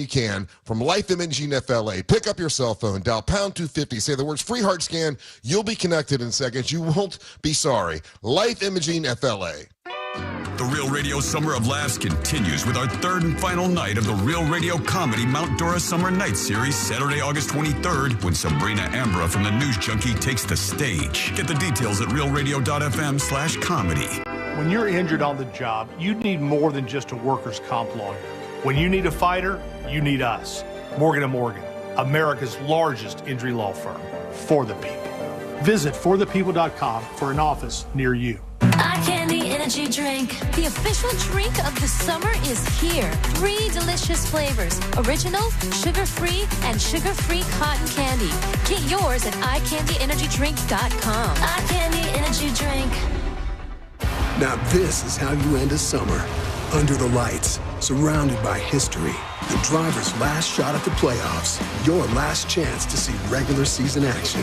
you can from Life Imaging FLA. Pick up your cell phone, dial pound 250, say the words free heart scan. You'll be connected in seconds. You won't be sorry. Life Imaging FLA. The Real Radio Summer of Laughs continues with our third and final night of the Real Radio Comedy Mount Dora Summer Night Series, Saturday, August 23rd, when Sabrina Ambra from the News Junkie takes the stage. Get the details at realradio.fm/comedy. When you're injured on the job, you need more than just a workers' comp lawyer. When you need a fighter, you need us. Morgan & Morgan, America's largest injury law firm. For the people. Visit forthepeople.com for an office near you. Eye Candy Energy Drink. The official drink of the summer is here. 3 delicious flavors. Original, sugar-free, and sugar-free cotton candy. Get yours at eyeCandyEnergyDrink.com. Eye Candy Energy Drink. Now this is how you end a summer. Under the lights, surrounded by history. The driver's last shot at the playoffs. Your last chance to see regular season action.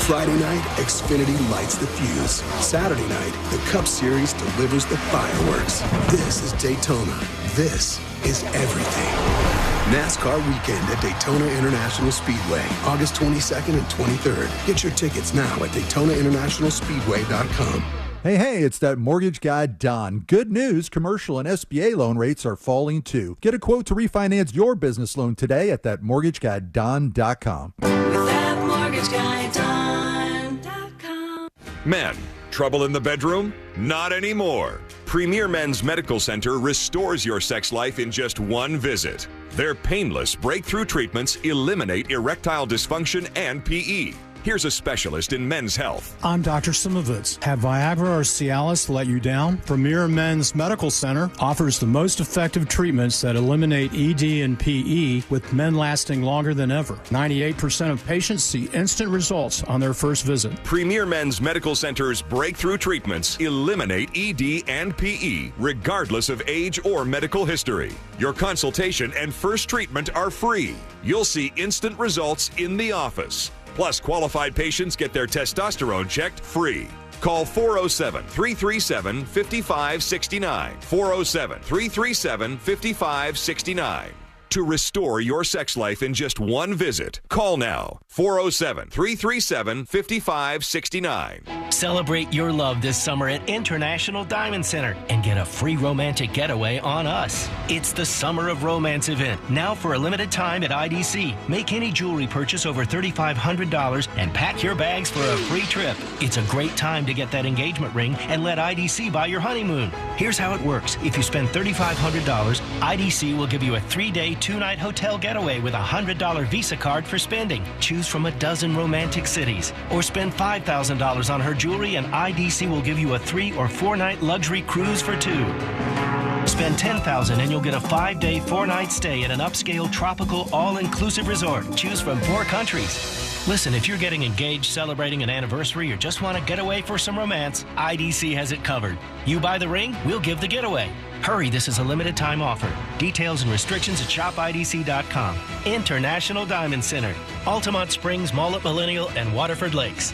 Friday night, Xfinity lights the fuse. Saturday night, the Cup Series delivers the fireworks. This is Daytona. This is everything. NASCAR weekend at Daytona International Speedway, August 22nd and 23rd. Get your tickets now at DaytonaInternationalSpeedway.com. Hey, it's that mortgage guy, Don. Good news, commercial and SBA loan rates are falling too. Get a quote to refinance your business loan today at thatmortgageguyDon.com. ThatmortgageguyDon.com. Men, trouble in the bedroom? Not anymore. Premier Men's Medical Center restores your sex life in just one visit. Their painless breakthrough treatments eliminate erectile dysfunction and PE. Here's a specialist in men's health. I'm Dr. Simovitz. Have Viagra or Cialis let you down? Premier Men's Medical Center offers the most effective treatments that eliminate ED and PE, with men lasting longer than ever. 98% of patients see instant results on their first visit. Premier Men's Medical Center's breakthrough treatments eliminate ED and PE, regardless of age or medical history. Your consultation and first treatment are free. You'll see instant results in the office. Plus, qualified patients get their testosterone checked free. Call 407-337-5569. 407-337-5569. To restore your sex life in just one visit, call now. 407-337-5569. Celebrate your love this summer at International Diamond Center and get a free romantic getaway on us. It's the Summer of Romance event, now for a limited time at IDC. Make any jewelry purchase over $3,500 and pack your bags for a free trip. It's a great time to get that engagement ring and let IDC buy your honeymoon. Here's how it works. If you spend $3,500, IDC will give you a 3-day, 2-night hotel getaway with a $100 Visa card for spending. Choose from a dozen romantic cities. Or spend $5,000 on her jewelry and IDC will give you a 3- or 4-night luxury cruise for 2. Spend $10,000 and you'll get a 5-day, 4-night stay at an upscale tropical all-inclusive resort. Choose from 4 countries. Listen, if you're getting engaged, celebrating an anniversary, or just want to get away for some romance, IDC has it covered. You buy the ring, we'll give the getaway. Hurry, this is a limited time offer. Details and restrictions at shopidc.com. International Diamond Center, Altamont Springs, Mullet Millennial, and Waterford Lakes.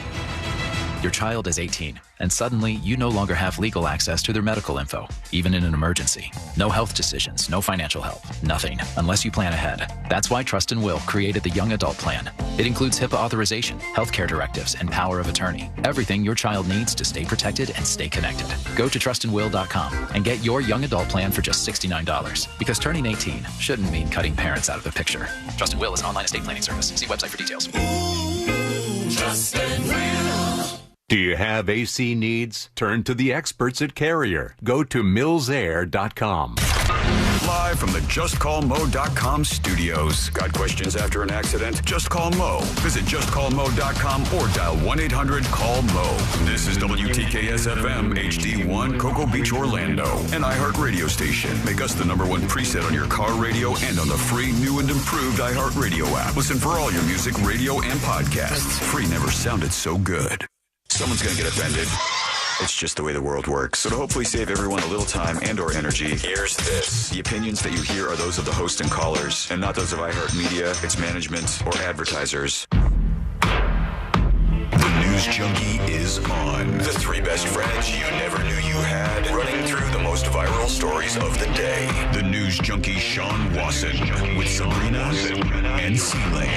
Your child is 18, and suddenly you no longer have legal access to their medical info, even in an emergency. No health decisions, no financial help, nothing, unless you plan ahead. That's why Trust and Will created the Young Adult Plan. It includes HIPAA authorization, healthcare directives, and power of attorney. Everything your child needs to stay protected and stay connected. Go to trustandwill.com and get your Young Adult Plan for just $69. Because turning 18 shouldn't mean cutting parents out of the picture. Trust and Will is an online estate planning service. See website for details. Trust and Will. Do you have AC needs? Turn to the experts at Carrier. Go to millsair.com. Live from the JustCallMo.com studios. Got questions after an accident? Just call Mo. Visit JustCallMo.com or dial 1-800-CALL-MO. This is WTKS-FM HD1 Cocoa Beach, Orlando. An iHeart radio station. Make us the #1 preset on your car radio and on the free, new and improved iHeart Radio app. Listen for all your music, radio, and podcasts. Free never sounded so good. Someone's going to get offended. It's just the way the world works. So to hopefully save everyone a little time and or energy, here's this. The opinions that you hear are those of the host and callers, and not those of iHeartMedia, its management, or advertisers. The News Junkie is is on. The three best friends you never knew you had, running through the most viral stories of the day. The news junkie Sean Wasson with Sabrina and C-Lane.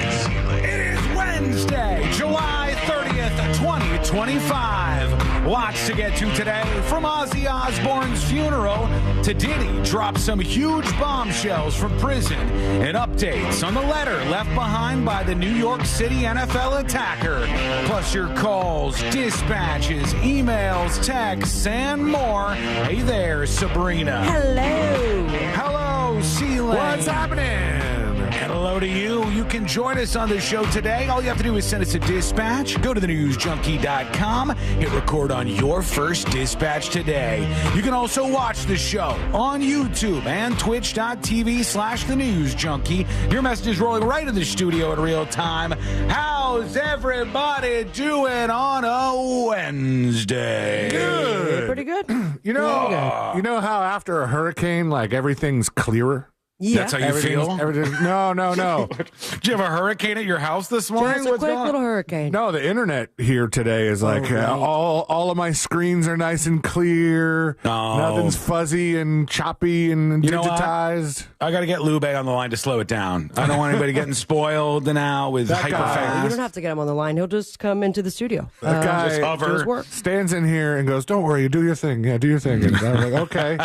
It is Wednesday, July 30th, 2025. Lots to get to today. From Ozzy Osbourne's funeral to Diddy dropped some huge bombshells from prison and updates on the letter left behind by the New York City NFL attacker. Plus your calls, dispatches, emails, texts, and more. Hey there, Sabrina. Hello. Hello, C-Lane. What's happening? Hello to you. You can join us on the show today. All you have to do is send us a dispatch. Go to thenewsjunkie.com. Hit record on your first dispatch today. You can also watch the show on YouTube and twitch.tv/thenewsjunkie. Your message is rolling right in the studio in real time. How's everybody doing on a Wednesday? Good. Pretty good. You know how after a hurricane, like everything's clearer? Yeah. That's how you feel? No. Did you have a hurricane at your house this morning? Just a quick little hurricane. No, the internet here today is like right. all of my screens are nice and clear. Oh. Nothing's fuzzy and choppy and digitized. I got to get Lube on the line to slow it down. I don't want anybody getting spoiled now with That guy- hyperfast. You don't have to get him on the line. He'll just come into the studio. That guy just hover. do his work. stands in here and goes, "Don't worry, you do your thing. Yeah, do your thing." And I was like, "Okay."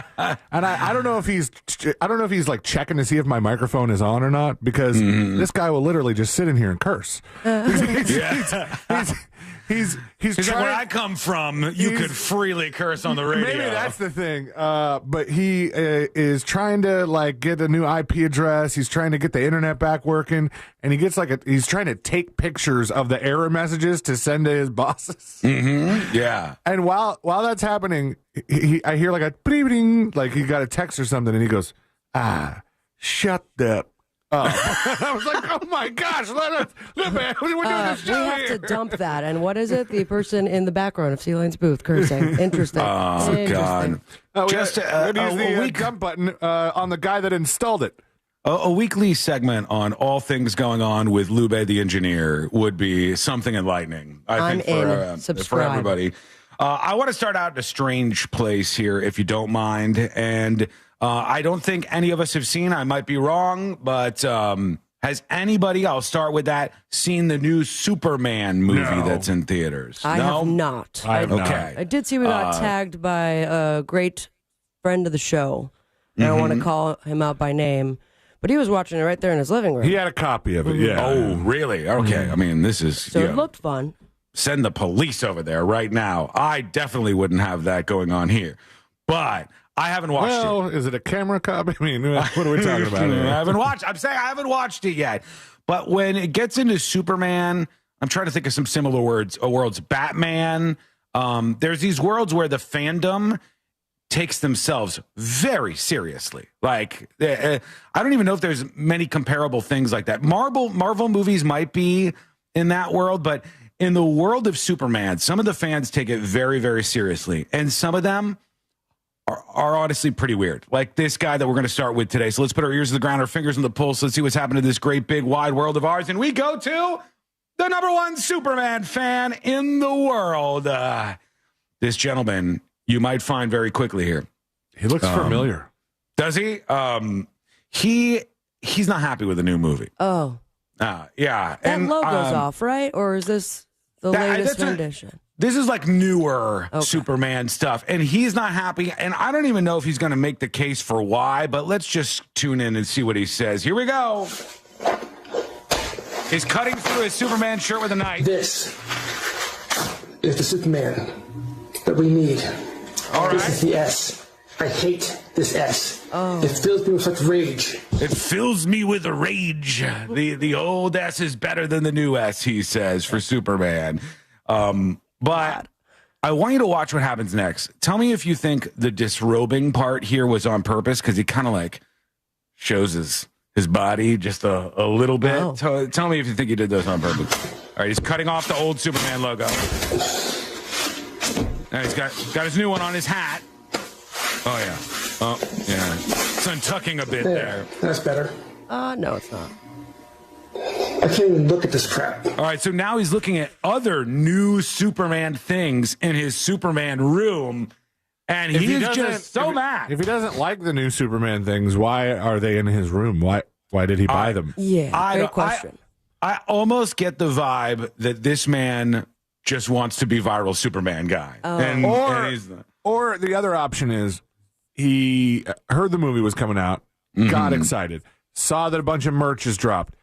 And I don't know if he's like checking to see if my microphone is on or not, because this guy will literally just sit in here and curse. He's like, trying. where I come from, you could freely curse on the radio. Maybe that's the thing. But he is trying to like get a new IP address. He's trying to get the internet back working, and he gets he's trying to take pictures of the error messages to send to his bosses. Mm-hmm. Yeah. And while that's happening, I hear like a ding, like he got a text or something, and he goes, shut up. I was like, oh my gosh, we're doing this show We have here. to dump that. And what is it? The person in the background of C-Lane's booth cursing. Interesting. Oh, God. Just the week dump button on the guy that installed it. A weekly segment on all things going on with Lube the engineer would be something enlightening, I think, for Subscribe. everybody. I want to start out in a strange place here, if you don't mind. And I don't think any of us have seen, I might be wrong, but has anybody, I'll start with that, seen the new Superman movie that's in theaters? I have not. Okay. I did see we got tagged by a great friend of the show. I don't want to call him out by name, but he was watching it right there in his living room. He had a copy of it, yeah. Oh, really? Okay. I mean, this is... So it looked fun. Send the police over there right now. I definitely wouldn't have that going on here. But... I haven't watched it. Well, is it a camera copy? I mean, what are we talking about here? I haven't watched. I'm saying I haven't watched it yet. But when it gets into Superman, I'm trying to think of some similar worlds. Batman. There's these worlds where the fandom takes themselves very seriously. Like, I don't even know if there's many comparable things like that. Marvel movies might be in that world, but in the world of Superman, some of the fans take it very, very seriously, and some of them are honestly pretty weird. Like this guy that we're going to start with today. So let's put our ears to the ground, our fingers on the pulse. Let's see what's happening to this great, big, wide world of ours. And we go to the number one Superman fan in the world. This gentleman you might find very quickly here. He looks familiar. Does he? He's not happy with the new movie. Oh. Yeah. That logo's off, right? Or is this the latest rendition? This is like newer Superman stuff, and he's not happy, and I don't even know if he's going to make the case for why, but let's just tune in and see what he says. Here we go. He's cutting through his Superman shirt with a knife. This is the Superman that we need. This is the S. I hate this S. It fills me with such rage. It fills me with rage. The old S is better than the new S, he says, for Superman. But I want you to watch what happens next. Tell me if you think the disrobing part here was on purpose, because he kind of like shows his body just a little bit. Oh. Tell me if you think he did this on purpose. All right, he's cutting off the old Superman logo. Now he's got his new one on his hat. Oh, yeah. Oh, yeah. It's untucking a bit there. That's better. No, it's not. I can't even look at this crap. All right, so now he's looking at other new Superman things in his Superman room, and he's just so mad. If he doesn't like the new Superman things, why are they in his room? Why did he buy them? Yeah, great question. I almost get the vibe that this man just wants to be viral Superman guy. Or the other option is he heard the movie was coming out, got excited, saw that a bunch of merch is dropped,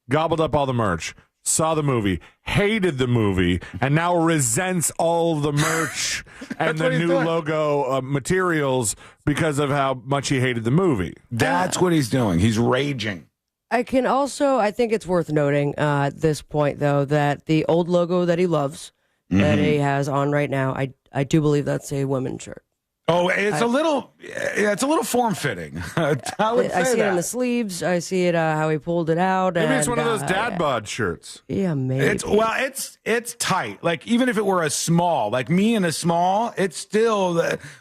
gobbled up all the merch, saw the movie, hated the movie, and now resents all the merch and the new logo materials because of how much he hated the movie. That's what he's doing. He's raging. I think it's worth noting at this point, though, that the old logo that he loves, that he has on right now, I do believe that's a women's shirt. Oh, it's a little form-fitting. I see it in the sleeves. I see it how he pulled it out. Maybe it's one of those dad bod shirts. Yeah, maybe. It's tight. Like, even if it were a small, like me in a small, it's still,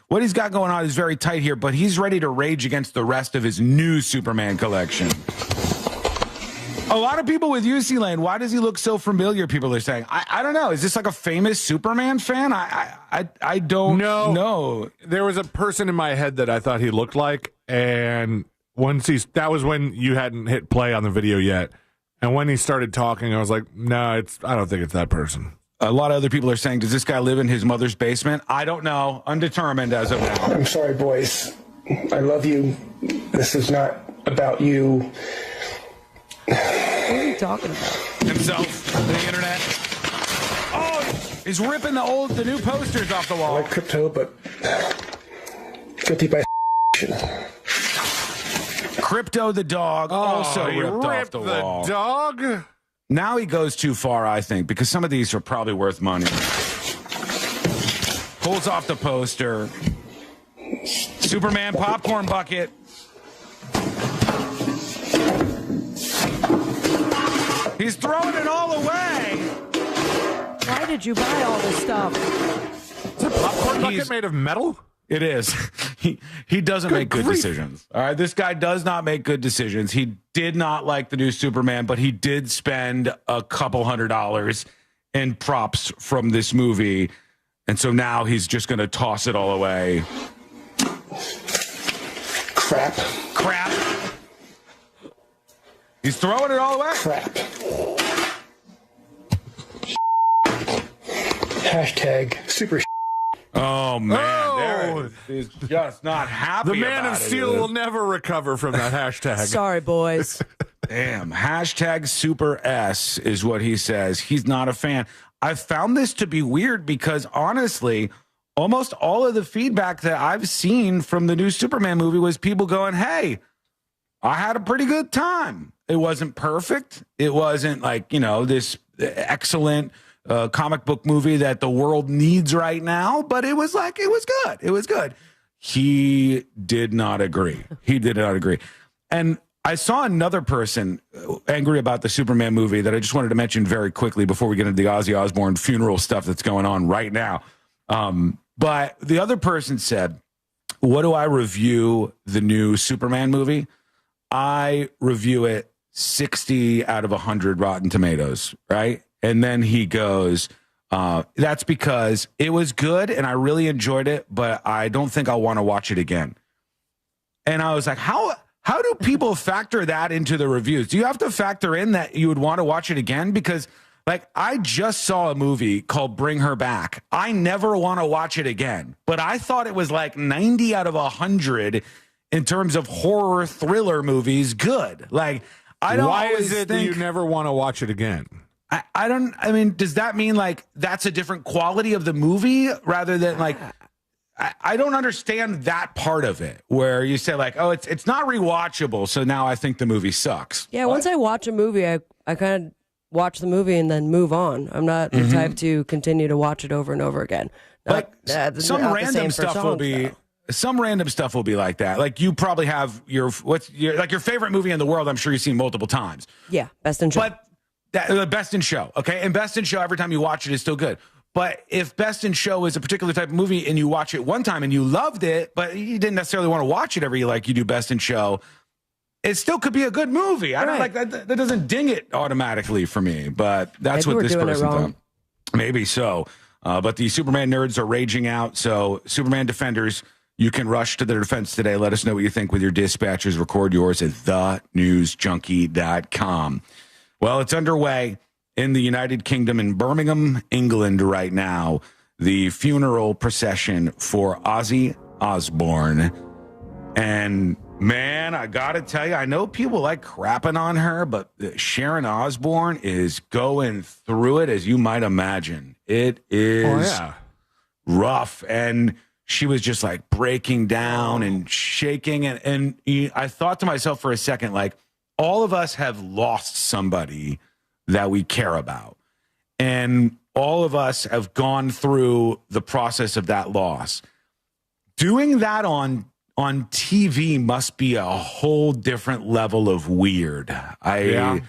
what he's got going on is very tight here, but he's ready to rage against the rest of his new Superman collection. A lot of people with UC Lane, why does he look so familiar? People are saying, I don't know. Is this like a famous Superman fan? I don't know. There was a person in my head that I thought he looked like, and that was when you hadn't hit play on the video yet. And when he started talking, I was like, no, I don't think it's that person. A lot of other people are saying, does this guy live in his mother's basement? I don't know. Undetermined as of now. I'm sorry, boys. I love you. This is not about you. What are you talking about? Himself, the internet. Oh, he's ripping the new posters off the wall. I like crypto, but guilty by Crypto the dog also ripped off the wall. Dog? Now he goes too far, I think, because some of these are probably worth money. Pulls off the poster. Superman popcorn bucket. He's throwing it all away. Why did you buy all this stuff? Is a popcorn bucket made of metal? It is. He doesn't make good decisions. All right, this guy does not make good decisions. He did not like the new Superman, but he did spend a couple $100 in props from this movie, and so now he's just going to toss it all away. Crap. He's throwing it all away. Crap. Hashtag super. Oh, man. He's just not happy. The Man of Steel will never recover from that hashtag. Sorry, boys. Damn. Hashtag Super S is what he says. He's not a fan. I found this to be weird because, honestly, almost all of the feedback that I've seen from the new Superman movie was people going, hey, I had a pretty good time. It wasn't perfect. It wasn't like, this excellent comic book movie that the world needs right now, but it was good. It was good. He did not agree. And I saw another person angry about the Superman movie that I just wanted to mention very quickly before we get into the Ozzy Osbourne funeral stuff that's going on right now. But the other person said, what do I review the new Superman movie? I review it 60 out of 100 Rotten Tomatoes, right? And then he goes, that's because it was good and I really enjoyed it, but I don't think I'll want to watch it again. And I was like, how do people factor that into the reviews? Do you have to factor in that you would want to watch it again? Because, I just saw a movie called Bring Her Back. I never want to watch it again, but I thought it was 90 out of 100 in terms of horror thriller movies. Good. I don't. Why is it that you never want to watch it again? I mean, does that mean that's a different quality of the movie rather than I don't understand that part of it where you say it's not rewatchable. So now I think the movie sucks. Yeah. Once I watch a movie, I kind of watch the movie and then move on. I'm not the type to continue to watch it over and over again. Some random stuff will be like that. You probably have your favorite movie in the world. I'm sure you've seen multiple times. Yeah. Best in Show. But the Best in Show. Okay. And Best in Show, every time you watch it is still good. But if Best in Show is a particular type of movie and you watch it one time and you loved it, but you didn't necessarily want to watch it every like you do Best in Show, it still could be a good movie. I don't like that. That doesn't ding it automatically for me, but that's Maybe what we're this doing it person wrong. thought. Maybe so. But the Superman nerds are raging out. So Superman defenders, you can rush to their defense today. Let us know what you think with your dispatches. Record yours at thenewsjunkie.com. Well, it's underway in the United Kingdom in Birmingham, England right now. The funeral procession for Ozzy Osbourne. And man, I got to tell you, I know people like crapping on her, but Sharon Osbourne is going through it, as you might imagine. It is rough. And she was just like breaking down and shaking. And I thought to myself for a second, like, all of us have lost somebody that we care about. And all of us have gone through the process of that loss. Doing that on TV must be a whole different level of weird. I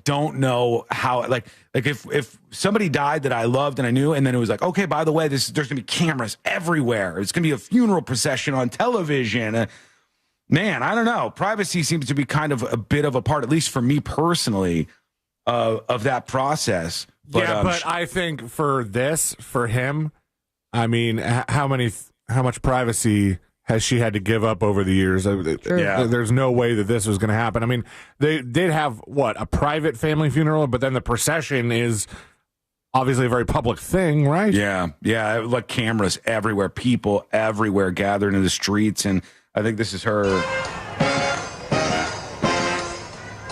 don't know how, like if somebody died that I loved and I knew, and then it was like, okay, by the way, there's going to be cameras everywhere. It's going to be a funeral procession on television. Man, I don't know. Privacy seems to be kind of a bit of a part, at least for me personally, of that process. But, but I think for him, I mean, how much privacy has she had to give up over the years? There's no way that this was going to happen. I mean, they did have, a private family funeral, but then the procession is obviously a very public thing, right? Yeah, like cameras everywhere, people everywhere gathered in the streets, and I think this is her.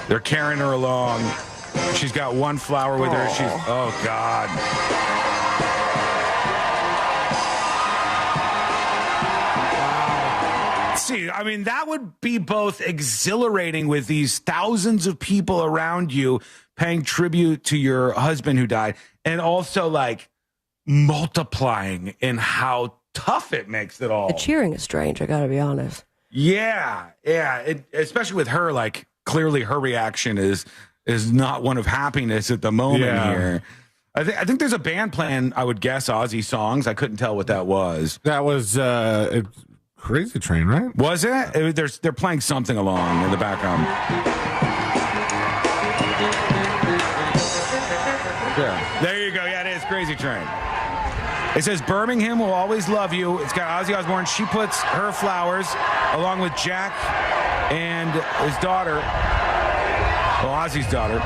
They're carrying her along. She's got one flower with her. Oh, God. See, I mean, that would be both exhilarating with these thousands of people around you paying tribute to your husband who died, and also like multiplying in how tough it makes it all. The cheering is strange, I gotta be honest. Yeah. Especially with her, like, clearly her reaction is not one of happiness at the moment here. I think there's a band playing, I would guess, Ozzy songs. I couldn't tell what that was. That was Crazy Train, right? Was it? They're playing something along in the background. Yeah. There you go. Yeah, it is Crazy Train. It says Birmingham will always love you. It's got Ozzy Osbourne. She puts her flowers along with Jack and his daughter. Well, Ozzy's daughter.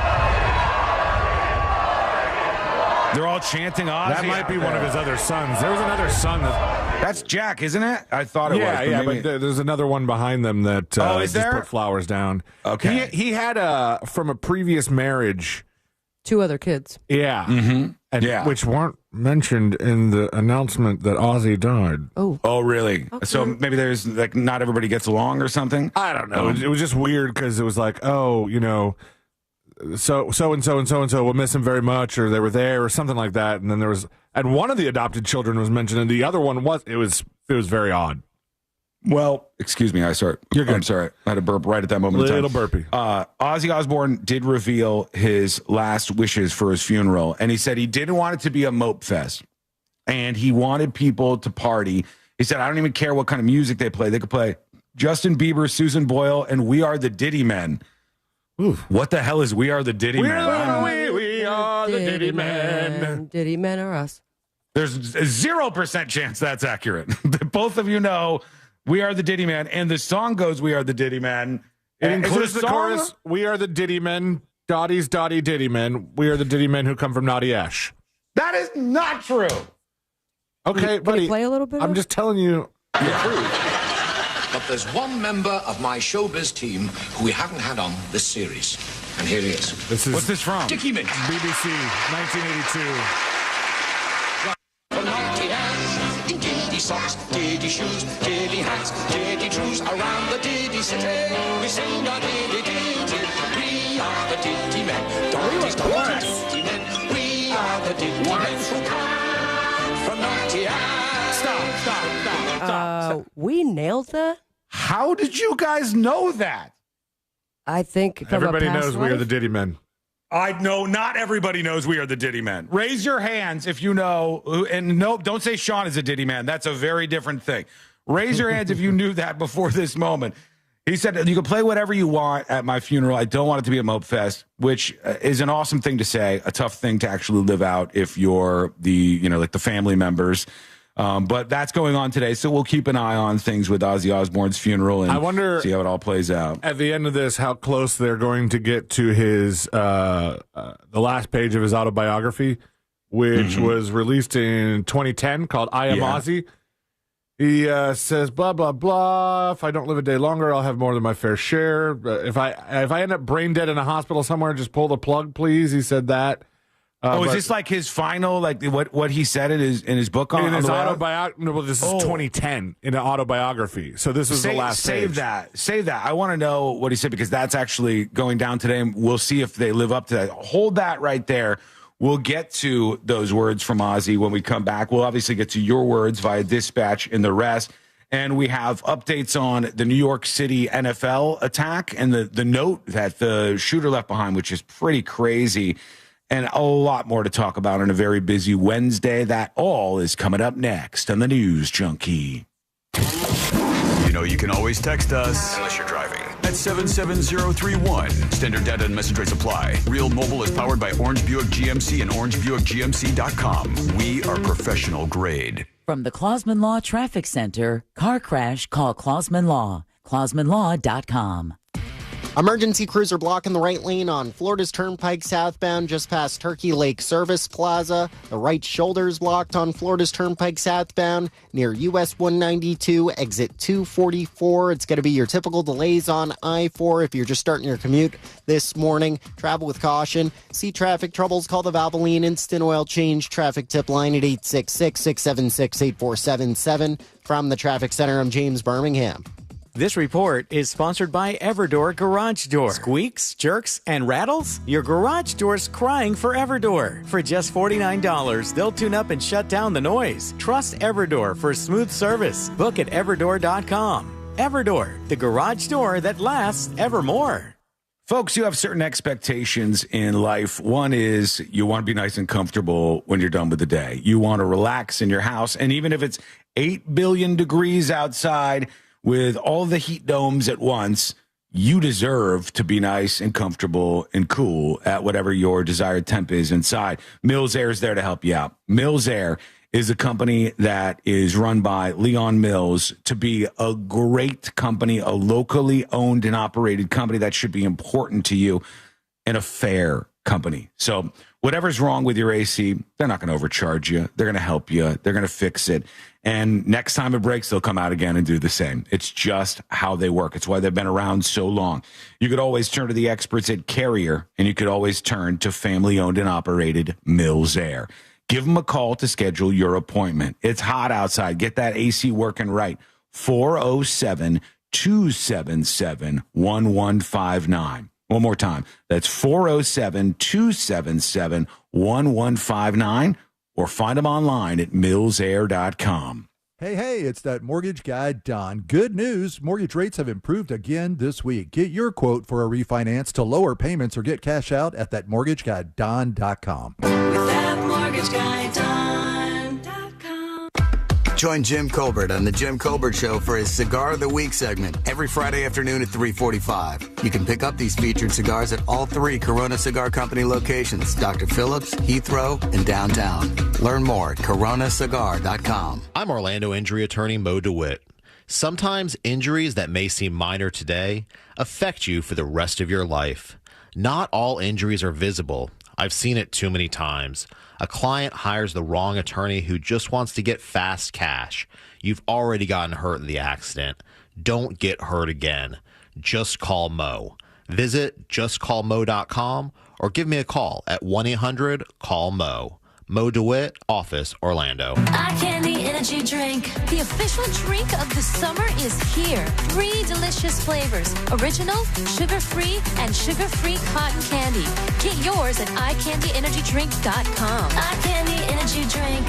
They're all chanting Ozzy. That might be one of his other sons. There was another son. That's Jack, isn't it? I thought it was. Yeah, but there's another one behind them that is just there? put flowers down. Okay. He had from a previous marriage. 2 other kids. Yeah. Mm-hmm. And which weren't mentioned in the announcement that Ozzy died. Oh, really? Okay. So maybe there's like not everybody gets along or something? I don't know. It was just weird because it was like, so and so will miss him very much, or they were there or something like that. And then there was, and one of the adopted children was mentioned, and the other one it was very odd. Well, excuse me. You're good. I'm sorry. I had a burp right at that moment. Little burpee. Ozzy Osbourne did reveal his last wishes for his funeral, and he said he didn't want it to be a mope fest, and he wanted people to party. He said, I don't even care what kind of music they play. They could play Justin Bieber, Susan Boyle, and We Are the Diddy Men. Oof. What the hell is We Are the Diddy Men? We are the Diddy Men. Diddy Men are us. There's a 0% chance that's accurate. Both of you know We Are the Diddy Men, and the song goes We Are the Diddy Men. It includes the chorus, We Are the Diddy Men, Dottie's Dottie Diddy Men. We are the Diddy Men who come from Naughty Ash. That is not true. Okay, Can buddy. you play a little bit? I'm just telling you. But there's one member of my showbiz team who we haven't had on this series. And here he is. What's this from? Dickie Mint. BBC, 1982. For naughty hands, in Diddy socks, Diddy shoes, Diddy hats, Diddy trues, around the Diddy city. We sing our Diddy Diddy. We are the Diddy Men. Dottie's Diddy Men. We are the Diddy Men who come from naughty hands. Stop. We nailed that? How did you guys know that? I think everybody knows We Are the Diddy Men. I know not everybody knows We Are the Diddy Men. Raise your hands if you know. And no, don't say Sean is a Diddy Man. That's a very different thing. Raise your hands if you knew that before this moment. He said, you can play whatever you want at my funeral. I don't want it to be a mope fest, which is an awesome thing to say, a tough thing to actually live out if you're the family members. But that's going on today, so we'll keep an eye on things with Ozzy Osbourne's funeral and I wonder, see how it all plays out. At the end of this, how close they're going to get to his the last page of his autobiography, which was released in 2010, called I Am Ozzy. He says, blah, blah, blah. If I don't live a day longer, I'll have more than my fair share. If I end up brain dead in a hospital somewhere, just pull the plug, please. He said that. Is this like his final, like what he said in his book on his the autobiography? No, well, this is 2010 in an autobiography. So this is the last Save page. Save that. I want to know what he said, because that's actually going down today, and we'll see if they live up to that. Hold that right there. We'll get to those words from Ozzy when we come back. We'll obviously get to your words via dispatch and the rest. And we have updates on the New York City NFL attack and the note that the shooter left behind, which is pretty crazy. And a lot more to talk about on a very busy Wednesday. That all is coming up next on the News Junkie. You know, you can always text us, unless you're driving, at 77031. Standard data and message rates apply. Real Mobile is powered by Orange Buick GMC and OrangeBuickGMC.com. We are professional grade. From the Clausman Law Traffic Center, car crash, call Clausman Law. ClausmanLaw.com. Emergency crews are blocking the right lane on Florida's Turnpike southbound just past Turkey Lake Service Plaza. The right shoulder is blocked on Florida's Turnpike southbound near US 192, exit 244. It's going to be your typical delays on I-4 if you're just starting your commute this morning. Travel with caution. See traffic troubles, call the Valvoline Instant Oil Change traffic tip line at 866-676-8477. From the Traffic Center, I'm James Birmingham. This report is sponsored by Everdor Garage Door. Squeaks, jerks, and rattles? Your garage door's crying for Everdor. For just $49, they'll tune up and shut down the noise. Trust Everdor for smooth service. Book at Everdor.com. Everdor, the garage door that lasts evermore. Folks, you have certain expectations in life. One is you want to be nice and comfortable when you're done with the day. You want to relax in your house. And even if it's 8 billion degrees outside, with all the heat domes at once, you deserve to be nice and comfortable and cool at whatever your desired temp is inside. Mills Air is there to help you out. Mills Air is a company that is run by Leon Mills to be a great company, a locally owned and operated company that should be important to you, and a fair company. So whatever's wrong with your AC, they're not going to overcharge you. They're going to help you. They're going to fix it. And next time it breaks, they'll come out again and do the same. It's just how they work. It's why they've been around so long. You could always turn to the experts at Carrier, and you could always turn to family-owned and operated Mills Air. Give them a call to schedule your appointment. It's hot outside. Get that AC working right. 407-277-1159. One more time. That's 407-277-1159. Or find them online at millsair.com. Hey, it's that mortgage guy, Don. Good news. Mortgage rates have improved again this week. Get your quote for a refinance to lower payments or get cash out at thatmortgageguyDon.com. With that mortgage guy, Don.com. Join Jim Colbert on The Jim Colbert Show for his Cigar of the Week segment every Friday afternoon at 3:45. You can pick up these featured cigars at all 3 Corona Cigar Company locations, Dr. Phillips, Heathrow, and downtown. Learn more at coronacigar.com. I'm Orlando injury attorney Mo DeWitt. Sometimes injuries that may seem minor today affect you for the rest of your life. Not all injuries are visible. I've seen it too many times. A client hires the wrong attorney who just wants to get fast cash. You've already gotten hurt in the accident. Don't get hurt again. Just call Mo. Visit justcallmo.com or give me a call at 1-800-CALL-MO. Mo DeWitt, Office, Orlando. Eye Candy Energy Drink. The official drink of the summer is here. 3 delicious flavors. Original, sugar-free, and sugar-free cotton candy. Get yours at EyeCandyEnergyDrink.com. Eye Candy Energy Drink.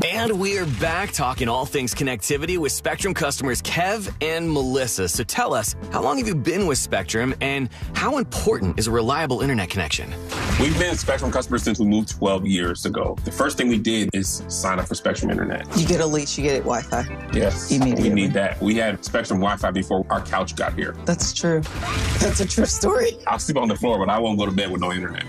And we are back talking all things connectivity with Spectrum customers Kev and Melissa. So tell us, how long have you been with Spectrum, and how important is a reliable internet connection? We've been Spectrum customers since we moved 12 years ago. The first thing we did is sign up for Spectrum Internet. You get a lease, you get Wi-Fi. Yes, immediately. We need that. We had Spectrum Wi-Fi before our couch got here. That's true. That's a true story. I'll sleep on the floor, but I won't go to bed with no internet.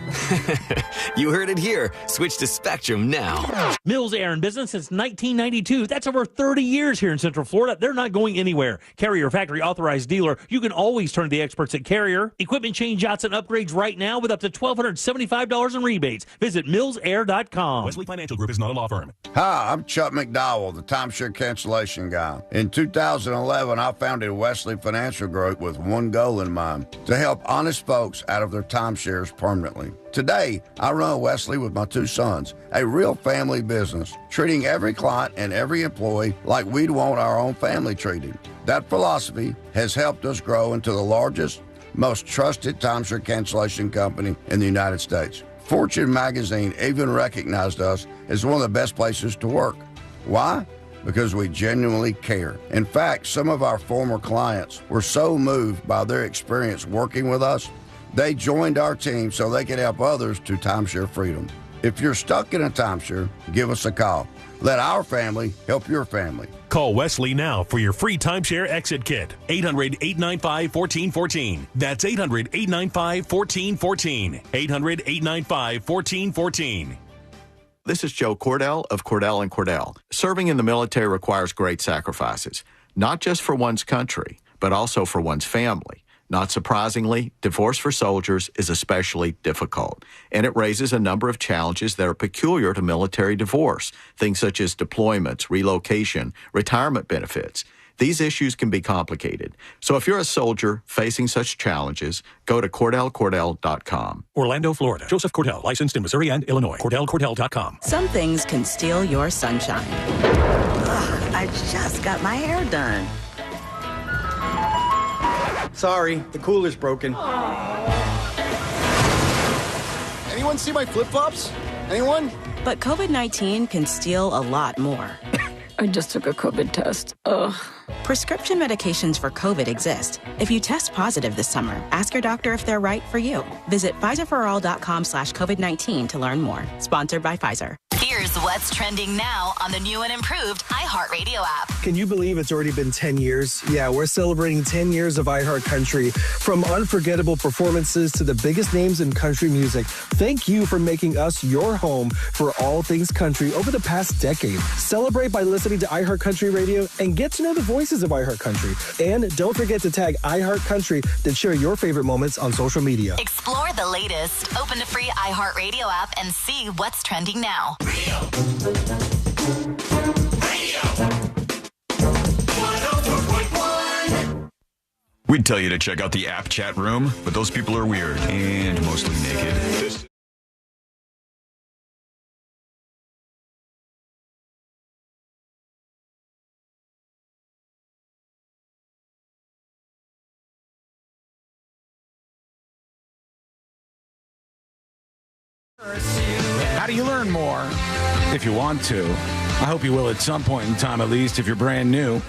You heard it here. Switch to Spectrum now. Mills Air in business since 1992. That's over 30 years here in Central Florida. They're not going anywhere. Carrier factory authorized dealer. You can always turn to the experts at Carrier. Equipment change-outs and upgrades right now with up to $1,275 in rebates. Visit millsair.com. Wesley Financial Group is not a law firm. Hi, I'm Chuck McDowell, the timeshare cancellation guy. In 2011, I founded Wesley Financial Group with one goal in mind: to help honest folks out of their timeshares permanently. Today, I run Wesley with my two sons, a real family business, treating every client and every employee like we'd want our own family treated. That philosophy has helped us grow into the largest, most trusted timeshare cancellation company in the United States. Fortune magazine even recognized us as one of the best places to work. Why? Because we genuinely care. In fact, some of our former clients were so moved by their experience working with us, they joined our team so they could help others to timeshare freedom. If you're stuck in a timeshare, give us a call. Let our family help your family. Call Wesley now for your free timeshare exit kit. 800-895-1414. That's 800-895-1414. 800-895-1414. This is Joe Cordell of Cordell & Cordell. Serving in the military requires great sacrifices, not just for one's country, but also for one's family. Not surprisingly, divorce for soldiers is especially difficult, and it raises a number of challenges that are peculiar to military divorce, things such as deployments, relocation, retirement benefits. These issues can be complicated. So if you're a soldier facing such challenges, go to CordellCordell.com. Orlando, Florida. Joseph Cordell, licensed in Missouri and Illinois. CordellCordell.com. Some things can steal your sunshine. Ugh, I just got my hair done. Sorry, the cooler's broken. Anyone see my flip-flops? Anyone? But COVID-19 can steal a lot more. I just took a COVID test. Ugh. Prescription medications for COVID exist. If you test positive this summer, ask your doctor if they're right for you. Visit PfizerForAll.com/COVID-19 to learn more. Sponsored by Pfizer. Here's what's trending now on the new and improved iHeartRadio app. Can you believe it's already been 10 years? Yeah, we're celebrating 10 years of iHeartCountry. From unforgettable performances to the biggest names in country music, thank you for making us your home for all things country over the past decade. Celebrate by listening to iHeartCountry Radio and get to know the voices of iHeartCountry. And don't forget to tag iHeartCountry to share your favorite moments on social media. Explore the latest. Open the free iHeartRadio app and see what's trending now. We'd tell you to check out the app chat room, but those people are weird and mostly naked. How do you learn more? If you want to. I hope you will at some point in time, at least if you're brand new.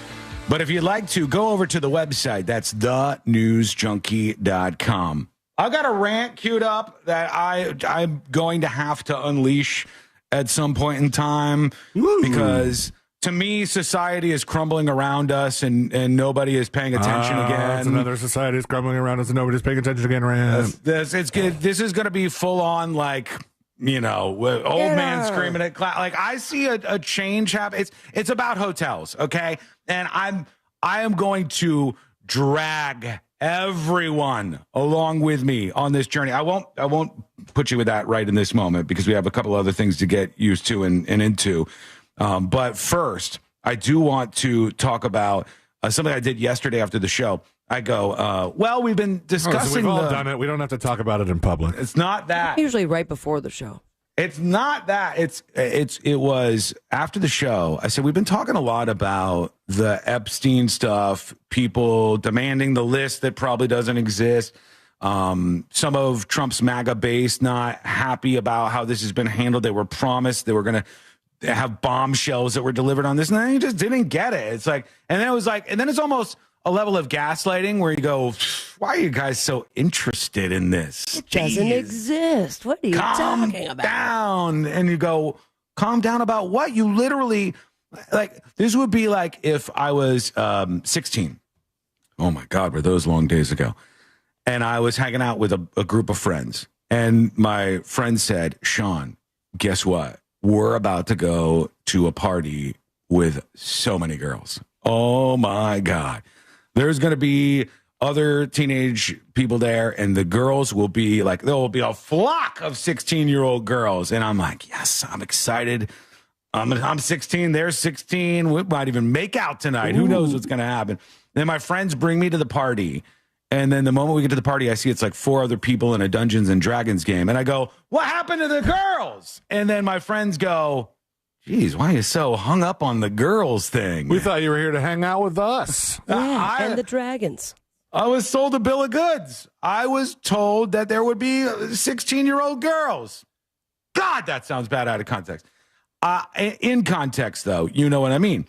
But if you'd like to, go over to the website. That's thenewsjunkie.com. I've got a rant queued up that I'm going to have to unleash at some point in time. Woo. Because to me, society is crumbling around us and nobody is paying attention again. It's another society is crumbling around us and nobody's paying attention again, rant. This is going to be full on, like, you know, old man screaming at class. Like, I see a change happen. It's about hotels, okay? And I am going to drag everyone along with me on this journey. I won't put you with that right in this moment because we have a couple other things to get used to and into. But first, I do want to talk about something I did yesterday after the show. I go, well, we've been discussing. So we've all done it. We don't have to talk about it in public. It's not that. Usually right before the show. It's not that. It was after the show. I said, we've been talking a lot about the Epstein stuff, people demanding the list that probably doesn't exist. Some of Trump's MAGA base not happy about how this has been handled. They were promised they were going to have bombshells that were delivered on this, and then you just didn't get it. It's like, and then it was like, and then it's almost a level of gaslighting where you go, why are you guys so interested in this? It doesn't exist. What are you talking about? Calm down. And you go, calm down about what? You literally, like, this would be like if I was 16. Oh my God, were those long days ago. And I was hanging out with a group of friends. And my friend said, Sean, guess what? We're about to go to a party with so many girls. Oh my God. There's going to be other teenage people there, and the girls will be like, there will be a flock of 16-year-old girls. And I'm like, yes, I'm excited. I'm 16. They're 16. We might even make out tonight. Ooh. Who knows what's going to happen? Then my friends bring me to the party. And then the moment we get to the party, I see it's like 4 other people in a Dungeons and Dragons game. And I go, what happened to the girls? And then my friends go, geez, why are you so hung up on the girls thing? We thought you were here to hang out with us. Yeah, and the dragons. I was sold a bill of goods. I was told that there would be 16-year-old girls. God, that sounds bad out of context. In context, though, you know what I mean.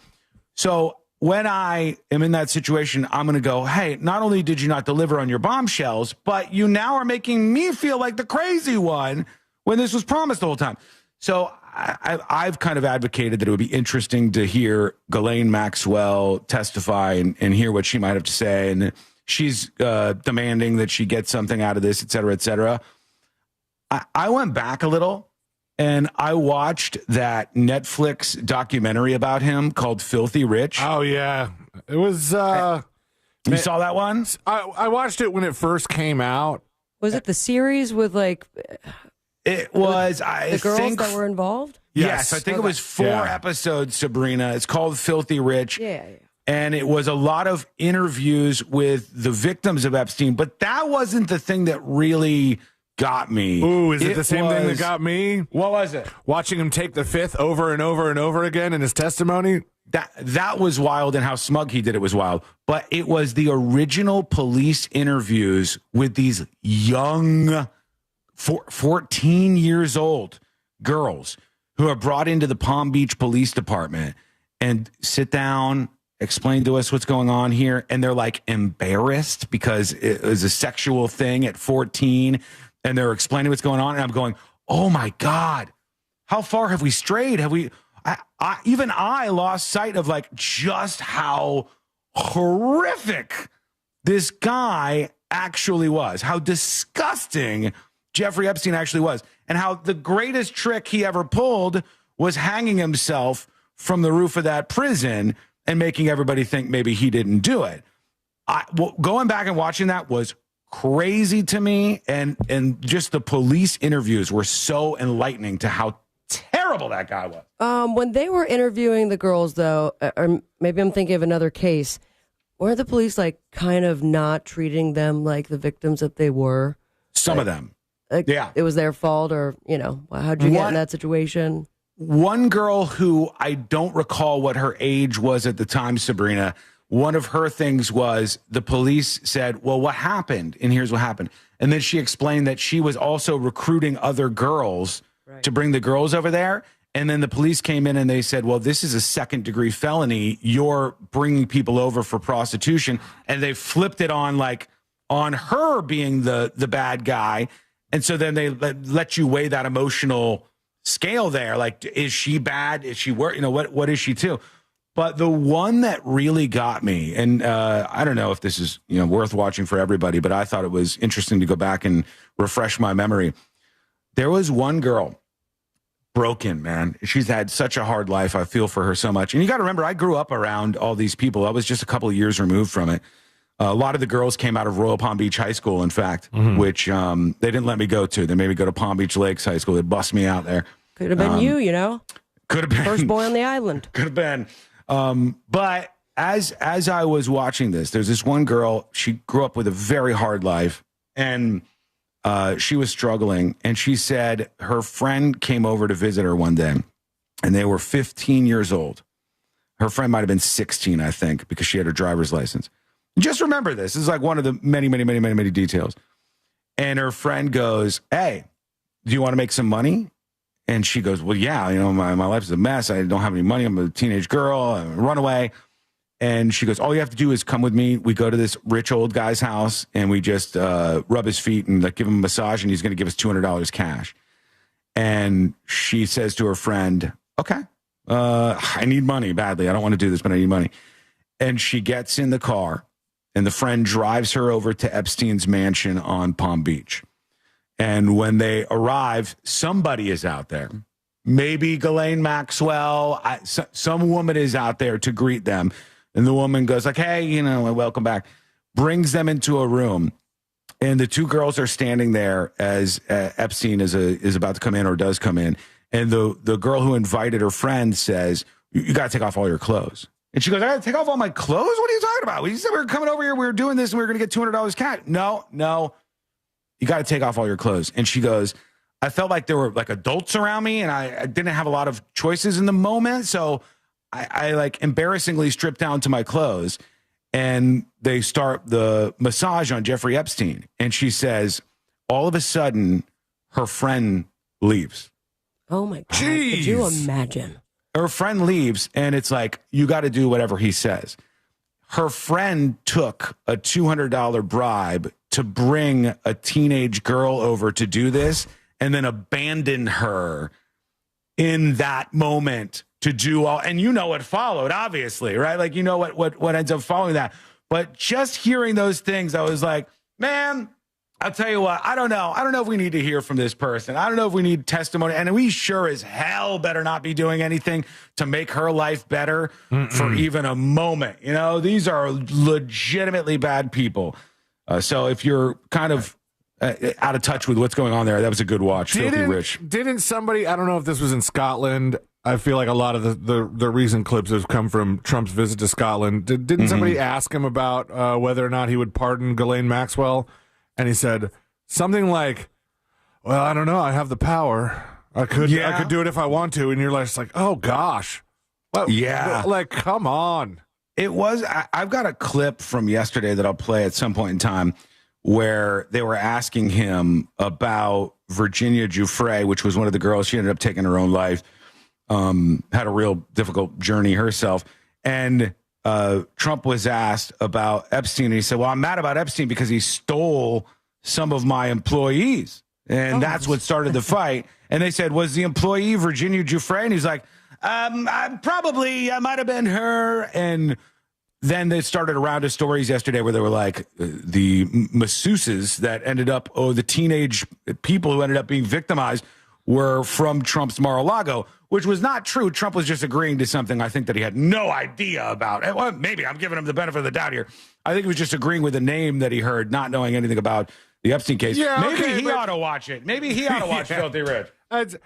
So when I am in that situation, I'm going to go, hey, not only did you not deliver on your bombshells, but you now are making me feel like the crazy one when this was promised the whole time. So I've kind of advocated that it would be interesting to hear Ghislaine Maxwell testify and hear what she might have to say. And she's demanding that she get something out of this, et cetera, et cetera. I went back a little and I watched that Netflix documentary about him called Filthy Rich. Oh, yeah. It was... you saw that one? I watched it when it first came out. Was it the series with, like... It was, the girls that were involved? Yes, I think it was 4 episodes, Sabrina. It's called Filthy Rich. Yeah. And it was a lot of interviews with the victims of Epstein, but that wasn't the thing that really got me. Ooh, is it the same thing that got me? What was it? Watching him take the fifth over and over and over again in his testimony. That was wild, and how smug he did it was wild. But it was the original police interviews with these young 14 years old girls who are brought into the Palm Beach Police Department and sit down, explain to us what's going on here. And they're like embarrassed because it was a sexual thing at 14. And they're explaining what's going on. And I'm going, oh my God, how far have we strayed? Have we, even I lost sight of like just how horrific this guy actually was, how disgusting Jeffrey Epstein actually was, and how the greatest trick he ever pulled was hanging himself from the roof of that prison and making everybody think maybe he didn't do it. Going back and watching that was crazy to me, and just the police interviews were so enlightening to how terrible that guy was. When they were interviewing the girls, though, or maybe I'm thinking of another case, were the police like kind of not treating them like the victims that they were? Some of them. Like, yeah. It was their fault, or, you know, how'd you get in that situation? One girl who I don't recall what her age was at the time, Sabrina, one of her things was the police said, well, what happened? And here's what happened. And then she explained that she was also recruiting other girls to bring the girls over there. And then the police came in and they said, well, this is a 2nd-degree felony. You're bringing people over for prostitution. And they flipped it on her being the bad guy. And so then they let you weigh that emotional scale there. Like, is she bad? Is she worse? You know, what is she too? But the one that really got me, and I don't know if this is, you know, worth watching for everybody, but I thought it was interesting to go back and refresh my memory. There was one girl, broken, man. She's had such a hard life. I feel for her so much. And you got to remember, I grew up around all these people. I was just a couple of years removed from it. A lot of the girls came out of Royal Palm Beach High School, in fact, which they didn't let me go to. They made me go to Palm Beach Lakes High School. They bust me out there. Could have been you know? Could have been. First boy on the island. Could have been. But as I was watching this, there's this one girl, she grew up with a very hard life, and she was struggling. And she said her friend came over to visit her one day, and they were 15 years old. Her friend might have been 16, I think, because she had her driver's license. Just remember this. This is like one of the many details. And her friend goes, hey, do you want to make some money? And she goes, well, yeah, my life is a mess. I don't have any money. I'm a teenage girl. I'm a runaway. And she goes, all you have to do is come with me. We go to this rich old guy's house and we just rub his feet and give him a massage, and he's going to give us $200 cash. And she says to her friend, okay, I need money badly. I don't want to do this, but I need money. And she gets in the car, and the friend drives her over to Epstein's mansion on Palm Beach. And when they arrive, somebody is out there. Maybe Ghislaine Maxwell. Some woman is out there to greet them. And the woman goes like, hey, welcome back. Brings them into a room. And the two girls are standing there as Epstein is about to come in or does come in. And the girl who invited her friend says, you got to take off all your clothes. And she goes, I got to take off all my clothes? What are you talking about? You said we were coming over here, we were doing this, and we were going to get $200 cash. No. You got to take off all your clothes. And she goes, I felt like there were like adults around me, and I didn't have a lot of choices in the moment. So I like embarrassingly stripped down to my clothes, and they start the massage on Jeffrey Epstein. And she says, all of a sudden, her friend leaves. Oh my God. Jeez. Could you imagine? Her friend leaves, and it's like, you got to do whatever he says. Her friend took a $200 bribe to bring a teenage girl over to do this, and then abandon her in that moment to do all. And what followed, obviously, right? Like, what ends up following that. But just hearing those things, I was like, man, I'll tell you what, I don't know. I don't know if we need to hear from this person. I don't know if we need testimony. And we sure as hell better not be doing anything to make her life better for even a moment. These are legitimately bad people. So if you're kind of out of touch with what's going on there, that was a good watch. Filthy Rich. Didn't somebody, I don't know if this was in Scotland, I feel like a lot of the recent clips have come from Trump's visit to Scotland. Didn't somebody ask him about whether or not he would pardon Ghislaine Maxwell? And he said something like, well, I don't know. I have the power. I could do it if I want to. And you're just like, oh, gosh. Like, come on. It was, I've got a clip from yesterday that I'll play at some point in time where they were asking him about Virginia Giuffre, which was one of the girls. She ended up taking her own life, had a real difficult journey herself. And Trump was asked about Epstein, and he said, well, I'm mad about Epstein because he stole some of my employees. And that's what started the fight. And they said, was the employee Virginia Giuffre? And he's like, I might have been her. And then they started a round of stories yesterday where they were like, the masseuses that ended up, the teenage people who ended up being victimized were from Trump's Mar-a-Lago, which was not true. Trump was just agreeing to something I think that he had no idea about. Well, maybe I'm giving him the benefit of the doubt here. I think he was just agreeing with the name that he heard, not knowing anything about the Epstein case. Yeah, maybe he ought to watch it. Maybe he ought to watch Filthy Rich. It's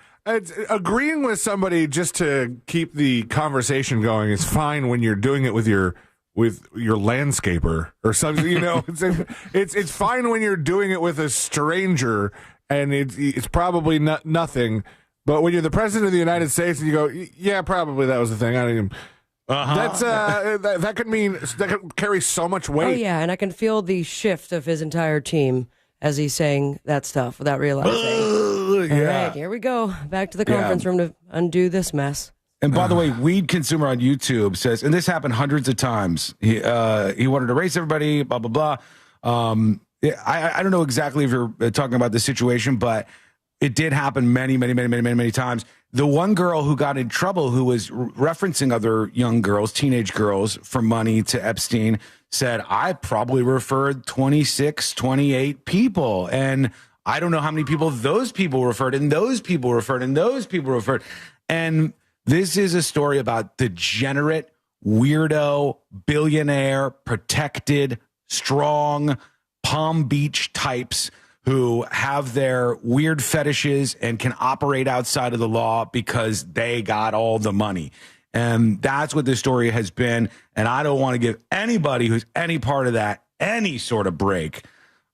agreeing with somebody just to keep the conversation going is fine when you're doing it with your landscaper or something. It's fine when you're doing it with a stranger and it's probably nothing. But when you're the president of the United States and you go, yeah, probably that was the thing. I didn't even. That's that could carry so much weight. Oh yeah, and I can feel the shift of his entire team as he's saying that stuff without realizing. All right, here we go. Back to the conference room to undo this mess. And by the way, Weed Consumer on YouTube says, and this happened hundreds of times. He wanted to race everybody, blah, blah, blah. I don't know exactly if you're talking about the situation, but it did happen many times. The one girl who got in trouble, who was referencing other young girls, teenage girls, for money to Epstein, said, I probably referred 26, 28 people. And I don't know how many people those people referred, and those people referred, and those people referred. And this is a story about degenerate, weirdo, billionaire, protected, strong Palm Beach types who have their weird fetishes and can operate outside of the law because they got all the money. And that's what this story has been. And I don't want to give anybody who's any part of that any sort of break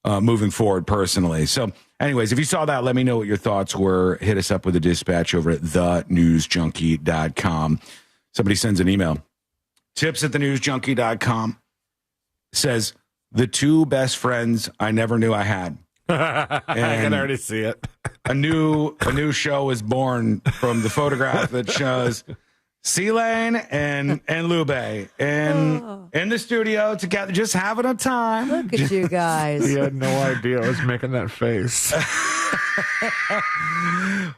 moving forward personally. So anyways, if you saw that, let me know what your thoughts were. Hit us up with a dispatch over at thenewsjunkie.com. Somebody sends an email. tips@thenewsjunkie.com says, the two best friends I never knew I had. I can already see it. a new show was born from the photograph that shows C-Lane and Lube in the studio together, just having a time. Look at you guys. He had no idea I was making that face.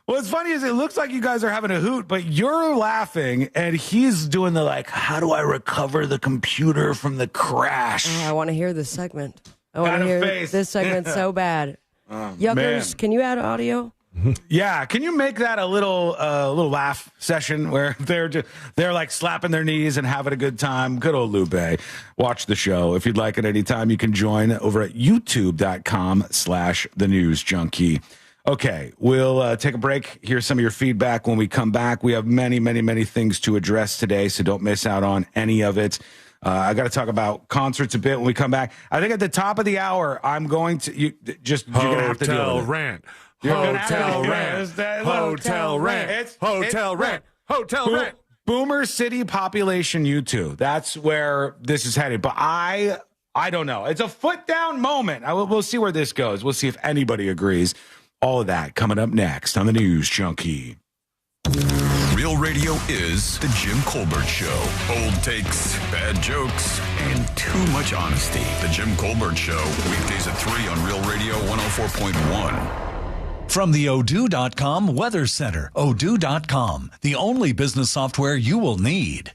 What's funny is it looks like you guys are having a hoot, but you're laughing and he's doing the like, how do I recover the computer from the crash? Oh, I want to hear this segment. I want to hear this segment so bad. Yuckers, man. can you add audio? Yeah, can you make that a little laugh session where they're like slapping their knees and having a good time? Good old Lupe. Watch the show. If you'd like it anytime, you can join over at youtube.com/thenewsjunkie. Okay, we'll take a break. Here's some of your feedback when we come back. We have many, many, many things to address today, so don't miss out on any of it. I got to talk about concerts a bit when we come back. I think at the top of the hour, I'm going to you're going to have to deal with it. Rant. Hotel rent. Boomer City Population U2. That's where this is headed. But I don't know. It's a foot down moment. We'll see where this goes. We'll see if anybody agrees. All of that coming up next on the News Junkie. Real radio is the Jim Colbert Show. Old takes, bad jokes, and too much honesty. The Jim Colbert Show, weekdays at 3 on Real Radio 104.1. From the Odoo.com Weather Center, Odoo.com, the only business software you will need.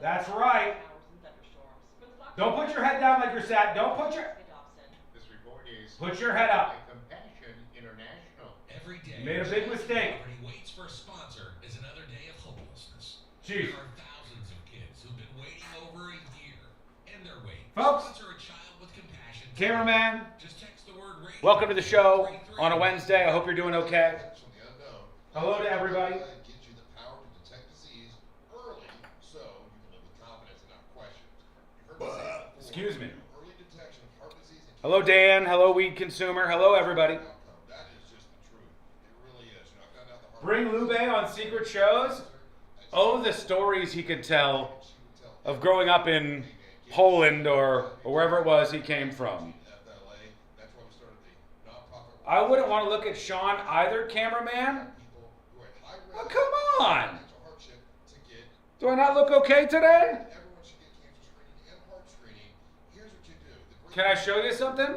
That's right. Don't put your head down like you're sad. Don't put your... This report is... Put your head up. Compassion International. Every day. You made a big mistake. Waits for a sponsor is another day of hopelessness. Chief. There are thousands of kids who've been waiting over a year, and they're waiting. Folks. Sponsor a child with compassion. Cameraman. Just text the word radio. Welcome to the show on a Wednesday. I hope you're doing okay. Hello to everybody. Excuse me. Hello, Dan. Hello, weed consumer. Hello, everybody. Bring Lube on secret shows. Oh, the stories he could tell of growing up in Poland or wherever it was he came from. I wouldn't want to look at Sean either, cameraman. Oh, come on. Do I not look okay today? Can I show you something?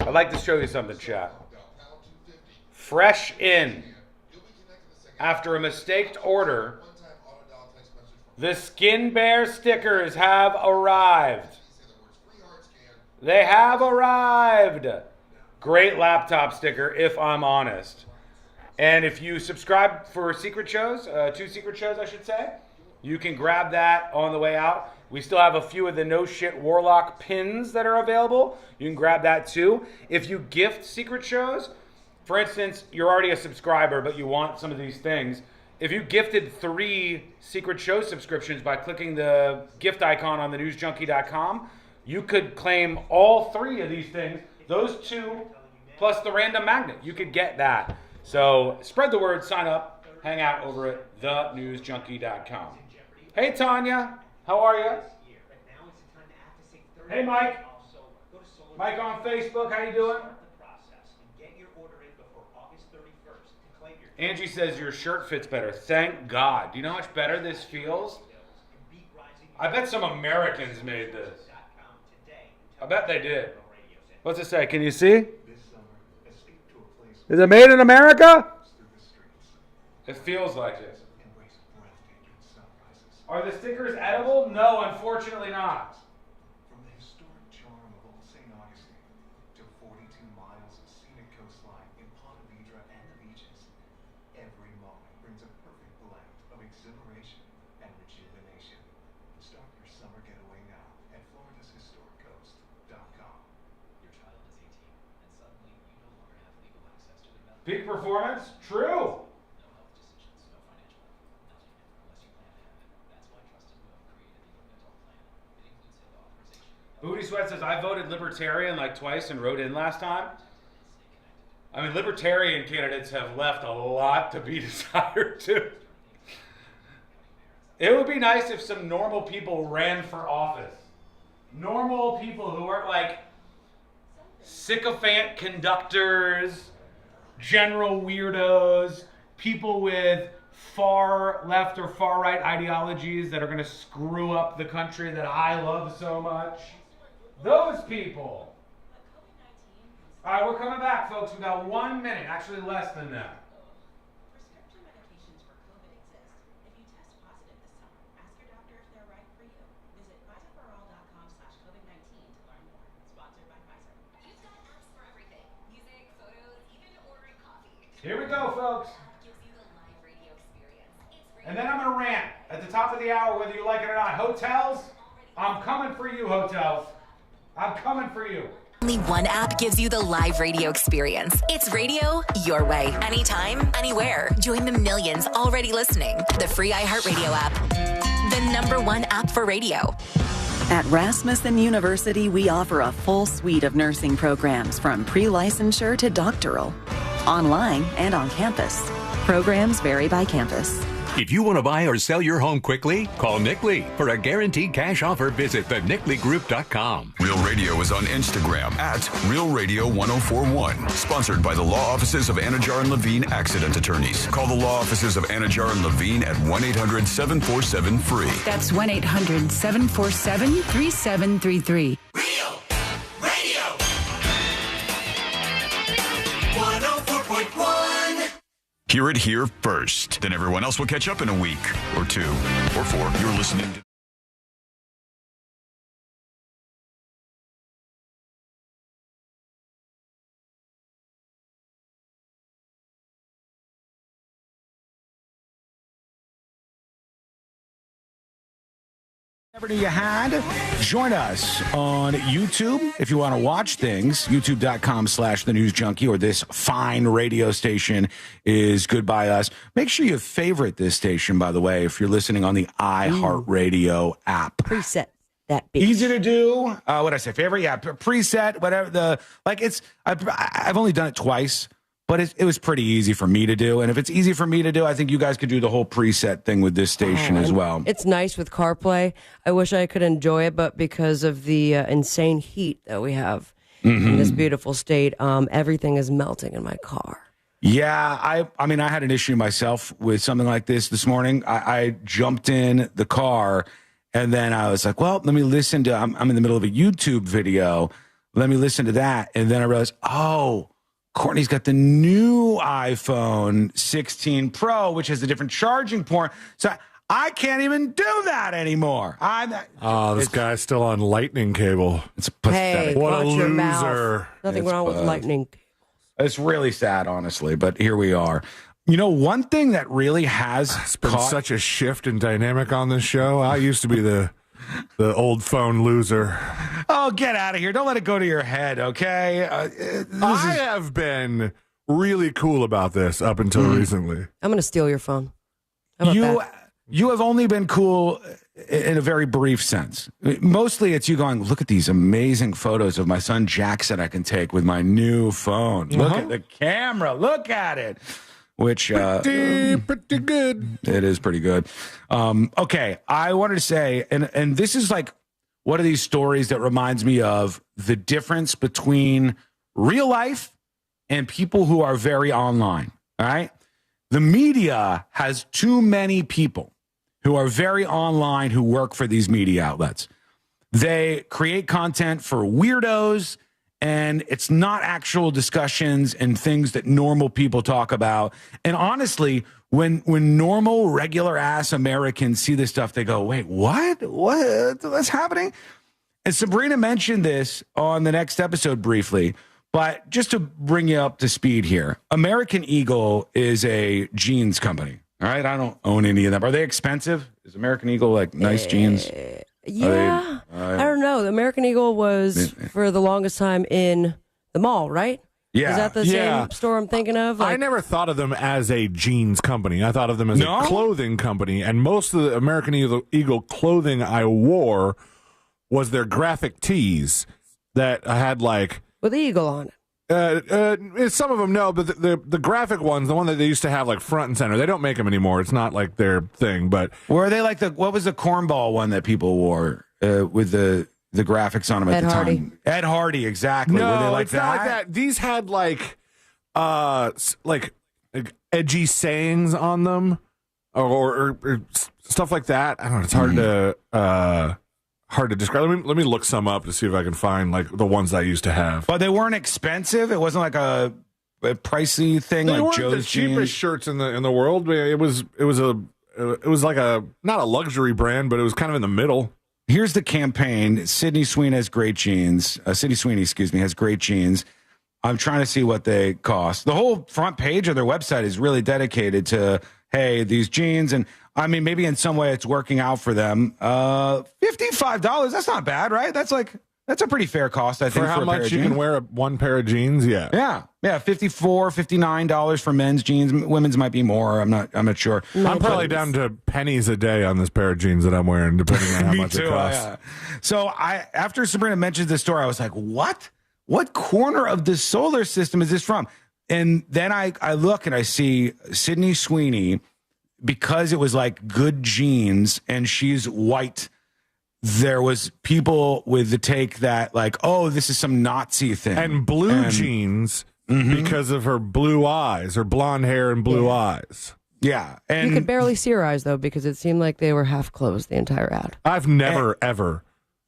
I'd like to show you something, chat. Fresh in. After a mistaked order, the Skin Bear stickers have arrived. They have arrived. Great laptop sticker, if I'm honest. And if you subscribe for secret shows, 2 secret shows, I should say, you can grab that on the way out. We still have a few of the No Shit Warlock pins that are available. You can grab that too. If you gift secret shows, for instance, you're already a subscriber, but you want some of these things. If you gifted 3 secret show subscriptions by clicking the gift icon on thenewsjunkie.com, you could claim all 3 of these things. Those 2 plus the random magnet. You could get that. So spread the word, sign up, hang out over at thenewsjunkie.com. Hey, Tanya. How are you? Hey, Mike. Mike on Facebook. How you doing? Angie says your shirt fits better. Thank God. Do you know how much better this feels? I bet some Americans made this. I bet they did. What's it say? Can you see? Is it made in America? It feels like it. Are the stickers edible? No, unfortunately not. From the historic charm of Old St. Augustine to 42 miles of scenic coastline in Ponte Vedra and the beaches, every moment brings a perfect blend of exhilaration and rejuvenation. Start your summer getaway now at floridashistoriccoast.com. Your child is 18, and suddenly you no longer have legal access to their medical. Peak performance? True. Booty Sweat says, I voted Libertarian like twice and wrote in last time. I mean, libertarian candidates have left a lot to be desired, too. It would be nice if some normal people ran for office. Normal people who aren't like sycophant conductors, general weirdos, people with far left or far right ideologies that are going to screw up the country that I love so much. Those people. All right, we're coming back, folks. We got 1 minute, actually less than that. Prescription medications for COVID exist. If you test positive this summer, ask your doctor if they're right for you. Visit PfizerForAll.com/COVID-19 to learn more. Sponsored by Pfizer. You've got apps for everything. Music, photos, even ordering coffee. Here we go, folks. Gives you the live radio experience. And then I'm going to rant at the top of the hour, whether you like it or not. Hotels, I'm coming for you, hotels. I'm coming for you. Only one app gives you the live radio experience. It's radio your way. Anytime, anywhere. Join the millions already listening. The free iHeartRadio app. The #1 app for radio. At Rasmussen University, we offer a full suite of nursing programs from pre-licensure to doctoral, online and on campus. Programs vary by campus. If you want to buy or sell your home quickly, call Nick Lee. For a guaranteed cash offer, visit thenickleegroup.com. Real Radio is on Instagram at Real Radio 1041. Sponsored by the law offices of Anajar and Levine Accident Attorneys. Call the law offices of Anajar and Levine at 1-800-747-FREE. That's 1-800-747-3733. Real Radio 104.1. Hear it here first. Then everyone else will catch up in a week or 2 or 4. You're listening to... Whatever you had, join us on YouTube if you want to watch things. YouTube.com/thenewsjunkie, or this fine radio station is good by us. Make sure you favorite this station, by the way, if you're listening on the iHeartRadio app. Preset that bitch. Easy to do. What I say? Favorite? Yeah, preset. Whatever I've only done it twice. But it was pretty easy for me to do. And if it's easy for me to do, I think you guys could do the whole preset thing with this station as well. It's nice with CarPlay. I wish I could enjoy it, but because of the insane heat that we have in this beautiful state, everything is melting in my car. Yeah, I mean, I had an issue myself with something like this morning. I jumped in the car, and then I was like, well, let me listen to, I'm in the middle of a YouTube video. Let me listen to that. And then I realized, Courtney's got the new iPhone 16 Pro, which has a different charging port. So I can't even do that anymore. This guy's still on lightning cable. It's pathetic. Hey, what a watch your loser. mouth. Nothing wrong with lightning. It's really sad, honestly, but here we are. You know, one thing that really has been such a shift in dynamic on this show. I used to be the old phone loser. Oh, get out of here. Don't let it go to your head, okay? I have been really cool about this up until recently. I'm going to steal your phone. How about that? You have only been cool in a very brief sense. Mostly it's you going, look at these amazing photos of my son Jackson I can take with my new phone. Look at the camera. Look at it. Which pretty good. It is pretty good. Okay, I wanted to say, and this is like one of these stories that reminds me of the difference between real life and people who are very online. All right, the media has too many people who are very online who work for these media outlets. They create content for weirdos. And it's not actual discussions and things that normal people talk about. And honestly, when normal, regular-ass Americans see this stuff, they go, wait, what? What's happening? And Sabrina mentioned this on the next episode briefly. But just to bring you up to speed here, American Eagle is a jeans company. All right? I don't own any of them. Are they expensive? Is American Eagle like nice jeans? Yeah. I don't know. The American Eagle was for the longest time in the mall, right? Yeah. Is that the same store I'm thinking of? I never thought of them as a jeans company. I thought of them as a clothing company. And most of the American Eagle clothing I wore was their graphic tees that had like... with the eagle on it. Some of them no, but the graphic ones, the one that they used to have like front and center, they don't make them anymore. It's not like their thing. But were they like what was the cornball one that people wore with the graphics on them at the time? Ed Hardy, exactly. No, were they like it's not like that. These had like edgy sayings on them, or stuff like that. I don't know. It's hard to describe. Let me look some up to see if I can find like the ones I used to have. But they weren't expensive. It wasn't like a pricey thing. They like weren't Joe's the cheapest jeans. shirts in the world. It was like a not a luxury brand, but it was kind of in the middle. Here's the campaign. Sydney Sweeney has great jeans. Sydney Sweeney, excuse me, has great jeans. I'm trying to see what they cost. The whole front page of their website is really dedicated to, hey, these jeans. And I mean, maybe in some way it's working out for them. $55. That's not bad, right? That's a pretty fair cost, I think, for how a much pair of you jeans. can wear one pair of jeans. Yeah. $54, $59 for men's jeans. Women's might be more. I'm not sure. I'm probably down to pennies a day on this pair of jeans that I'm wearing, depending on how Me much too, it costs. yeah. So after Sabrina mentioned this story, I was like, what? What corner of the solar system is this from? And then I look and I see Sydney Sweeney, because it was like good jeans and she's white. There was people with the take that like, oh, this is some Nazi thing. And blue jeans because of her blue eyes, her blonde hair and blue eyes. Yeah. And you could barely see her eyes, though, because it seemed like they were half closed the entire ad. I've never, ever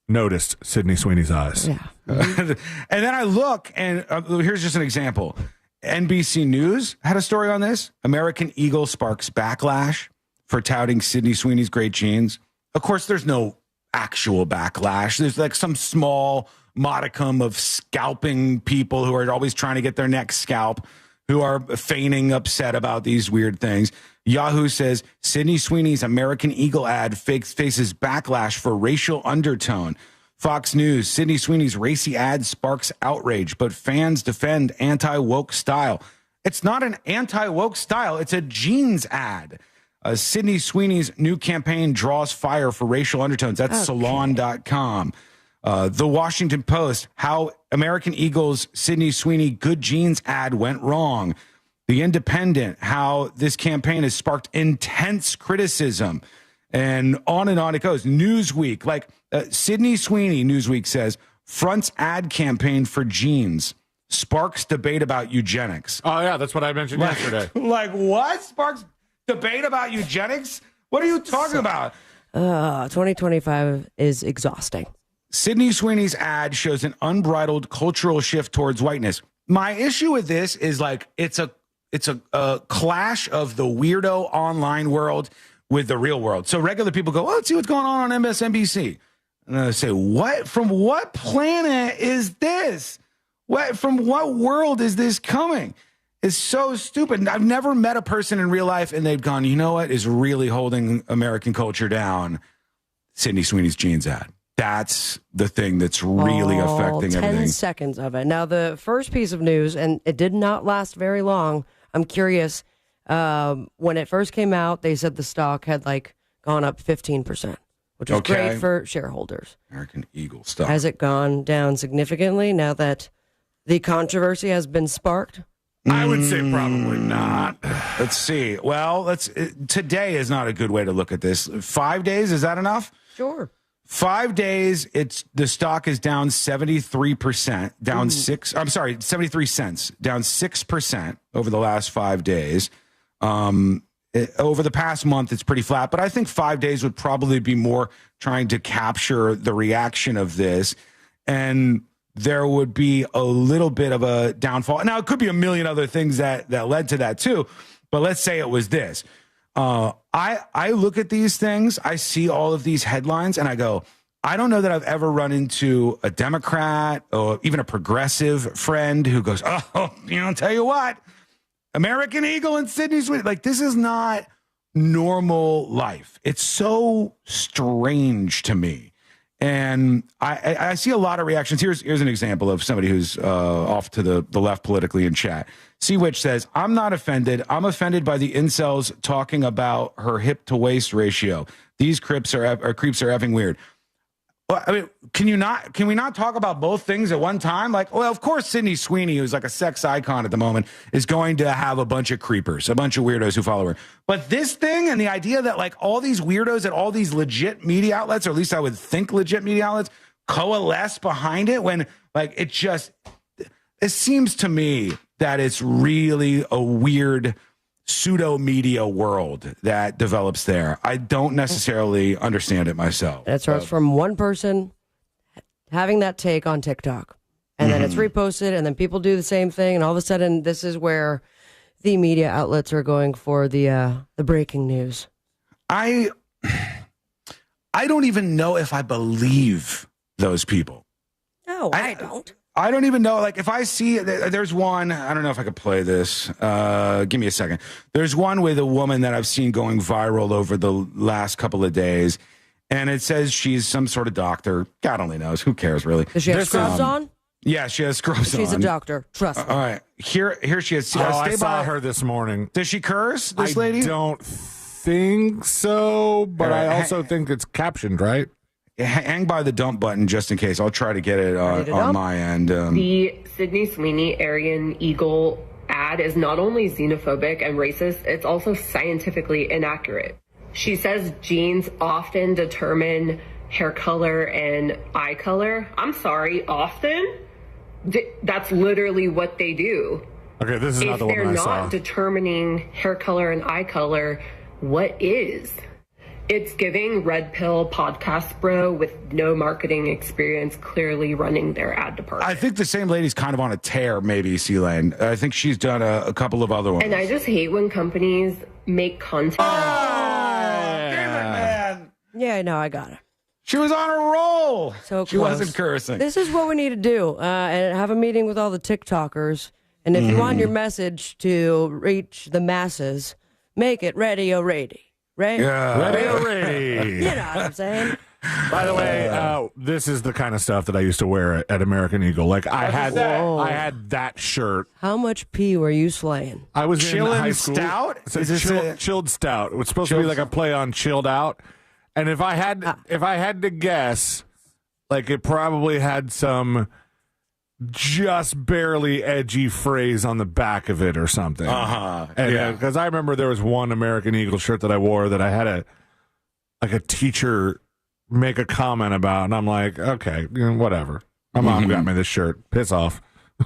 noticed Sydney Sweeney's eyes. Yeah. And then I look, and here's just an example. NBC News had a story on this. American Eagle sparks backlash for touting Sydney Sweeney's great jeans. Of course, there's no actual backlash. There's like some small modicum of scalping people who are always trying to get their neck scalp, who are feigning upset about these weird things. Yahoo says Sydney Sweeney's American Eagle ad faces backlash for racial undertone. Fox News, Sydney Sweeney's racy ad sparks outrage, but fans defend anti-woke style. It's not an anti-woke style. It's a jeans ad. Sydney Sweeney's new campaign draws fire for racial undertones. That's salon.com. The Washington Post, how American Eagle's Sydney Sweeney good jeans ad went wrong. The Independent, how this campaign has sparked intense criticism. And on it goes. Newsweek, like Sydney Sweeney, Newsweek says, fronts ad campaign for jeans, sparks debate about eugenics. Oh, yeah, that's what I mentioned yesterday. Like what? Sparks debate about eugenics? What are you talking about? 2025 is exhausting. Sydney Sweeney's ad shows an unbridled cultural shift towards whiteness. My issue with this is like it's a clash of the weirdo online world with the real world. So regular people go, oh, let's see what's going on MSNBC. And I say, what? From what planet is this? From what world is this coming? It's so stupid. I've never met a person in real life and they've gone, you know what is really holding American culture down? Sydney Sweeney's jeans ad. That's the thing that's really affecting 10 everything. seconds of it. Now, the first piece of news, and it did not last very long. I'm curious. When it first came out, they said the stock had like gone up 15%, which is great for shareholders. American Eagle stock. Has it gone down significantly now that the controversy has been sparked? I would say probably not. Let's see. Well, today is not a good way to look at this. 5 days, is that enough? Sure. 5 days, the stock is down 73%, down 73 cents, down 6% over the last 5 days. Over the past month, it's pretty flat, but I think 5 days would probably be more trying to capture the reaction of this. And there would be a little bit of a downfall. Now, it could be a million other things that led to that too, but let's say it was this. I look at these things, I see all of these headlines, and I go, I don't know that I've ever run into a Democrat or even a progressive friend who goes, oh, tell you what, American Eagle and Sydney Sweeney, like this is not normal life. It's so strange to me. And I see a lot of reactions. Here's an example of somebody who's off to the left politically in chat. C-Witch says, I'm not offended. I'm offended by the incels talking about her hip to waist ratio. These creeps are effing weird. Well, I mean, can we not talk about both things at one time? Like, well, of course, Sydney Sweeney, who's like a sex icon at the moment, is going to have a bunch of creepers, a bunch of weirdos who follow her. But this thing and the idea that like all these weirdos at all these legit media outlets, or at least I would think legit media outlets, coalesce behind it when like it seems to me that it's really a weird pseudo media world that develops there. I don't necessarily understand it myself. That starts from one person having that take on TikTok, and then it's reposted, and then people do the same thing, and all of a sudden, this is where the media outlets are going for the breaking news. I don't even know if I believe those people. No, I don't. I don't even know. Like, if I see, there's one, I don't know if I could play this. Give me a second. There's one with a woman that I've seen going viral over the last couple of days, and it says she's some sort of doctor. God only knows. Who cares, really? Does she have scrubs on? Yeah, she has scrubs on. She's a doctor. Trust me. All right. Here she is. I saw her this morning. Does she curse, this lady? I don't think so, but I also think it's captioned, right? Hang by the dump button just in case. I'll try to get it on my end. The Sydney Sweeney Aryan Eagle ad is not only xenophobic and racist, it's also scientifically inaccurate. She says genes often determine hair color and eye color. I'm sorry, often? That's literally what they do. Okay, this is not the one I saw. If they're not determining hair color and eye color, what is? It's giving red pill podcast bro with no marketing experience clearly running their ad department. I think the same lady's kind of on a tear, maybe, C-Lane. I think she's done a couple of other ones. And I just hate when companies make content. Damn it, man. Yeah, no, I got it. She was on a roll. So she close. wasn't cursing. This is what we need to do, and have a meeting with all the TikTokers. And if you want your message to reach the masses, make it radio ready. Right? Yeah. Ready. You know what I'm saying? By the way, this is the kind of stuff that I used to wear at American Eagle. Like I had that shirt. How much pee were you slaying? I was Chillin' in high school. Stout? Is this chilled stout? It was supposed to be like a play on chilled out. And if I had to guess, like it probably had some just barely edgy phrase on the back of it or something. Yeah. Because I remember there was one American Eagle shirt that I wore that I had a teacher make a comment about, and I'm like, okay, whatever. My mom got me this shirt. Piss off.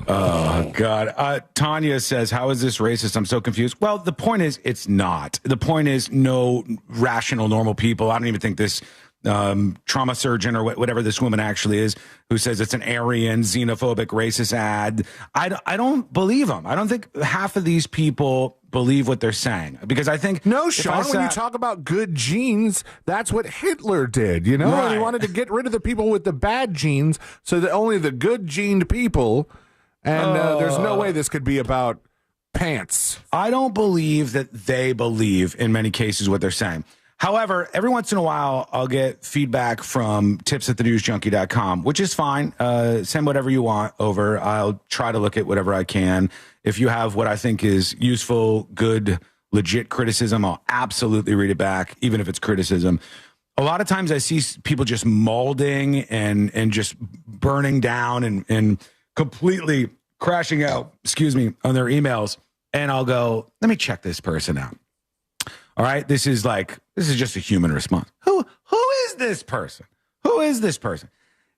Oh, God. Tanya says, how is this racist? I'm so confused. Well, the point is, it's not. The point is, no rational, normal people. I don't even think this trauma surgeon or whatever this woman actually is, who says it's an Aryan, xenophobic, racist ad. I don't believe them. I don't think half of these people believe what they're saying, because I think no, Sean. When you talk about good genes, that's what Hitler did. You know, Right. He wanted to get rid of the people with the bad genes, so that only the good gened people. And there's no way this could be about pants. I don't believe that they believe in many cases what they're saying. However, every once in a while, I'll get feedback from tips@thenewsjunkie.com, which is fine. Send whatever you want over. I'll try to look at whatever I can. If you have what I think is useful, good, legit criticism, I'll absolutely read it back, even if it's criticism. A lot of times I see people just molding and just burning down and completely crashing out, on their emails. And I'll go, let me check this person out. All right, this is just a human response. Who is this person? Who is this person?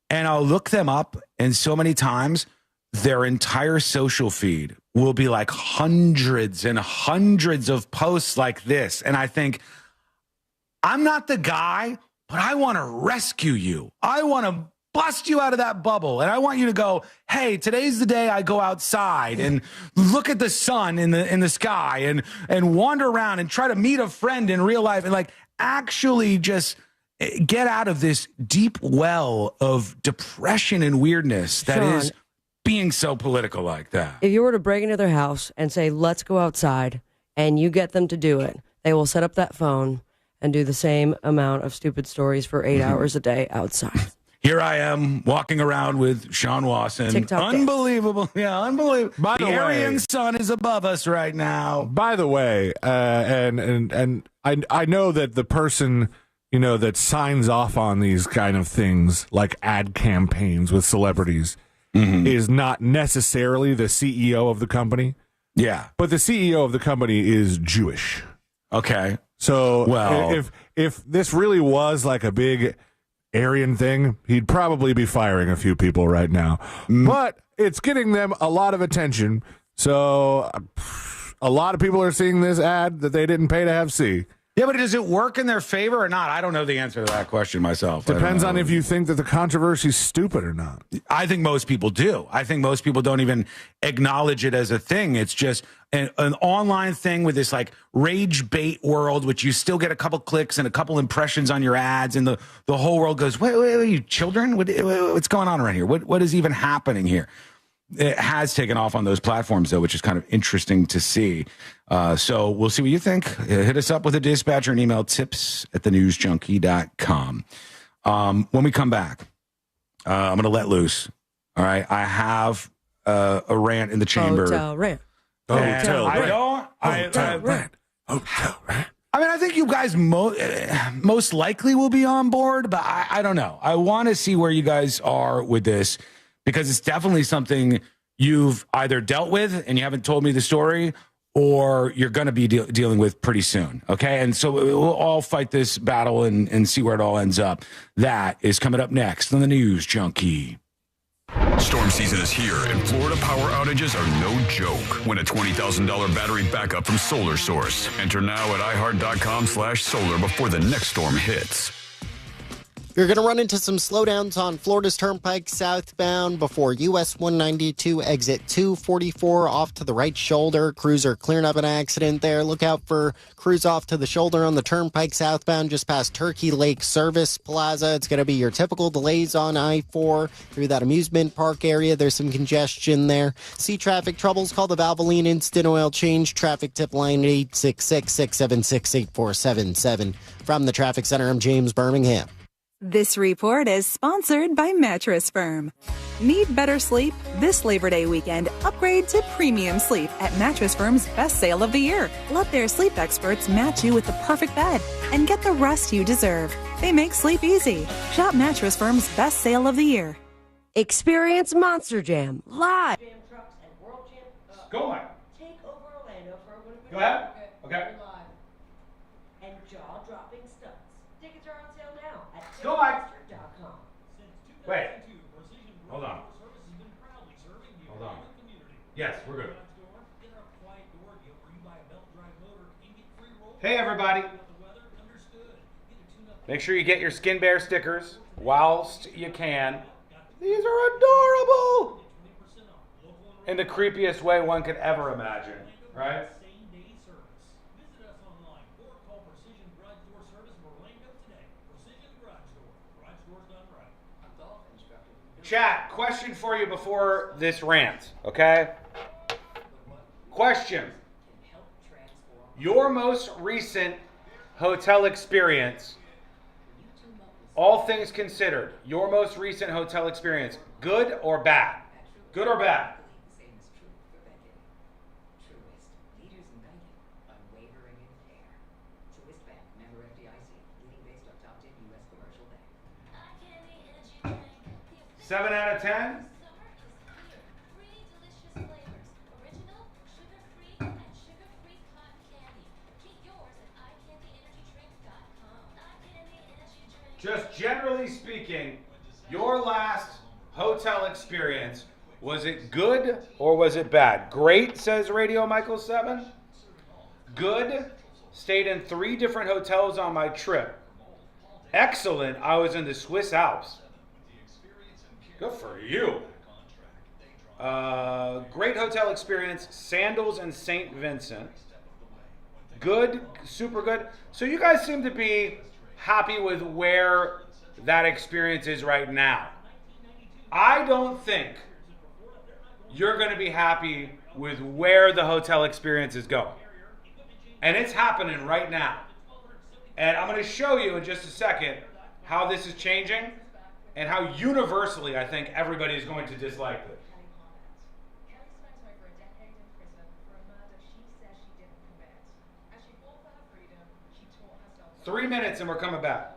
And I'll look them up, and so many times their entire social feed will be like hundreds and hundreds of posts like this. And I think, I'm not the guy, but I want to rescue you. I want to bust you out of that bubble. And I want you to go, hey, today's the day I go outside and look at the sun in the sky and wander around and try to meet a friend in real life and like actually just get out of this deep well of depression and weirdness that Sean, is being so political like that. If you were to break into their house and say, let's go outside, and you get them to do it, they will set up that phone and do the same amount of stupid stories for 8 hours a day outside. Here I am walking around with Sean Wasson. TikTok unbelievable. Yeah, unbelievable. By the way, Aryan sun is above us right now. By the way, and I know that the person that signs off on these kind of things like ad campaigns with celebrities is not necessarily the CEO of the company. Yeah. But the CEO of the company is Jewish. Okay. So well, if this really was like a big Aryan thing, he'd probably be firing a few people right now. But it's getting them a lot of attention. So a lot of people are seeing this ad that they didn't pay to have see. Yeah, but does it work in their favor or not? I don't know the answer to that question myself. Depends on if you think that the controversy is stupid or not. I think most people do. I think most people don't even acknowledge it as a thing. It's just an online thing with this like rage bait world, which you still get a couple clicks and a couple impressions on your ads, and the whole world goes, wait, you children? What's going on around here? What is even happening here? It has taken off on those platforms, though, which is kind of interesting to see. So we'll see what you think. Hit us up with a dispatch or an email, tips@thenewsjunkie.com. When we come back, I'm going to let loose. All right. I have a rant in the chamber. Hotel rant. Hotel rant. I mean, I think you guys most likely will be on board, but I don't know. I want to see where you guys are with this, because it's definitely something you've either dealt with and you haven't told me the story, or you're going to be dealing with pretty soon, okay? And so we'll all fight this battle and see where it all ends up. That is coming up next on the News Junkie. Storm season is here, and Florida power outages are no joke. Win a $20,000 battery backup from Solar Source. Enter now at iHeart.com/solar before the next storm hits. You're going to run into some slowdowns on Florida's Turnpike southbound before US 192 exit 244 off to the right shoulder. Crews are clearing up an accident there. Look out for crews off to the shoulder on the Turnpike southbound just past Turkey Lake Service Plaza. It's going to be your typical delays on I-4 through that amusement park area. There's some congestion there. See traffic troubles? Call the Valvoline Instant Oil Change Traffic Tip Line 866-676-8477. From the Traffic Center, I'm James Birmingham. This report is sponsored by Mattress Firm. Need better sleep? This Labor Day weekend, upgrade to premium sleep at Mattress Firm's best sale of the year. Let their sleep experts match you with the perfect bed and get the rest you deserve. They make sleep easy. Shop Mattress Firm's best sale of the year. Experience Monster Jam live. Go, Mike. Take over Orlando for a win. Go ahead. Okay. And jaw-dropping stunts. Tickets are on sale now at Go, Mike. Ticketmaster.com. Wait. Hold on. Hold on. Yes, we're good. Hey, everybody. Make sure you get your Skin Bear stickers whilst you can. These are adorable. In the creepiest way one could ever imagine, right? Chat, question for you before this rant, okay? Question. Your most recent hotel experience, all things considered, your most recent hotel experience, good or bad? Good or bad? Seven out of 10? Just generally speaking, your last hotel experience, was it good or was it bad? Great, says Radio Michael 7. Good, stayed in 3 different hotels on my trip. Excellent, I was in the Swiss Alps. Good for you. Great hotel experience, Sandals and St. Vincent. Good, super good. So you guys seem to be happy with where that experience is right now. I don't think you're going to be happy with where the hotel experience is going. And it's happening right now. And I'm going to show you in just a second how this is changing and how universally I think everybody is going to dislike this. 3 minutes and we're coming back.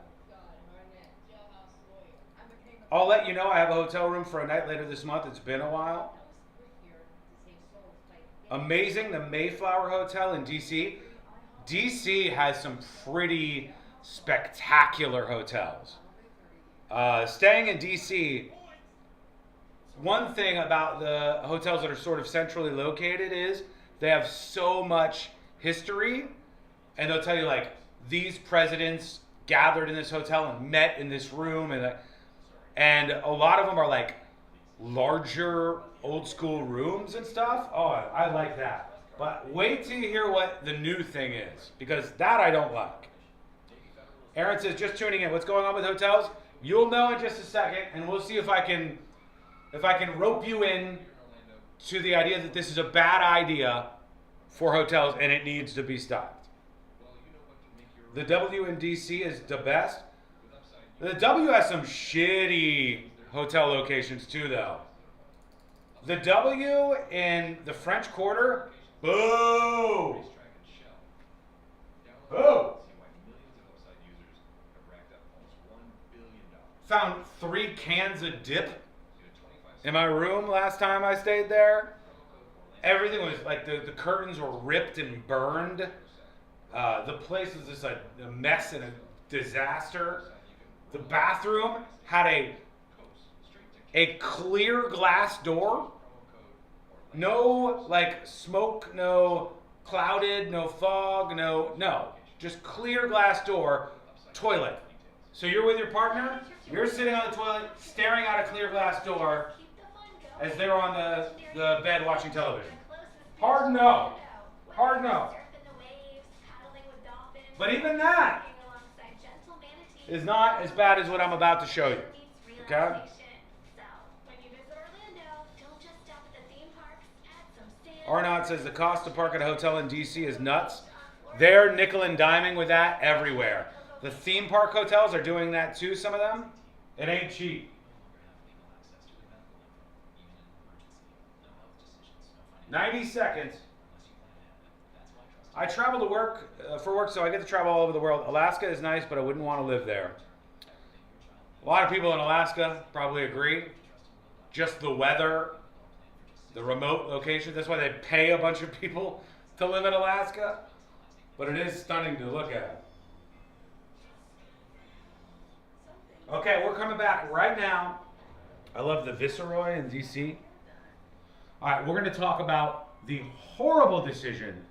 I'll let you know I have a hotel room for a night later this month. It's been a while. Amazing, the Mayflower Hotel in D.C. D.C. has some pretty spectacular hotels. Staying in D.C., one thing about the hotels that are sort of centrally located is they have so much history, and they'll tell you, like, these presidents gathered in this hotel and met in this room, and a lot of them are, like, larger, old-school rooms and stuff. Oh, I like that. But wait till you hear what the new thing is, because that I don't like. Aaron says, just tuning in. What's going on with hotels? You'll know in just a second, and we'll see if I can rope you in to the idea that this is a bad idea for hotels and it needs to be stopped. The W in DC is the best. The W has some shitty hotel locations too, though. The W in the French Quarter, boo! Boo! Found 3 cans of dip in my room last time I stayed there. Everything was like the curtains were ripped and burned. The place was just a mess and a disaster. The bathroom had a clear glass door. No like smoke, no clouded, no fog, no. Just clear glass door, toilet. So you're with your partner, you're sitting on the toilet, staring out a clear glass door as they're on the bed watching television. Hard no. Hard no. But even that is not as bad as what I'm about to show you. Okay? Arnott says the cost to park at a hotel in DC is nuts. They're nickel and diming with that everywhere. The theme park hotels are doing that too, some of them. It ain't cheap. 90 seconds. I travel to work for work, so I get to travel all over the world. Alaska is nice, but I wouldn't want to live there. A lot of people in Alaska probably agree. Just the weather, the remote location. That's why they pay a bunch of people to live in Alaska. But it is stunning to look at. Okay, we're coming back right now. I love the Viceroy in DC. All right, we're going to talk about the horrible decision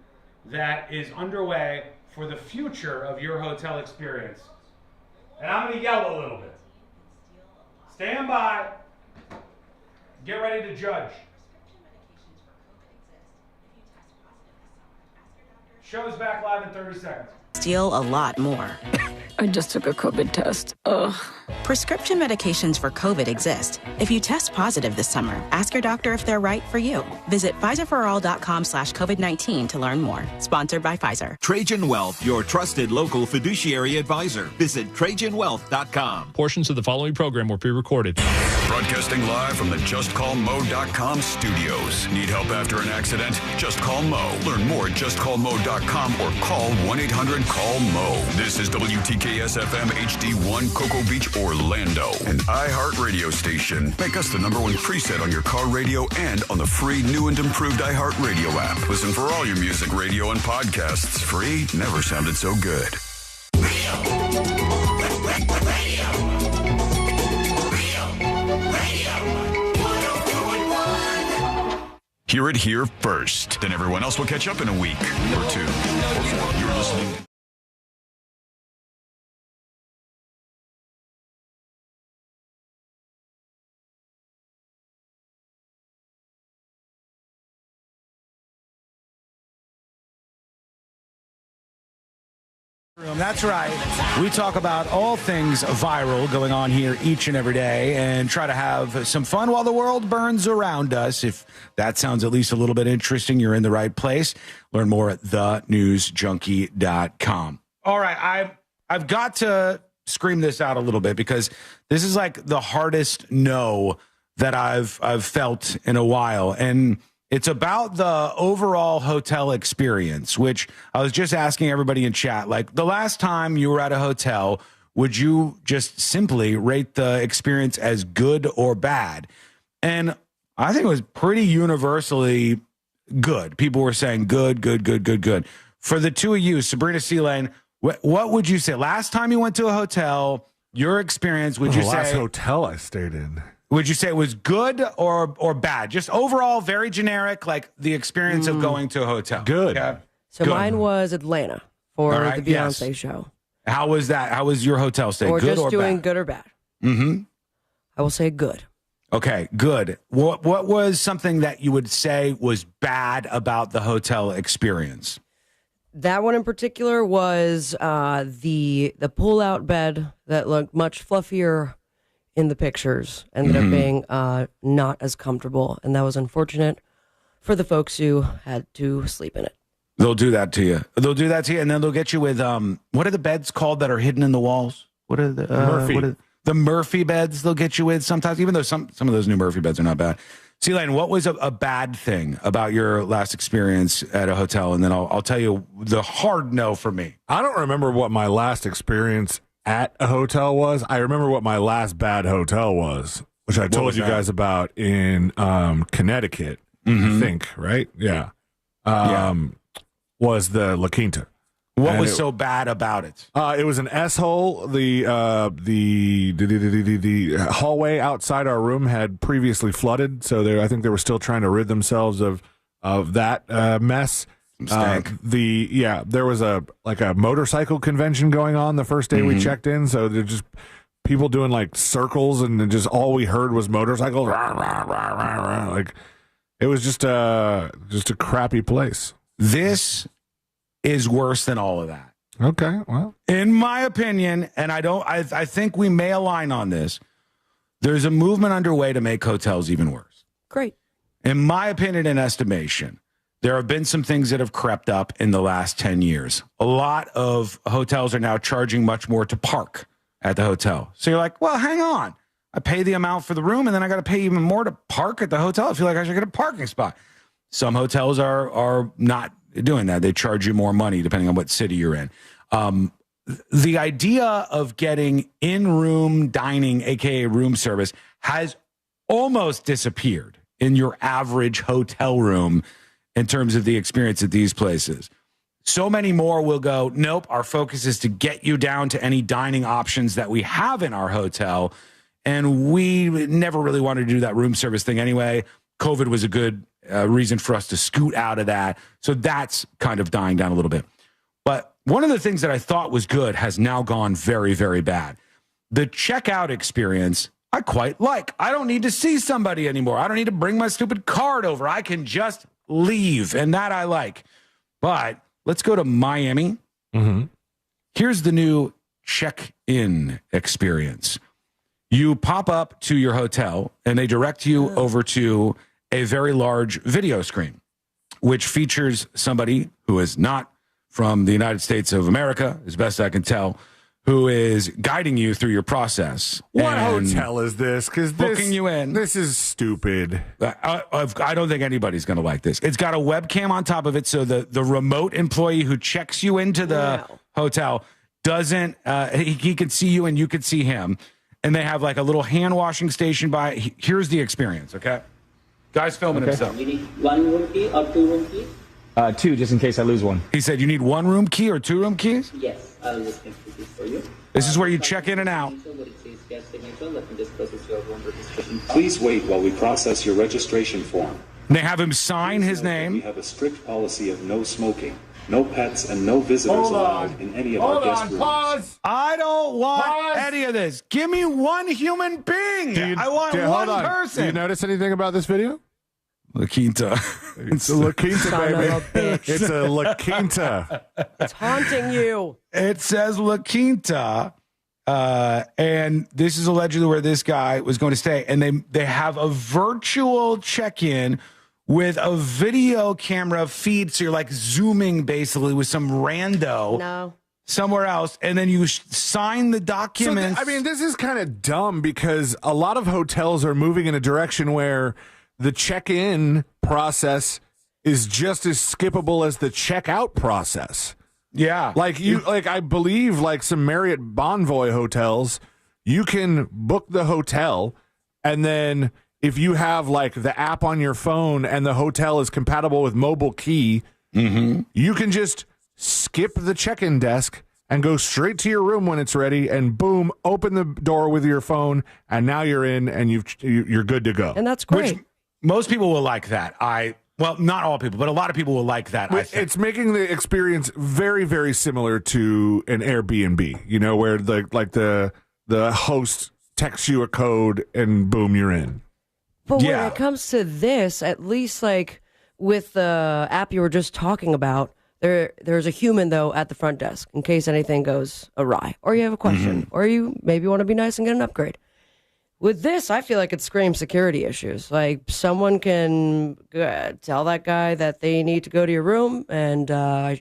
that is underway for the future of your hotel experience. And I'm going to yell a little bit. Stand by. Get ready to judge. Show's back live in 30 seconds. Steal a lot more. I just took a COVID test. Ugh. Prescription medications for COVID exist. If you test positive this summer, ask your doctor if they're right for you. Visit PfizerForAll.com/COVID-19 to learn more. Sponsored by Pfizer. Trajan Wealth, your trusted local fiduciary advisor. Visit TrajanWealth.com. Portions of the following program were pre-recorded. Broadcasting live from the JustCallMo.com studios. Need help after an accident? Just call Mo. Learn more at JustCallMo.com or call 1-800-CALL-MO. This is WTKS FM HD1 Cocoa Beach, Orlando, an iHeart radio station. Make us the #1 preset on your car radio and on the free new and improved iHeart radio app. Listen for all your music, radio, and podcasts. Free never sounded so good. Hear it here first. Then everyone else will catch up in a week or 2 or 4. You're listening. That's right. We talk about all things viral going on here each and every day and try to have some fun while the world burns around us. If that sounds at least a little bit interesting, you're in the right place. Learn more at thenewsjunkie.com. All right, I've got to scream this out a little bit because this is like the hardest no that I've felt in a while. And It's about the overall hotel experience, which I was just asking everybody in chat. Like, the last time you were at a hotel, would you just simply rate the experience as good or bad? And I think it was pretty universally good. People were saying good. For the two of you, Sabrina C-Lane, what would you say? Last time you went to a hotel, your experience, would you say? The last hotel I stayed in. Would you say it was good or bad? Just overall, very generic, like the experience of going to a hotel. Good. Okay? So Good. mine was Atlanta for All right, the Beyonce yes. show. How was that? How was your hotel stay? Or Good just or doing bad? good or bad. Mm-hmm. I will say good. Okay, good. What was something that you would say was bad about the hotel experience? That one in particular was the pull-out bed that looked much fluffier in the pictures ended up being not as comfortable, and that was unfortunate for the folks who had to sleep in it. They'll do that to you. And then they'll get you with what are the beds called that are hidden in the walls? What are the Murphy? The Murphy beds they'll get you with sometimes, even though some of those new Murphy beds are not bad. C-Lane, what was a bad thing about your last experience at a hotel? And then I'll tell you the hard no for me. I don't remember what my last experience at a hotel was. I remember what my last bad hotel was, which I told you guys about in Connecticut, I think, right? Yeah. Was the La Quinta. What was so bad about it? It was an S-hole. The hallway outside our room had previously flooded, so I think they were still trying to rid themselves of that mess. There was a motorcycle convention going on the first day we checked in, so they're just people doing like circles, and then just all we heard was motorcycles. Like it was just a crappy place. This is worse than all of that. Okay, well, in my opinion, and I think we may align on this, there's a movement underway to make hotels even worse. Great. In my opinion and estimation, there have been some things that have crept up in the last 10 years. A lot of hotels are now charging much more to park at the hotel. So you're like, well, hang on. I pay the amount for the room, and then I got to pay even more to park at the hotel. I feel like I should get a parking spot. Some hotels are not doing that. They charge you more money depending on what city you're in. The idea of getting in-room dining, aka room service, has almost disappeared in your average hotel room in terms of the experience at these places. So many more will go, nope, our focus is to get you down to any dining options that we have in our hotel. And we never really wanted to do that room service thing anyway. COVID was a good reason for us to scoot out of that. So that's kind of dying down a little bit. But one of the things that I thought was good has now gone very, very bad. The checkout experience, I quite like. I don't need to see somebody anymore. I don't need to bring my stupid card over. I can just leave, and that I like. But let's go to Miami. Here's the new check-in experience. You pop up to your hotel, and they direct you over to a very large video screen, which features somebody who is not from the United States of America, as best I can tell, who is guiding you through your process. What hotel is this? Because booking you in. This is stupid. I don't think anybody's going to like this. It's got a webcam on top of it, so the remote employee who checks you into the hotel doesn't, he can see you and you can see him. And they have like a little hand washing station by. Here's the experience, okay? Guy's filming himself. You need one room key or two room keys? Two, just in case I lose one. He said, you need one room key or two room keys? Yes, I'll just complete this for you. This is where you check in and out. Please wait while we process your registration form. They have him sign his name. We have a strict policy of no smoking, no pets, and no visitors allowed in any of our guest rooms. Pause. I don't want any of this. Give me one human being. I want one person. Do you notice anything about this video? La Quinta. It's a La Quinta, baby. It's a La Quinta. It's haunting you. It says La Quinta. And this is allegedly where this guy was going to stay. And they have a virtual check-in with a video camera feed. So you're like zooming basically with some rando somewhere else. And then you sign the documents. So this is kind of dumb because a lot of hotels are moving in a direction where the check-in process is just as skippable as the checkout process. Yeah. Like I believe like some Marriott Bonvoy hotels, you can book the hotel, and then if you have like the app on your phone and the hotel is compatible with mobile key, you can just skip the check-in desk and go straight to your room when it's ready, and boom, open the door with your phone, and now you're in, and you're good to go. And that's great. Which most people will like that. Well, not all people, but a lot of people will like that. I think it's making the experience very, very similar to an Airbnb. You know, where the host texts you a code, and boom, you're in. But when it comes to this, at least like with the app you were just talking about, there's a human, though, at the front desk in case anything goes awry or you have a question or you maybe want to be nice and get an upgrade. With this, I feel like it screams security issues. Like someone can tell that guy that they need to go to your room and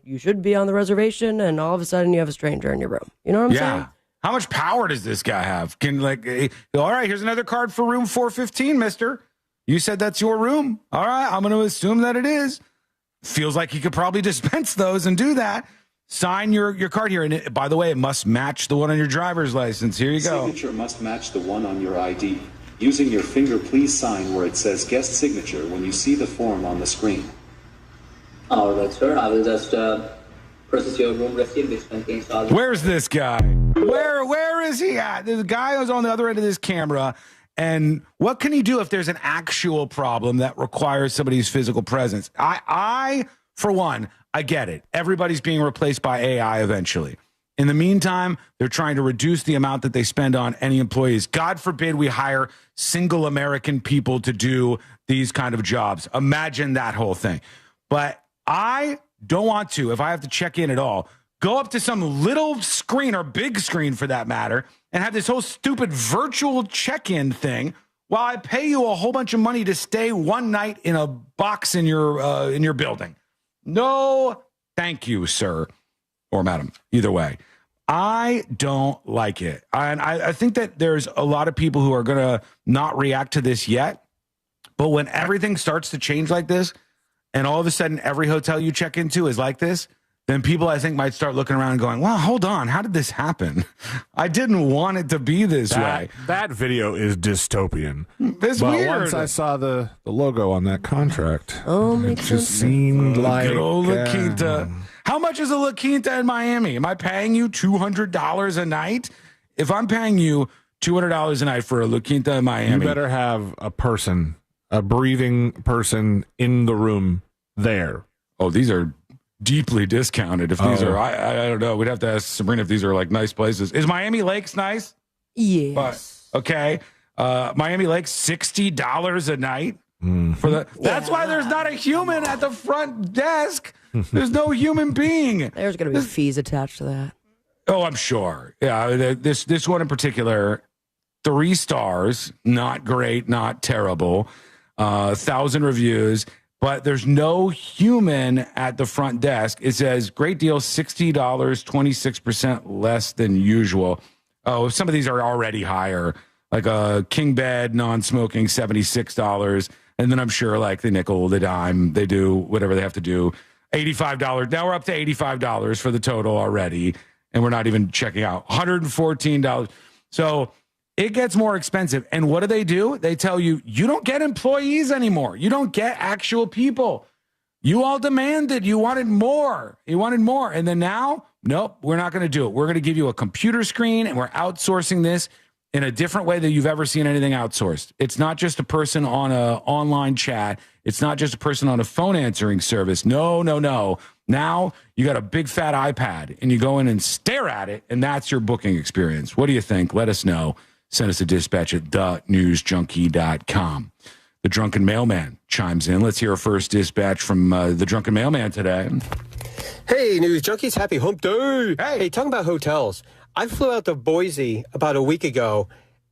you should be on the reservation, and all of a sudden you have a stranger in your room. You know what I'm saying? How much power does this guy have? Can all right, here's another card for room 415, mister. You said that's your room. All right, I'm going to assume that it is. Feels like he could probably dispense those and do that. Sign your card here. And by the way, it must match the one on your driver's license. Here you go. Signature must match the one on your ID. Using your finger, please sign where it says guest signature when you see the form on the screen. All right, sir. I will just process your room receipt, which contains all. Where's this guy? Where is he at? The guy who's on the other end of this camera. And what can he do if there's an actual problem that requires somebody's physical presence? I for one, I get it. Everybody's being replaced by AI eventually. In the meantime, they're trying to reduce the amount that they spend on any employees. God forbid we hire single American people to do these kind of jobs. Imagine that whole thing. But I don't want to, if I have to check in at all, go up to some little screen or big screen for that matter and have this whole stupid virtual check-in thing while I pay you a whole bunch of money to stay one night in a box in your building. No, thank you, sir or madam. Either way, I don't like it. And I think that there's a lot of people who are going to not react to this yet. But when everything starts to change like this, and all of a sudden every hotel you check into is like this, then people, I think, might start looking around and going, well, hold on. How did this happen? I didn't want it to be this way. That video is dystopian. It's but weird. Once I saw the logo on that contract, it just seemed like... Good old La Quinta. How much is a La Quinta in Miami? Am I paying you $200 a night? If I'm paying you $200 a night for a La Quinta in Miami... You better have a breathing person in the room there. Oh, these are... deeply discounted. If these are, I don't know. We'd have to ask Sabrina if these are like nice places. Is Miami Lakes nice? Yes. Okay. Miami Lakes, $60 a night for the. That's why there's not a human at the front desk. There's no human being. There's going to be fees attached to that. Oh, I'm sure. Yeah. This one in particular, 3 stars, not great, not terrible. 1,000 reviews. But there's no human at the front desk. It says, great deal, $60, 26% less than usual. Oh, some of these are already higher. Like a king bed, non-smoking, $76. And then I'm sure like the nickel, the dime, they do whatever they have to do. $85. Now we're up to $85 for the total already. And we're not even checking out. $114. So it gets more expensive. And what do? They tell you, you don't get employees anymore. You don't get actual people. You all demanded. You wanted more. And then now, nope, we're not going to do it. We're going to give you a computer screen, and we're outsourcing this in a different way than you've ever seen anything outsourced. It's not just a person on an online chat. It's not just a person on a phone answering service. No. Now you got a big fat iPad, and you go in and stare at it, and that's your booking experience. What do you think? Let us know. Send us a dispatch at thenewsjunkie.com. The Drunken Mailman chimes in. Let's hear our first dispatch from the Drunken Mailman today. Hey, News Junkies. Happy hump day. Hey, talking about hotels. I flew out to Boise about a week ago,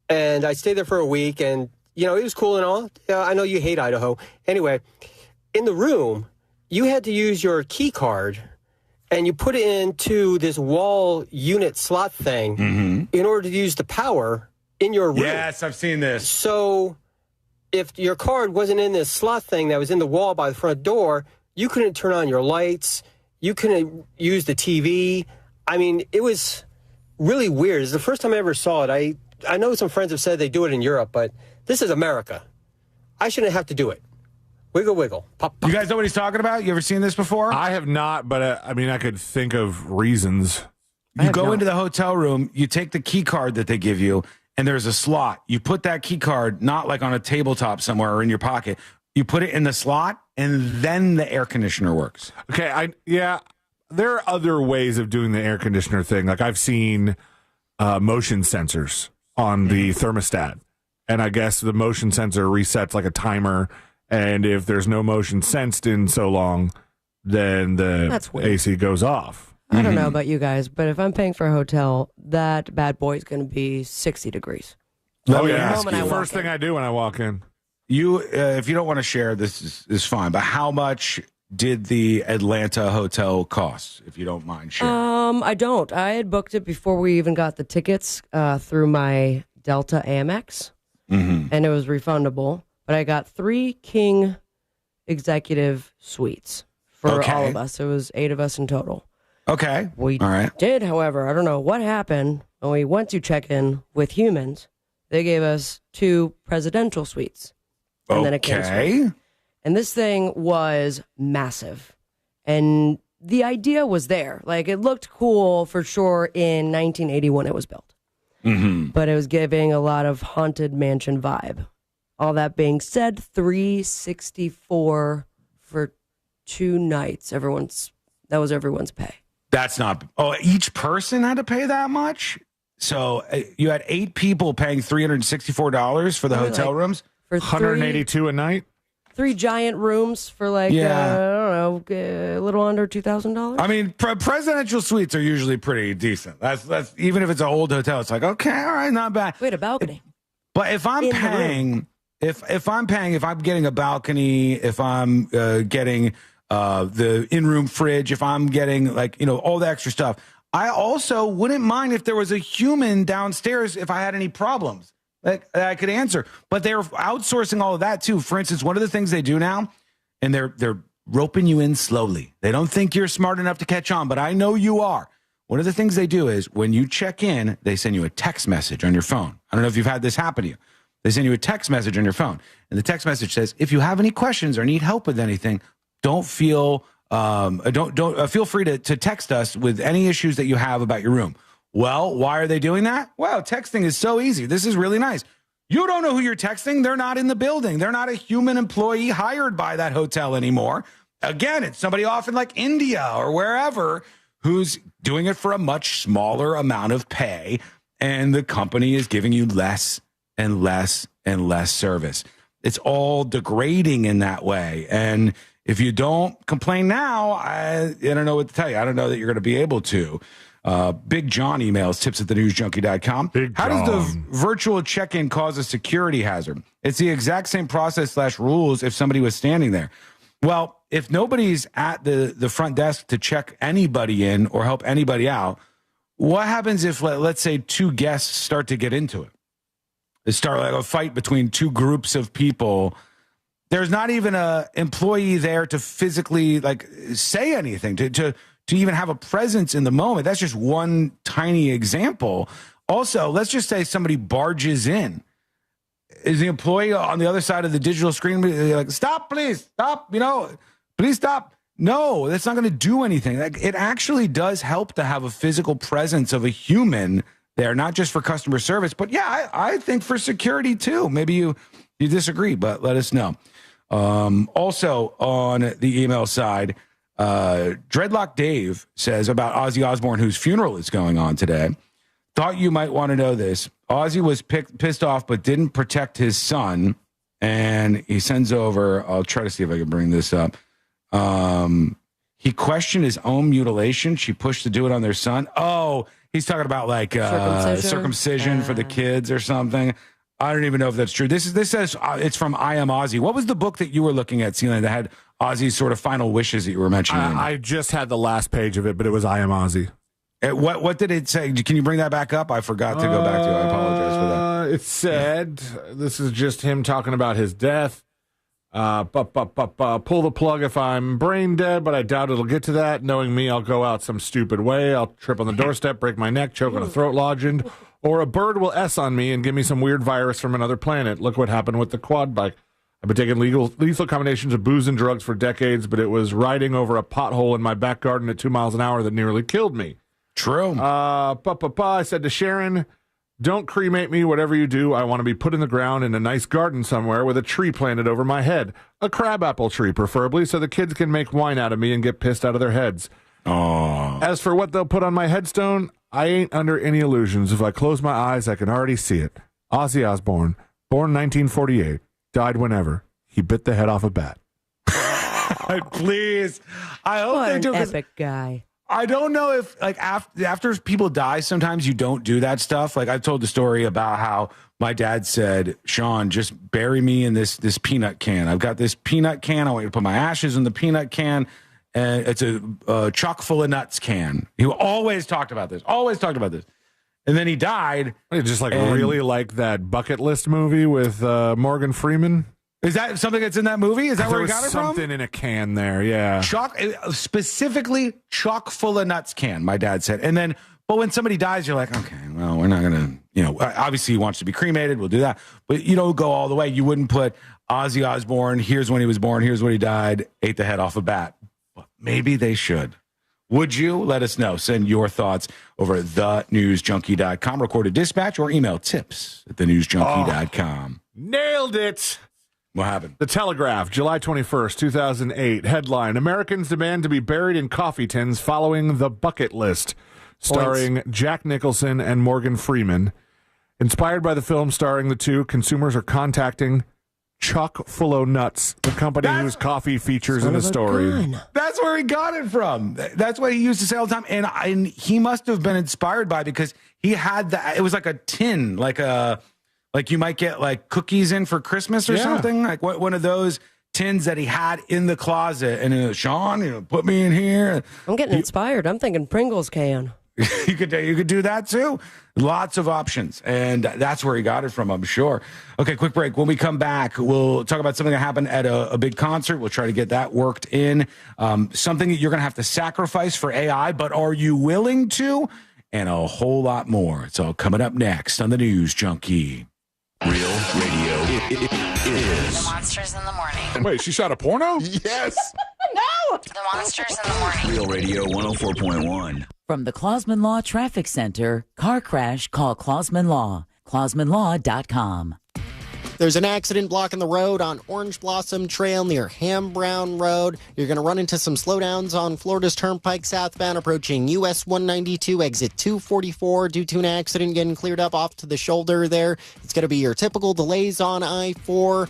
and I stayed there for a week, and, it was cool and all. I know you hate Idaho. Anyway, in the room, you had to use your key card, and you put it into this wall unit slot thing in order to use the power in your room. Yes, I've seen this. So if your card wasn't in this slot thing that was in the wall by the front door, you couldn't turn on your lights. You couldn't use the TV. I mean, it was really weird. It's the first time I ever saw it. I know some friends have said they do it in Europe, but this is America. I shouldn't have to do it. Wiggle, wiggle. Pop, pop. You guys know what he's talking about? You ever seen this before? I have not, but I mean, I could think of reasons. You go into the hotel room, you take the key card that they give you, and there's a slot. You put that key card not like on a tabletop somewhere or in your pocket. You put it in the slot, and then the air conditioner works. Okay, there are other ways of doing the air conditioner thing. Like I've seen motion sensors on the thermostat, and I guess the motion sensor resets like a timer, and if there's no motion sensed in so long, then the AC goes off. I don't know about you guys, but if I'm paying for a hotel, that bad boy is going to be 60 degrees. Oh, yeah. That's the first thing I do when I walk in. You, if you don't want to share, this is fine. But how much did the Atlanta hotel cost, if you don't mind sharing? I don't. I had booked it before we even got the tickets through my Delta Amex, and it was refundable. But I got 3 king executive suites for all of us. It was 8 of us in total. Okay. We did, however, I don't know what happened when we went to check in with humans. They gave us 2 presidential suites. And then a king suite. And this thing was massive. And the idea was there. Like, it looked cool for sure in 1980 when it was built. But it was giving a lot of haunted mansion vibe. All that being said, $364 for 2 nights. That was everyone's pay. That's not. Oh, each person had to pay that much? So you had 8 people paying $364 for the hotel rooms? For $182 a night? 3 giant rooms for I don't know, a little under $2,000. I mean, presidential suites are usually pretty decent. That's even if it's an old hotel, it's like, okay, all right, not bad. Wait, a balcony. But if I'm paying, if I'm getting a balcony, if I'm getting the in-room fridge, if I'm getting all the extra stuff, I also wouldn't mind if there was a human downstairs if I had any problems. That I could answer. But they're outsourcing all of that too. For instance, one of the things they do now, and they're roping you in slowly. They don't think you're smart enough to catch on, but I know you are. One of the things they do is when you check in, they send you a text message on your phone. I don't know if you've had this happen to you. They send you a text message on your phone. And the text message says, if you have any questions or need help with anything, don't feel free to text us with any issues that you have about your room. Well, why are they doing that? Well, texting is so easy. This is really nice. You don't know who you're texting. They're not in the building. They're not a human employee hired by that hotel anymore. Again, it's somebody off in like India or wherever who's doing it for a much smaller amount of pay. And the company is giving you less and less and less service. It's all degrading in that way. And if you don't complain now, I don't know what to tell you. I don't know that you're going to be able to. Big John emails tips@thenewsjunkie.com. How does the virtual check-in cause a security hazard? It's the exact same process / rules if somebody was standing there. Well, if nobody's at the front desk to check anybody in or help anybody out, what happens if, let's say, 2 guests start to get into it? They start like a fight between 2 groups of people. There's not even an employee there to physically say anything, to even have a presence in the moment. That's just one tiny example. Also, let's just say somebody barges in. Is the employee on the other side of the digital screen like, stop, please, stop, please stop? No, that's not going to do anything. It actually does help to have a physical presence of a human there, not just for customer service, but yeah, I think for security too. Maybe you disagree, but let us know. Also on the email side, Dreadlock Dave says about Ozzy Osbourne, whose funeral is going on today. Thought you might want to know this. Ozzy was pissed off, but didn't protect his son. And he sends over, I'll try to see if I can bring this up. He questioned his own mutilation. She pushed to do it on their son. Oh, he's talking about circumcision for the kids or something. I don't even know if that's true. This says it's from I Am Ozzy. What was the book that you were looking at, Celine, that had Ozzy's sort of final wishes that you were mentioning? I just had the last page of it, but it was I Am Ozzy. What did it say? Can you bring that back up? I forgot to go back to it. I apologize for that. It said, this is just him talking about his death. Pull the plug if I'm brain dead, but I doubt it'll get to that. Knowing me, I'll go out some stupid way. I'll trip on the doorstep, break my neck, choke on a throat lozenge, or a bird will S on me and give me some weird virus from another planet. Look what happened with the quad bike. I've been taking lethal combinations of booze and drugs for decades, but it was riding over a pothole in my back garden at 2 miles an hour that nearly killed me. True. I said to Sharon, don't cremate me, whatever you do. I want to be put in the ground in a nice garden somewhere with a tree planted over my head. A crabapple tree, preferably, so the kids can make wine out of me and get pissed out of their heads. Oh. As for what they'll put on my headstone, I ain't under any illusions. If I close my eyes, I can already see it. Ozzy Osbourne, born 1948, died whenever. He bit the head off a bat. Please. I hope What they an do. epic guy. I don't know if, like, after people die, sometimes you don't do that stuff. Like, I've told the story about how my dad said, Sean, just bury me in this peanut can. I've got this peanut can. I want you to put my ashes in the peanut can. And it's a chock full of nuts can. He always talked about this. And then he died. Just really like that Bucket List movie with Morgan Freeman. Is that something that's in that movie? Is that where he got it from? Something in a can there, yeah. Specifically chock full of nuts can, my dad said. And then, but when somebody dies, you're like, okay, well, we're not going to, obviously he wants to be cremated. We'll do that. But you don't go all the way. You wouldn't put Ozzy Osbourne, here's when he was born, here's when he died, ate the head off a bat. But maybe they should. Would you? Let us know. Send your thoughts over at thenewsjunkie.com. Record a dispatch or email tips@thenewsjunkie.com. Nailed it. What happened? The Telegraph, July 21st, 2008. Headline, Americans demand to be buried in coffee tins following the bucket list. Starring Jack Nicholson and Morgan Freeman. Inspired by the film starring the two, consumers are contacting Chock Full o' Nuts, the company whose coffee features in the story. That's where he got it from. That's what he used to say all the time. And he must have been inspired by, because he had that. It was like a tin, like you might get like cookies in for Christmas or something, like one of those tins that he had in the closet. And Sean, put me in here. I'm getting inspired. I'm thinking Pringles can. You could do that too. Lots of options, and that's where he got it from, I'm sure. Okay, quick break. When we come back, we'll talk about something that happened at a big concert. We'll try to get that worked in. Something that you're going to have to sacrifice for AI, but are you willing to? And a whole lot more. It's all coming up next on the News Junkie. Real radio is. The Monsters in the Morning. Wait, she shot a porno? Yes. No! The Monsters in the Morning. Real Radio 104.1. From the Clausman Law Traffic Center, car crash, call Clausman Law. ClausmanLaw.com. There's an accident blocking the road on Orange Blossom Trail near Ham Brown Road. You're going to run into some slowdowns on Florida's Turnpike southbound approaching US 192 exit 244 due to an accident getting cleared up off to the shoulder there. It's going to be your typical delays on I-4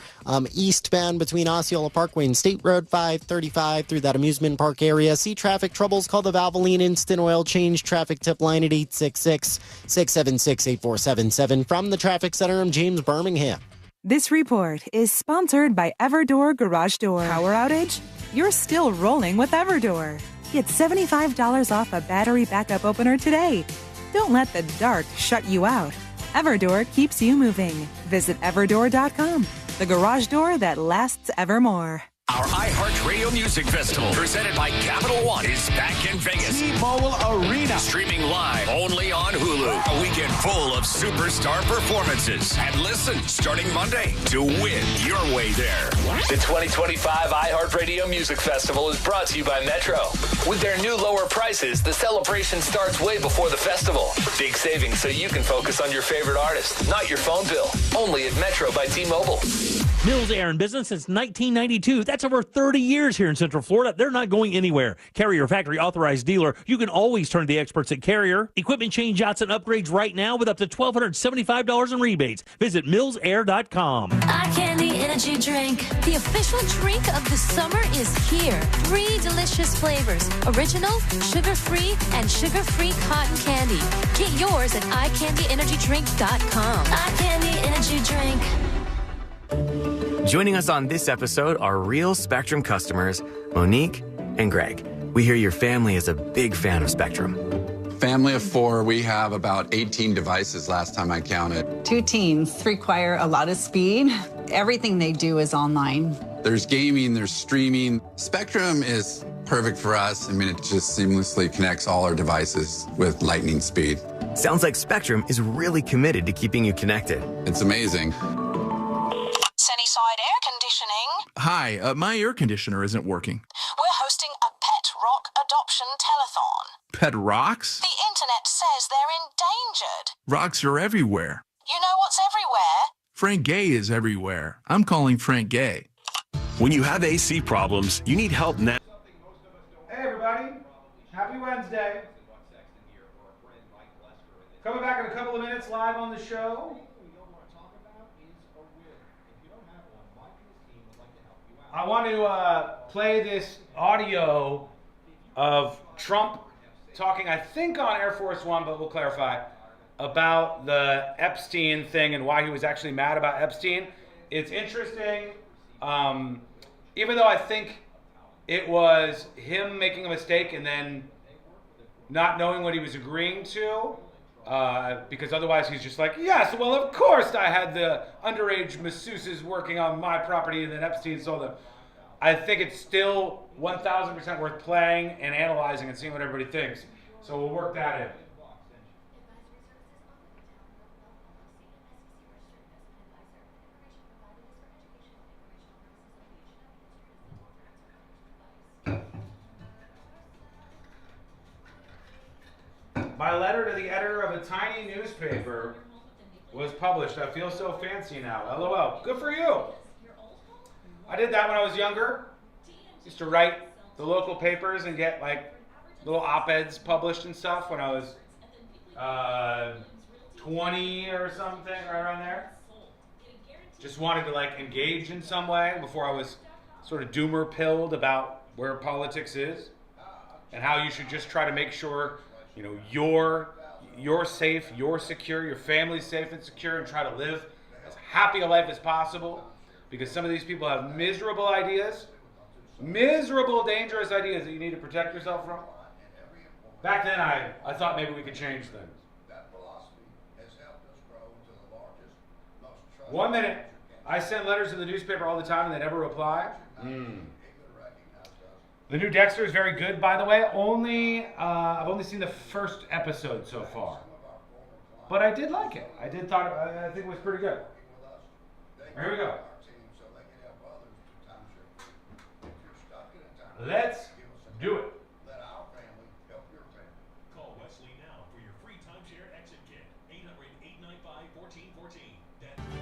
eastbound between Osceola Parkway and State Road 535 through that amusement park area. See traffic troubles, call the Valvoline Instant Oil Change traffic tip line at 866-676-8477. From the Traffic Center, I'm James Birmingham. This report is sponsored by Everdoor Garage Door. Power outage? You're still rolling with Everdoor. Get $75 off a battery backup opener today. Don't let the dark shut you out. Everdoor keeps you moving. Visit everdoor.com, the garage door that lasts evermore. Our iHeartRadio Music Festival, presented by Capital One, is back in Vegas. T-Mobile Arena. Streaming live only on Hulu. A weekend full of superstar performances. And listen, starting Monday, to win your way there. The 2025 iHeartRadio Music Festival is brought to you by Metro. With their new lower prices, the celebration starts way before the festival. Big savings so you can focus on your favorite artist, not your phone bill. Only at Metro by T-Mobile. Mills Air in business since 1992. That's over 30 years here in Central Florida. They're not going anywhere. Carrier factory authorized dealer. You can always turn to the experts at Carrier. Equipment change outs and upgrades right now with up to $1,275 in rebates. Visit millsair.com. Eye Candy Energy Drink. The official drink of the summer is here. 3 delicious flavors. Original, sugar-free, and sugar-free cotton candy. Get yours at EyeCandyEnergyDrink.com. Eye Candy Energy Drink. Joining us on this episode are real Spectrum customers, Monique and Greg. We hear your family is a big fan of Spectrum. family of 4. We have about 18 devices last time I counted. 2 teens require a lot of speed. Everything they do is online. There's gaming, there's streaming. Spectrum is perfect for us. I mean, it just seamlessly connects all our devices with lightning speed. Sounds like Spectrum is really committed to keeping you connected. It's amazing. Sunnyside Air Conditioning. Hi, my air conditioner isn't working. We're hosting a pet rock adoption telethon. Pet rocks? The internet says they're endangered. Rocks are everywhere. You know what's everywhere? Frank Gay is everywhere. I'm calling Frank Gay. When you have AC problems, you need help now. Hey, everybody. Happy Wednesday. Coming back in a couple of minutes live on the show. I want to play this audio of Trump talking, I think, on Air Force One, but we'll clarify, about the Epstein thing and why he was actually mad about Epstein. It's interesting, even though I think it was him making a mistake and then not knowing what he was agreeing to, because otherwise he's just like, yes, well, of course I had the underage masseuses working on my property and then Epstein sold them. I think it's still 1,000% worth playing and analyzing and seeing what everybody thinks. So we'll work that in. My letter to the editor of a tiny newspaper was published. I feel so fancy now. LOL. Good for you. I did that when I was younger. Used to write the local papers and get like little op-eds published and stuff when I was 20 or something, right around there. Just wanted to like engage in some way before I was sort of doomer pilled about where politics is and how you should just try to make sure, you know, you're safe, you're secure, your family's safe and secure, and try to live as happy a life as possible. Because some of these people have miserable ideas, miserable, dangerous ideas that you need to protect yourself from. Back then, I thought maybe we could change things. 1 minute. I send letters to the newspaper all the time and they never reply. The new Dexter is very good, by the way. I've only seen the first episode so far, but I did like it. I think it was pretty good. Here we go. Let's do it. Call Wesley now for your free timeshare exit kit.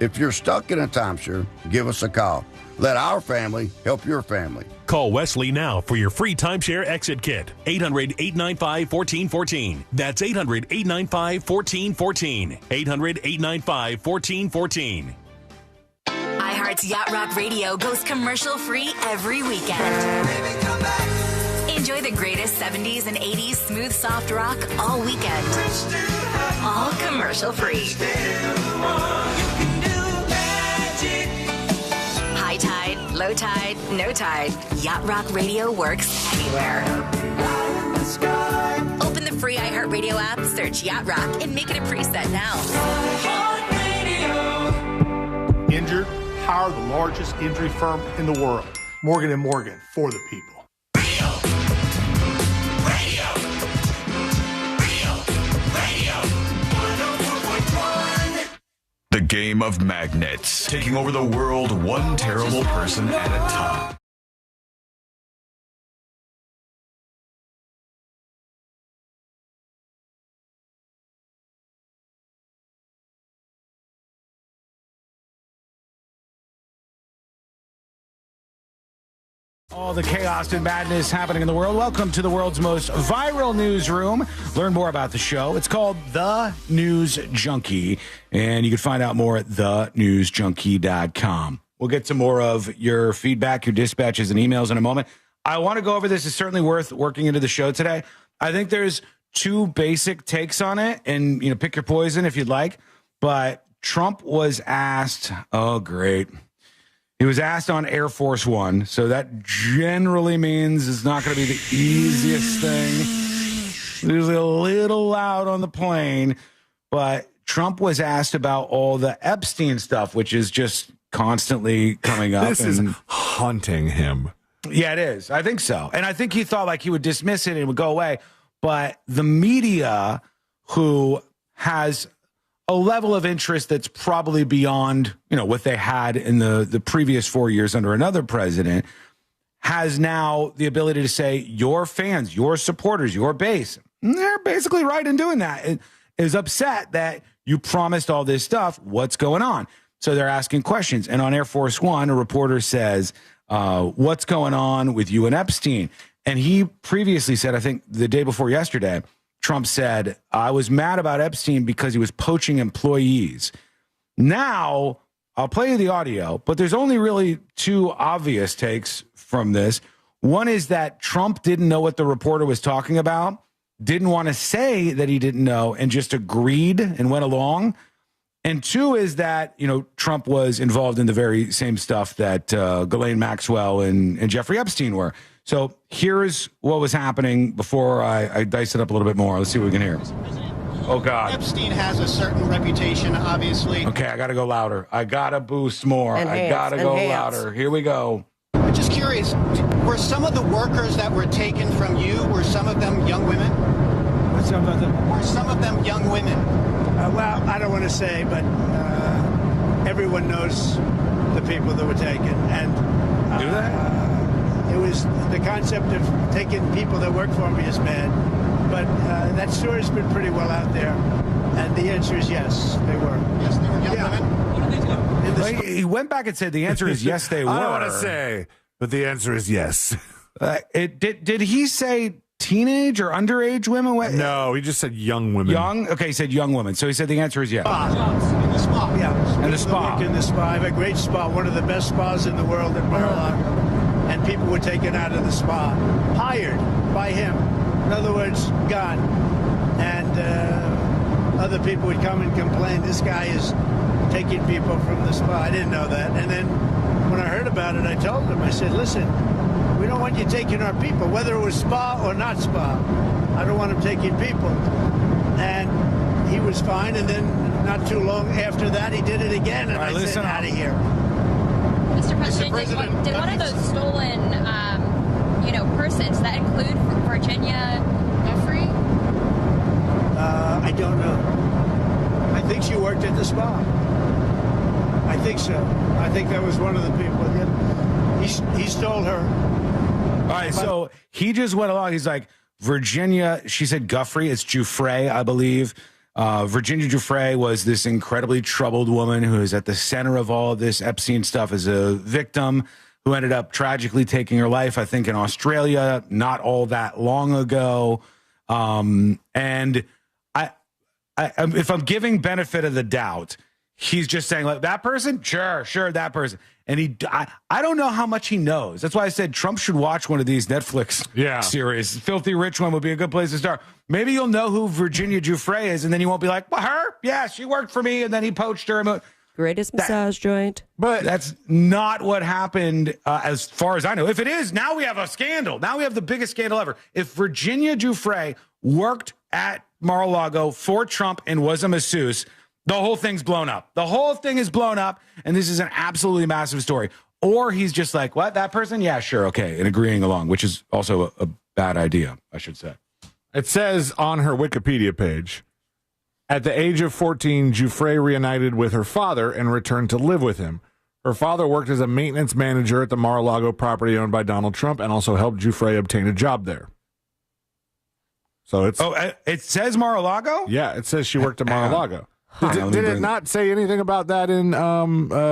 800-895-1414. If you're stuck in a timeshare, give us a call. Let our family help your family. Call Wesley now for your free timeshare exit kit. 800-895-1414. That's 800-895-1414. 800-895-1414. iHeart's Yacht Rock Radio goes commercial-free every weekend. Enjoy the greatest 70s and 80s smooth, soft rock all weekend. All commercial-free. High tide, low tide, no tide. Yacht Rock Radio works anywhere. Open the free iHeartRadio app, search Yacht Rock, and make it a preset now. Injured? Hire the largest injury firm in the world. Morgan & Morgan, for the people. The game of magnets, taking over the world one terrible person at a time. All the chaos and madness happening in the world. Welcome to the world's most viral newsroom. Learn more about the show. It's called The News Junkie, and you can find out more at thenewsjunkie.com. We'll get to more of your feedback, your dispatches, and emails in a moment. I want to go over this. It's certainly worth working into the show today. I think there's two basic takes on it, and pick your poison if you'd like. But Trump was asked, oh, great. He was asked on Air Force One, so that generally means it's not going to be the easiest thing usually a little loud on the plane. But Trump was asked about all the Epstein stuff, which is just constantly coming up. This is haunting him. Yeah, it is. I think so. And I think he thought like he would dismiss it and it would go away. But the media, who has a level of interest that's probably beyond, what they had in the previous 4 years under another president, has now the ability to say, your fans, your supporters, your base, they're basically right in doing that. It is upset that you promised all this stuff. What's going on? So they're asking questions. And on Air Force One, a reporter says, what's going on with you and Epstein? And he previously said, I think the day before yesterday, Trump said, I was mad about Epstein because he was poaching employees. Now, I'll play you the audio, but there's only really two obvious takes from this. One is that Trump didn't know what the reporter was talking about, didn't want to say that he didn't know, and just agreed and went along. And two is that, Trump was involved in the very same stuff that Ghislaine Maxwell and Jeffrey Epstein were. So here's what was happening before I dice it up a little bit more. Let's see what we can hear. Oh, God. Epstein has a certain reputation, obviously. Okay, I got to go louder. I got to boost more. I got to go louder. Here we go. I'm just curious, were some of the workers that were taken from you, were some of them young women? Were some of them young women? Well, I don't want to say, but everyone knows the people that were taken. And do they? It was the concept of taking people that work for me is bad. But that story's been pretty well out there. And the answer is yes, they were. Yes, they were young women? He went back and said the answer is yes, they were. I don't want to say, but the answer is yes. Did he say teenage or underage women? No, he just said young women. Young? Okay, he said young women. So he said the answer is yes. In the spa. Yeah. And the spa. In the spa. I have a great spa, one of the best spas in the world at Mar-a-Lago. And people were taken out of the spa, hired by him. In other words, gone. And other people would come and complain, this guy is taking people from the spa. I didn't know that. And then when I heard about it, I told them, I said, listen, we don't want you taking our people, whether it was spa or not spa. I don't want him taking people. And he was fine. And then not too long after that, he did it again. And I said, out of here. Mr. President, did one of those stolen, persons that include Virginia Jeffrey? I don't know. I think she worked at the spa. I think so. I think that was one of the people. He stole her. All right, so he just went along. He's like, Virginia, she said Guffrey. It's Giuffre, I believe. Virginia Giuffre was this incredibly troubled woman who is at the center of all of this Epstein stuff as a victim who ended up tragically taking her life, I think, in Australia not all that long ago. And I, if I'm giving benefit of the doubt, he's just saying, like, that person? Sure, that person. And I don't know how much he knows. That's why I said Trump should watch one of these Netflix series. Filthy Rich one would be a good place to start. Maybe you'll know who Virginia Giuffre is, and then you won't be like, well, her? Yeah, she worked for me, and then he poached her. Greatest massage joint. But that's not what happened as far as I know. If it is, now we have a scandal. Now we have the biggest scandal ever. If Virginia Giuffre worked at Mar-a-Lago for Trump and was a masseuse, the whole thing's blown up. The whole thing is blown up, and this is an absolutely massive story. Or he's just like, what, that person? Yeah, sure, okay, and agreeing along, which is also a bad idea, I should say. It says on her Wikipedia page, at the age of 14, Giuffre reunited with her father and returned to live with him. Her father worked as a maintenance manager at the Mar-a-Lago property owned by Donald Trump and also helped Giuffre obtain a job there. So it's... Oh, it says Mar-a-Lago? Yeah, it says she worked at Mar-a-lago. Did it not say anything about that in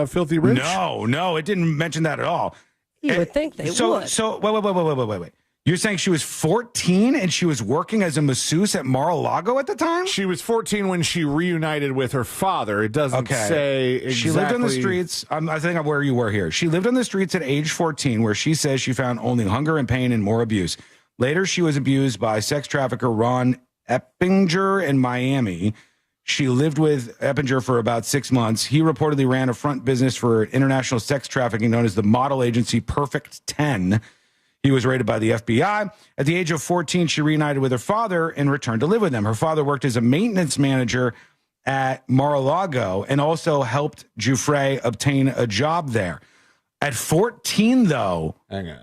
Filthy Rich? No, it didn't mention that at all. You would think they would. So, wait. You're saying she was 14 and she was working as a masseuse at Mar-a-Lago at the time? She was 14 when she reunited with her father. It doesn't say exactly. She lived on the streets. I think I'm where you were here. She lived on the streets at age 14, where she says she found only hunger and pain and more abuse. Later, she was abused by sex trafficker Ron Eppinger in Miami. She lived with Eppinger for about 6 months. He reportedly ran a front business for international sex trafficking known as the model agency Perfect 10. He was raided by the FBI. At the age of 14, she reunited with her father and returned to live with him. Her father worked as a maintenance manager at Mar-a-Lago and also helped Giuffre obtain a job there. At 14, though, hang on.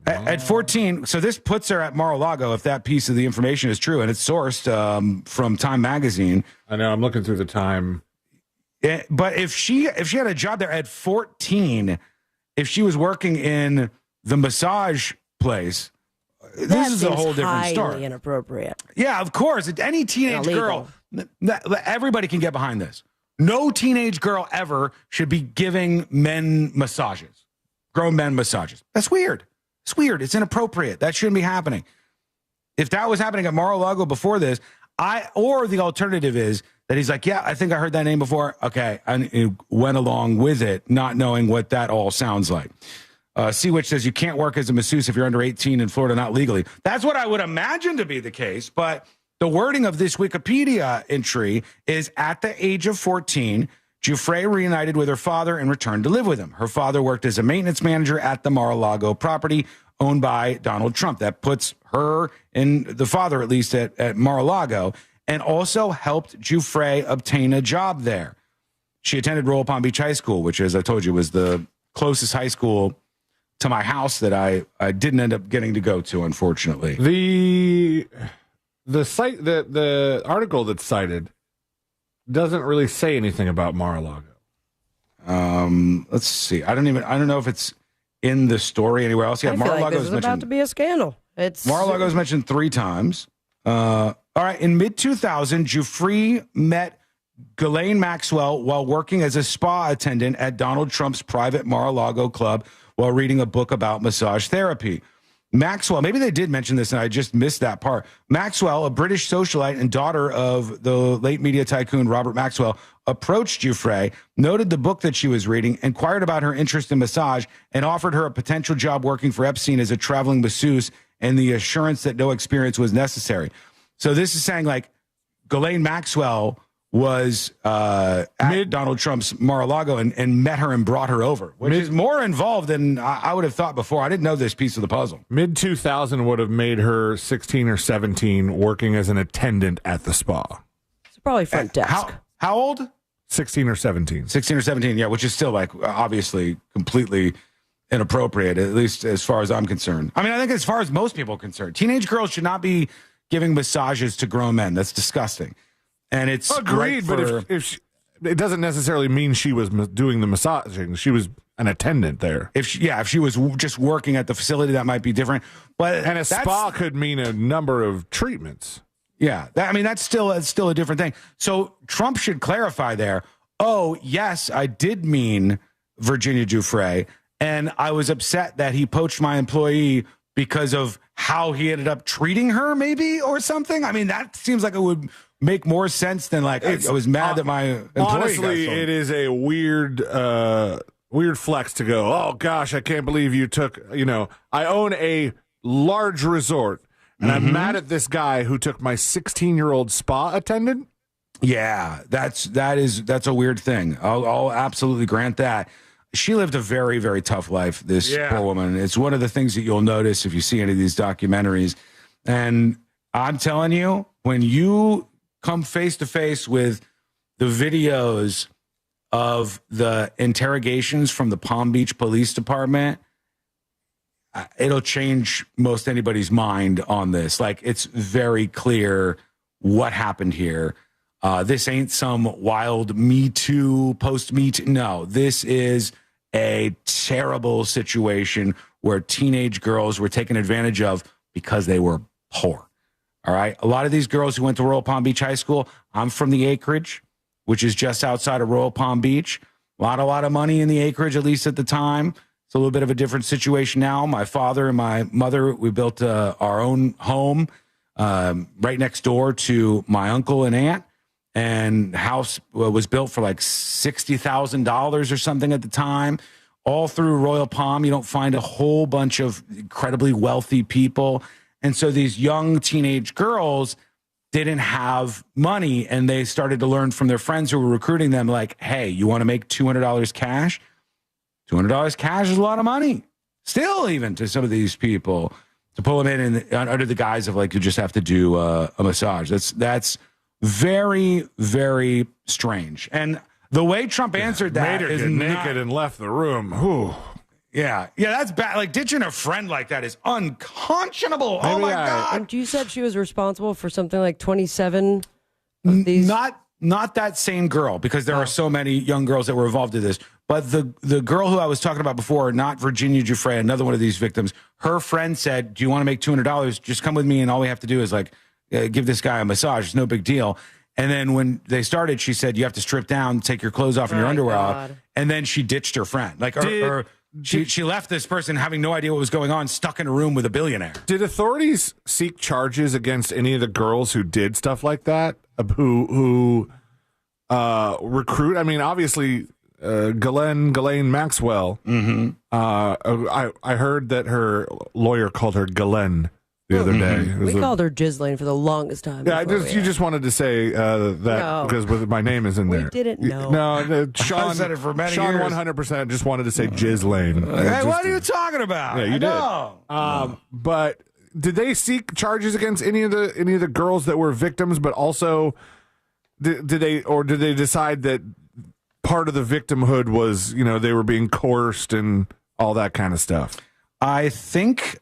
At 14, so this puts her at Mar-a-Lago, if that piece of the information is true, and it's sourced from Time Magazine. I know, I'm looking through the Time. But if she had a job there at 14, if she was working in the massage place, this is a whole different story. Highly inappropriate. Yeah, of course. Any teenage girl, everybody can get behind this. No teenage girl ever should be giving men massages, grown men massages. That's weird. It's weird. It's inappropriate. That shouldn't be happening. If that was happening at Mar-a-Lago before this, or the alternative is that he's like, yeah, I think I heard that name before. Okay, and went along with it, not knowing what that all sounds like. Seawitch says you can't work as a masseuse if you're under 18 in Florida, not legally. That's what I would imagine to be the case, but the wording of this Wikipedia entry is at the age of 14, Giuffre reunited with her father and returned to live with him. Her father worked as a maintenance manager at the Mar-a-Lago property owned by Donald Trump. That puts her and the father, at least, at Mar-a-Lago, and also helped Giuffre obtain a job there. She attended Royal Palm Beach High School, which, as I told you, was the closest high school to my house that I didn't end up getting to go to, unfortunately. The site that the article that's cited doesn't really say anything about Mar-a-Lago. Let's see. I don't know if it's in the story anywhere else. Yeah, I feel like this is about to be a scandal. Mar-a-Lago is mentioned 3 times. All right. In mid-2000, Giuffre met Ghislaine Maxwell while working as a spa attendant at Donald Trump's private Mar-a-Lago club while reading a book about massage therapy. Maxwell, maybe they did mention this and I just missed that part. Maxwell, a British socialite and daughter of the late media tycoon Robert Maxwell, approached Giuffre, noted the book that she was reading, inquired about her interest in massage, and offered her a potential job working for Epstein as a traveling masseuse and the assurance that no experience was necessary. So this is saying like Ghislaine Maxwell was at Donald Trump's Mar-a-Lago and met her and brought her over, which is more involved than I would have thought before. I didn't know this piece of the puzzle. Mid-2000 would have made her 16 or 17 working as an attendant at the spa. It's probably front desk. How old? 16 or 17. 16 or 17, yeah, which is still like obviously completely inappropriate, at least as far as I'm concerned. I mean, I think as far as most people are concerned, teenage girls should not be giving massages to grown men. That's disgusting. And it's agreed, but if she, it doesn't necessarily mean she was doing the massaging. She was an attendant there. If she was just working at the facility, that might be different. But a spa could mean a number of treatments. Yeah, that's still a different thing. So Trump should clarify there. Oh, yes, I did mean Virginia Giuffre, and I was upset that he poached my employee because of how he ended up treating her, maybe, or something. I mean, that seems like it would make more sense than like I was mad that my employee honestly, got sold. It is a weird flex to go, oh gosh, I can't believe you took, I own a large resort and I'm mad at this guy who took my 16-year-old spa attendant. Yeah, that's a weird thing. I'll absolutely grant that. She lived a very, very tough life, this poor woman. It's one of the things that you'll notice if you see any of these documentaries. And I'm telling you, when you come face to face with the videos of the interrogations from the Palm Beach Police Department, it'll change most anybody's mind on this. Like, it's very clear what happened here. This ain't some wild Me Too, post-Me Too. No, this is a terrible situation where teenage girls were taken advantage of because they were poor. All right. A lot of these girls who went to Royal Palm Beach High School, I'm from the Acreage, which is just outside of Royal Palm Beach. A lot of money in the Acreage, at least at the time. It's a little bit of a different situation now. My father and my mother, we built our own home right next door to my uncle and aunt. And house was built for like $60,000 or something at the time. All through Royal Palm, you don't find a whole bunch of incredibly wealthy people. And so these young teenage girls didn't have money, and they started to learn from their friends who were recruiting them, like, hey, you want to make $200 cash? $200 cash is a lot of money. still even to some of these people to pull them in under the guise of like you just have to do a massage. That's very, very strange. And the way Trump answered that made her is get naked and left the room. Whew. Yeah, that's bad. Like ditching a friend like that is unconscionable. Oh my God! And you said she was responsible for something like 27 of these. Not that same girl, because there are so many young girls that were involved in this. But the girl who I was talking about before, not Virginia Giuffre, another one of these victims, her friend said, "Do you want to make $200? Just come with me, and all we have to do is like give this guy a massage. It's no big deal." And then when they started, she said, "You have to strip down, take your clothes off, and your underwear off." And then she ditched her friend. Like, she left this person having no idea what was going on, stuck in a room with a billionaire. Did authorities seek charges against any of the girls who did stuff like that? Who recruit? I mean, obviously, Ghislaine Maxwell. Mm-hmm. I heard that her lawyer called her Ghislaine the other day. We called her Ghislaine for the longest time. Yeah, you just wanted to say that because my name is in there. We didn't know. No, Sean said it for many Sean years. 100% just wanted to say Ghislaine. Hey, what are you talking about? Yeah, you did. But did they seek charges against any of the girls that were victims? But also, did they decide that part of the victimhood was they were being coerced and all that kind of stuff? I think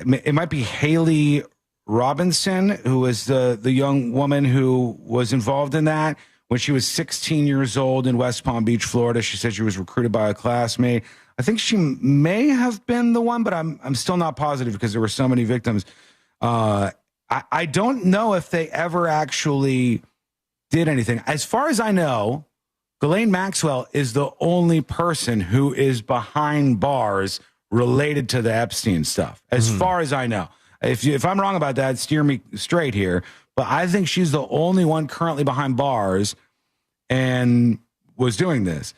it might be Haley Robinson, who was the young woman who was involved in that when she was 16 years old in West Palm Beach, Florida. She said she was recruited by a classmate. I think she may have been the one, but I'm still not positive because there were so many victims. I don't know if they ever actually did anything. As far as I know, Ghislaine Maxwell is the only person who is behind bars related to the Epstein stuff, as far as I know. If I'm wrong about that, steer me straight here. But I think she's the only one currently behind bars and was doing this.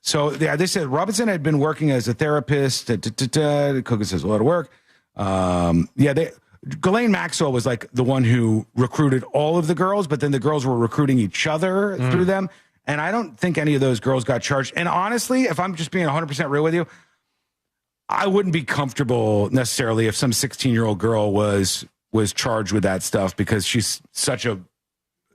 So they said Robinson had been working as a therapist. Cook says a lot of work. Ghislaine Maxwell was like the one who recruited all of the girls, but then the girls were recruiting each other through them. And I don't think any of those girls got charged. And honestly, if I'm just being 100% real with you, I wouldn't be comfortable necessarily if some 16-year-old girl was charged with that stuff, because she's such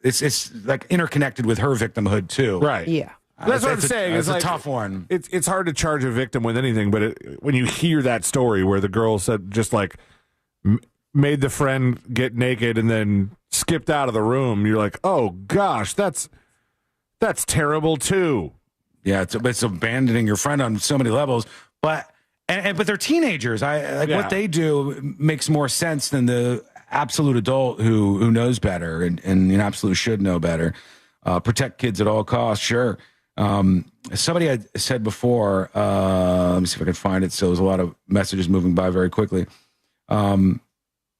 it's like interconnected with her victimhood too. Right. Yeah. That's what I'm saying. It's like a tough one. It's hard to charge a victim with anything, but when you hear that story where the girl said just like made the friend get naked and then skipped out of the room, you're like, oh gosh, that's terrible too. Yeah, it's abandoning your friend on so many levels, but they're teenagers. What they do makes more sense than the absolute adult who knows better and absolutely should know better. Protect kids at all costs, sure. Somebody had said before, let me see if I can find it. So there's a lot of messages moving by very quickly. I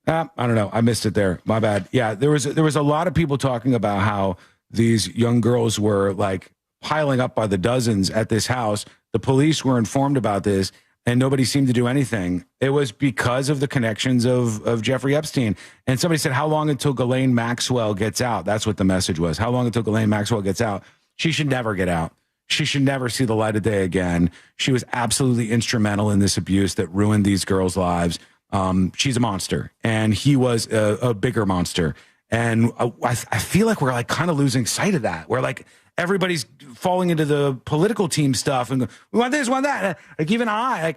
don't know. I missed it there. My bad. Yeah, there was a lot of people talking about how these young girls were like piling up by the dozens at this house. The police were informed about this, and nobody seemed to do anything. It was because of the connections of Jeffrey Epstein. And somebody said, how long until Ghislaine Maxwell gets out? That's what the message was. How long until Ghislaine Maxwell gets out? She should never get out. She should never see the light of day again. She was absolutely instrumental in this abuse that ruined these girls' lives. She's a monster, and he was a bigger monster. And I feel like we're like kind of losing sight of that. We're like, everybody's falling into the political team stuff and we want this, want that. Like even I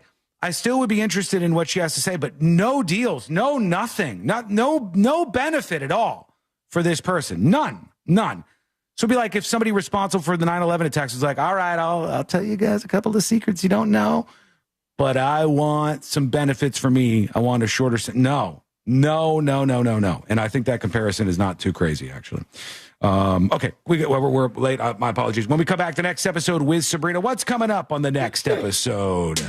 still would be interested in what she has to say, but no deals, no nothing, no benefit at all for this person. None. So it'd be like if somebody responsible for the 9/11 attacks was like, all right, I'll tell you guys a couple of secrets you don't know, but I want some benefits for me. I want a shorter No. And I think that comparison is not too crazy, actually. Okay, we're late. My apologies. When we come back to the next episode with Sabrina, what's coming up on the next episode?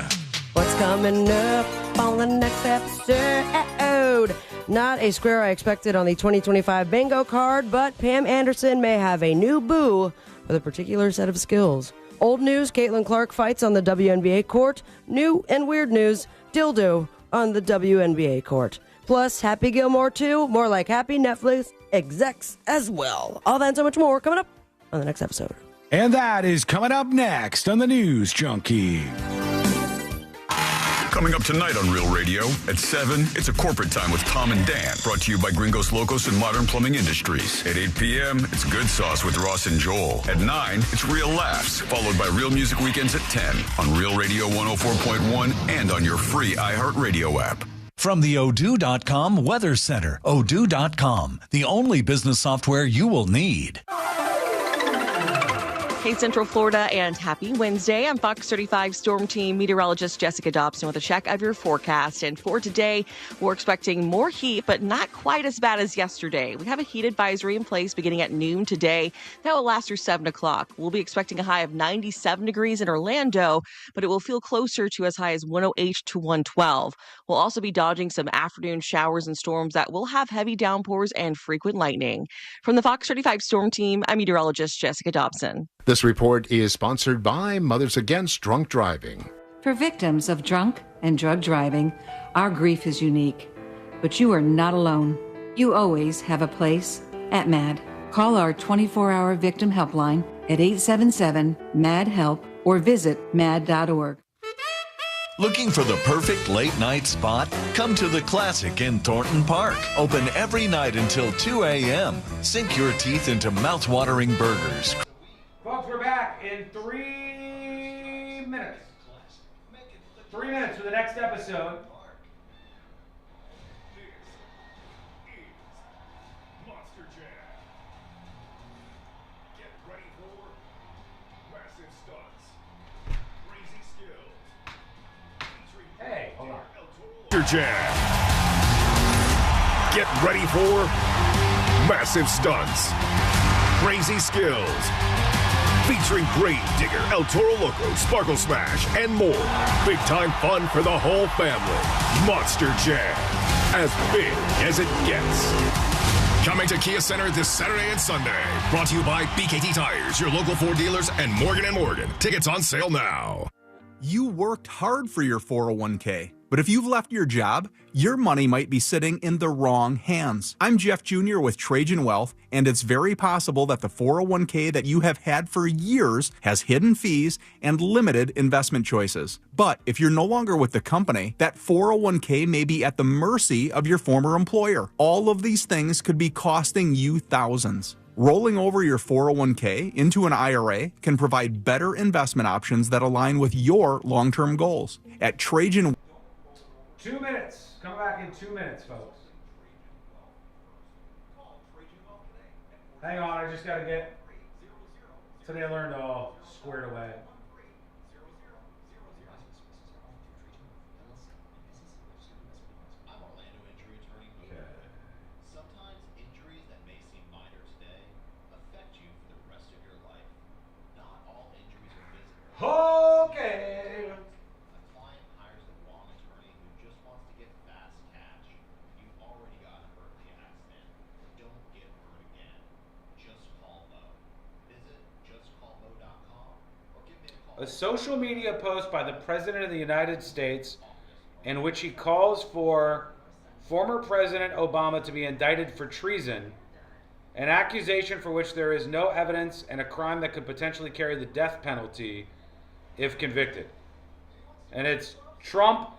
What's coming up on the next episode? Not a square I expected on the 2025 bingo card, but Pam Anderson may have a new boo with a particular set of skills. Old news, Caitlin Clark fights on the WNBA court. New and weird news, dildo on the WNBA court. Plus, Happy Gilmore 2, more like Happy Netflix execs as well. All that and so much more coming up on the next episode. And that is coming up next on the News Junkie. Coming up tonight on Real Radio at 7, it's a corporate time with Tom and Dan, brought to you by Gringos Locos and Modern Plumbing Industries. At 8 p.m., it's Good Sauce with Ross and Joel. At 9, it's Real Laughs, followed by Real Music Weekends at 10 on Real Radio 104.1 and on your free iHeartRadio app. From the Odoo.com Weather Center, Odoo.com, the only business software you will need. Hey, Central Florida, and happy Wednesday. I'm Fox 35 Storm Team meteorologist Jessica Dobson with a check of your forecast. And for today, we're expecting more heat, but not quite as bad as yesterday. We have a heat advisory in place beginning at noon today. That will last through 7 o'clock. We'll be expecting a high of 97 degrees in Orlando, but it will feel closer to as high as 108 to 112. We'll also be dodging some afternoon showers and storms that will have heavy downpours and frequent lightning. From the Fox 35 Storm Team, I'm meteorologist Jessica Dobson. This report is sponsored by Mothers Against Drunk Driving. For victims of drunk and drug driving, our grief is unique. But you are not alone. You always have a place at MAD. Call our 24-hour victim helpline at 877-MAD-HELP or visit mad.org. Looking for the perfect late-night spot? Come to the Classic in Thornton Park. Open every night until 2 a.m. Sink your teeth into mouth-watering burgers. Folks, we're back in 3 minutes. 3 minutes for the next episode. Hey, hold on. Monster Jam. Get ready for massive stunts, crazy skills, featuring Grave Digger, El Toro Loco, Sparkle Smash, and more. Big time fun for the whole family. Monster Jam, as big as it gets. Coming to Kia Center this Saturday and Sunday. Brought to you by BKT Tires, your local Ford dealers, and Morgan & Morgan. Tickets on sale now. You worked hard for your 401k, but if you've left your job, your money might be sitting in the wrong hands. I'm Jeff Jr. with Trajan Wealth, and it's very possible that the 401k that you have had for years has hidden fees and limited investment choices. But if you're no longer with the company, that 401k may be at the mercy of your former employer. All of these things could be costing you thousands. Rolling over your 401k into an IRA can provide better investment options that align with your long-term goals. At Trajan... 2 minutes. Come back in 2 minutes, folks. Hang on, I just got to get... Today I learned all squared away. Okay. A client hires the wrong attorney who just wants to get fast cash. You've already got hurt in the accident. Don't get hurt again. Just call Mo. Visit justcallmo.com or give me a call. A social media post by the President of the United States in which he calls for former President Obama to be indicted for treason, an accusation for which there is no evidence and a crime that could potentially carry the death penalty if convicted. And it's Trump,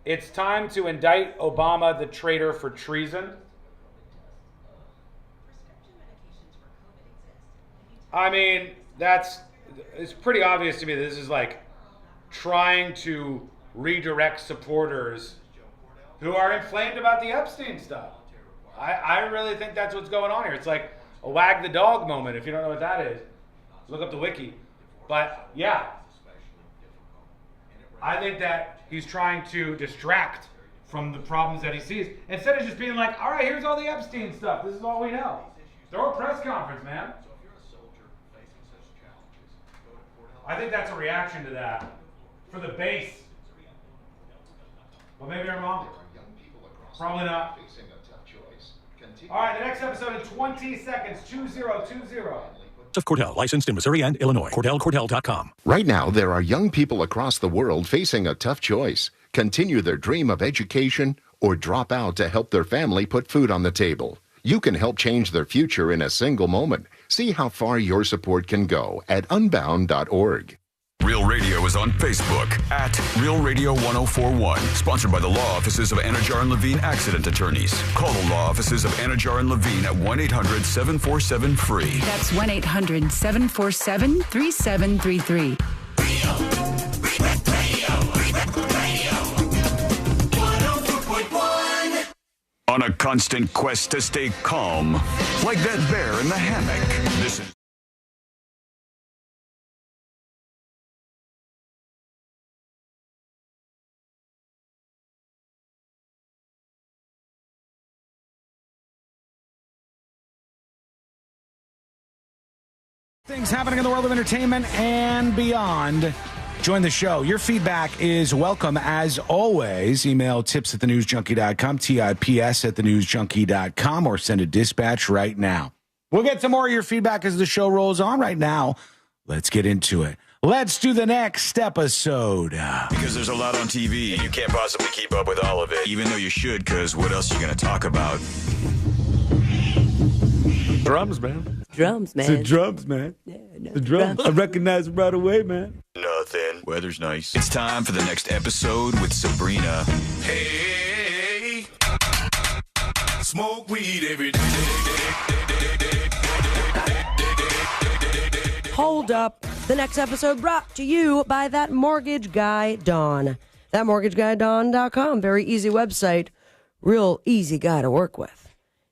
it's time to indict Obama, the traitor, for treason. I mean, it's pretty obvious to me that this is like trying to redirect supporters who are inflamed about the Epstein stuff. I really think that's what's going on here. It's like a wag the dog moment. If you don't know what that is, look up the wiki. But yeah, I think that he's trying to distract from the problems that he sees instead of just being like, all right, here's all the Epstein stuff. This is all we know. Throw a press conference, man. I think that's a reaction to that for the base. Well, maybe I'm wrong. Probably not. All right, the next episode in 20 seconds, 2020. Of Cordell, licensed in Missouri and Illinois. Cordell.com. Right now, there are young people across the world facing a tough choice. Continue their dream of education or drop out to help their family put food on the table. You can help change their future in a single moment. See how far your support can go at unbound.org. Real Radio is on Facebook at Real Radio 1041. Sponsored by the law offices of Anajar and Levine Accident Attorneys. Call the law offices of Anajar and Levine at 1-800-747-FREE. That's 1-800-747-3733. On a constant quest to stay calm, like that bear in the hammock. This is things happening in the world of entertainment and beyond. Join the show. Your feedback is welcome as always. Email tips@thenewsjunkie.com, tips@thenewsjunkie.com, or send a dispatch right now. We'll get to more of your feedback as the show rolls on. Right now, let's get into it. Let's do the next episode. because there's a lot on TV and you can't possibly keep up with all of it, even though you should, because what else are you going to talk about? Drums, man. Drums, man. It's the drums, man. Yeah, no, the drums. I recognize them right away, man. Nothing. Weather's nice. It's time for the next episode with Sabrina. Hey, smoke weed every day. Hold up. The next episode brought to you by That Mortgage Guy Don. ThatMortgageGuyDon.com. Very easy website. Real easy guy to work with.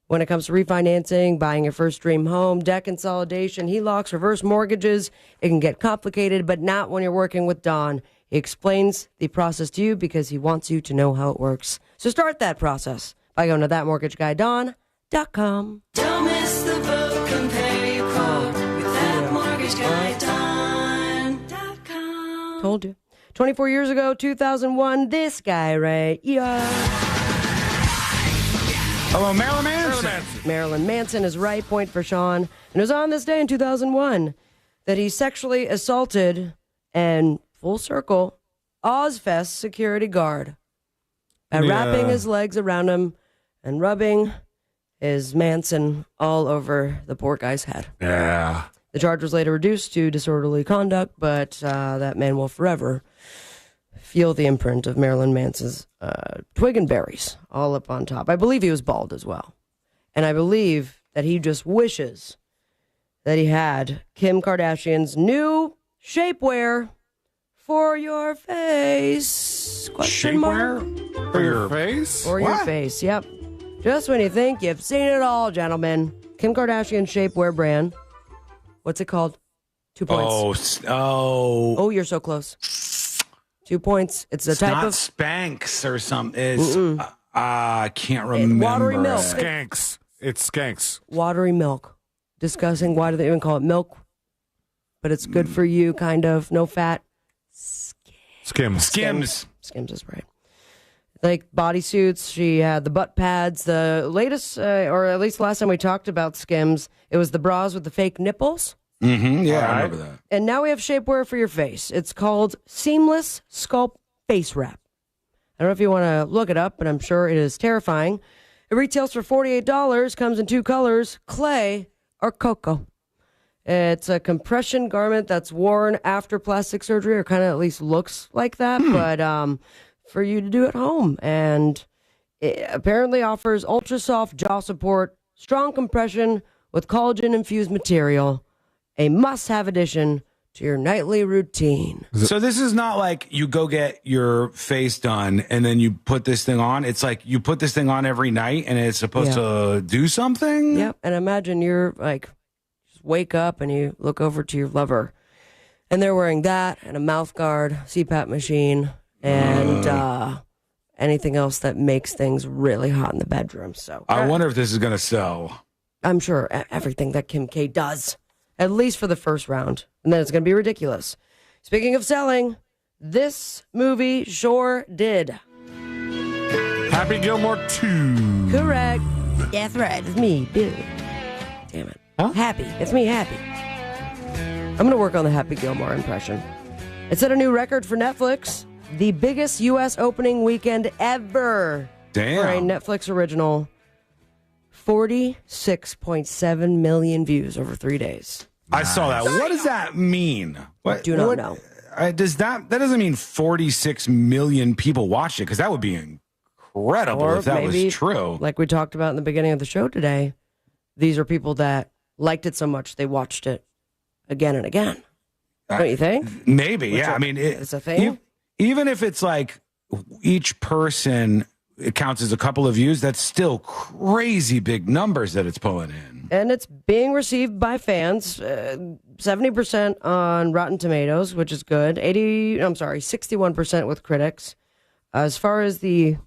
When it comes to refinancing, buying your first dream home, debt consolidation, HELOCs, reverse mortgages, it can get complicated, but not when you're working with Don. He explains the process to you because he wants you to know how it works. So start that process by going to ThatMortgageGuyDon.com. Don't miss the boat, compare your quote with ThatMortgageGuyDon.com. Told you. 24 years ago, 2001, this guy right here. Hello, Marilyn Manson. Marilyn Manson is right. Point for Sean. And it was on this day in 2001 that he sexually assaulted and, full circle, Ozfest security guard by wrapping his legs around him and rubbing his Manson all over the poor guy's head. Yeah. The charge was later reduced to disorderly conduct, but that man will forever feel the imprint of Marilyn Manson's twig and berries all up on top. I believe he was bald as well. And I believe that he just wishes that he had Kim Kardashian's new shapewear for your face. Question mark? Shapewear? For your face? For your face, yep. Just when you think you've seen it all, gentlemen. Kim Kardashian shapewear brand. What's it called? 2 points. Oh, you're so close. 2 points. It's a type of Spanx or something. It's I can't remember. Watery milk. Skanks. It's skanks. Watery milk. Discussing why do they even call it milk? But it's good for you, kind of. No fat. Skims. Skims is right. Like bodysuits, she had the butt pads. The latest, or at least last time we talked about Skims, it was the bras with the fake nipples. Mm-hmm. Yeah, I remember that. And now we have shapewear for your face. It's called Seamless Sculpt Face Wrap. I don't know if you want to look it up, but I'm sure it is terrifying. It retails for $48, comes in 2 colors, clay or cocoa. It's a compression garment that's worn after plastic surgery, or kind of at least looks like that, but for you to do at home. And it apparently offers ultra-soft jaw support, strong compression with collagen-infused material, a must-have addition to your nightly routine. So this is not like you go get your face done and then you put this thing on. It's like you put this thing on every night and it's supposed to do something? Yep. And imagine you're like, just wake up and you look over to your lover and they're wearing that and a mouth guard, CPAP machine, and anything else that makes things really hot in the bedroom. So I wonder if this is going to sell. I'm sure everything that Kim K does, at least for the first round. And then it's going to be ridiculous. Speaking of selling, this movie sure did. Happy Gilmore 2. Correct. That's right. It's me, Billy. Damn it. Huh? Happy. It's me, Happy. I'm going to work on the Happy Gilmore impression. It set a new record for Netflix. The biggest U.S. opening weekend ever. Damn. For a Netflix original. 46.7 million views over 3 days. I saw that. What does that mean? What, Do not know. That doesn't mean 46 million people watched it, because that would be incredible Or if that maybe, was true. like we talked about in the beginning of the show today, these are people that liked it so much they watched it again and again. Don't you think? Maybe, yeah. I mean, it's a thing. Even if it's like each person, it counts as a couple of views, that's still crazy big numbers that it's pulling in. And it's being received by fans, 70% on Rotten Tomatoes, which is good. 61% with critics. As far as the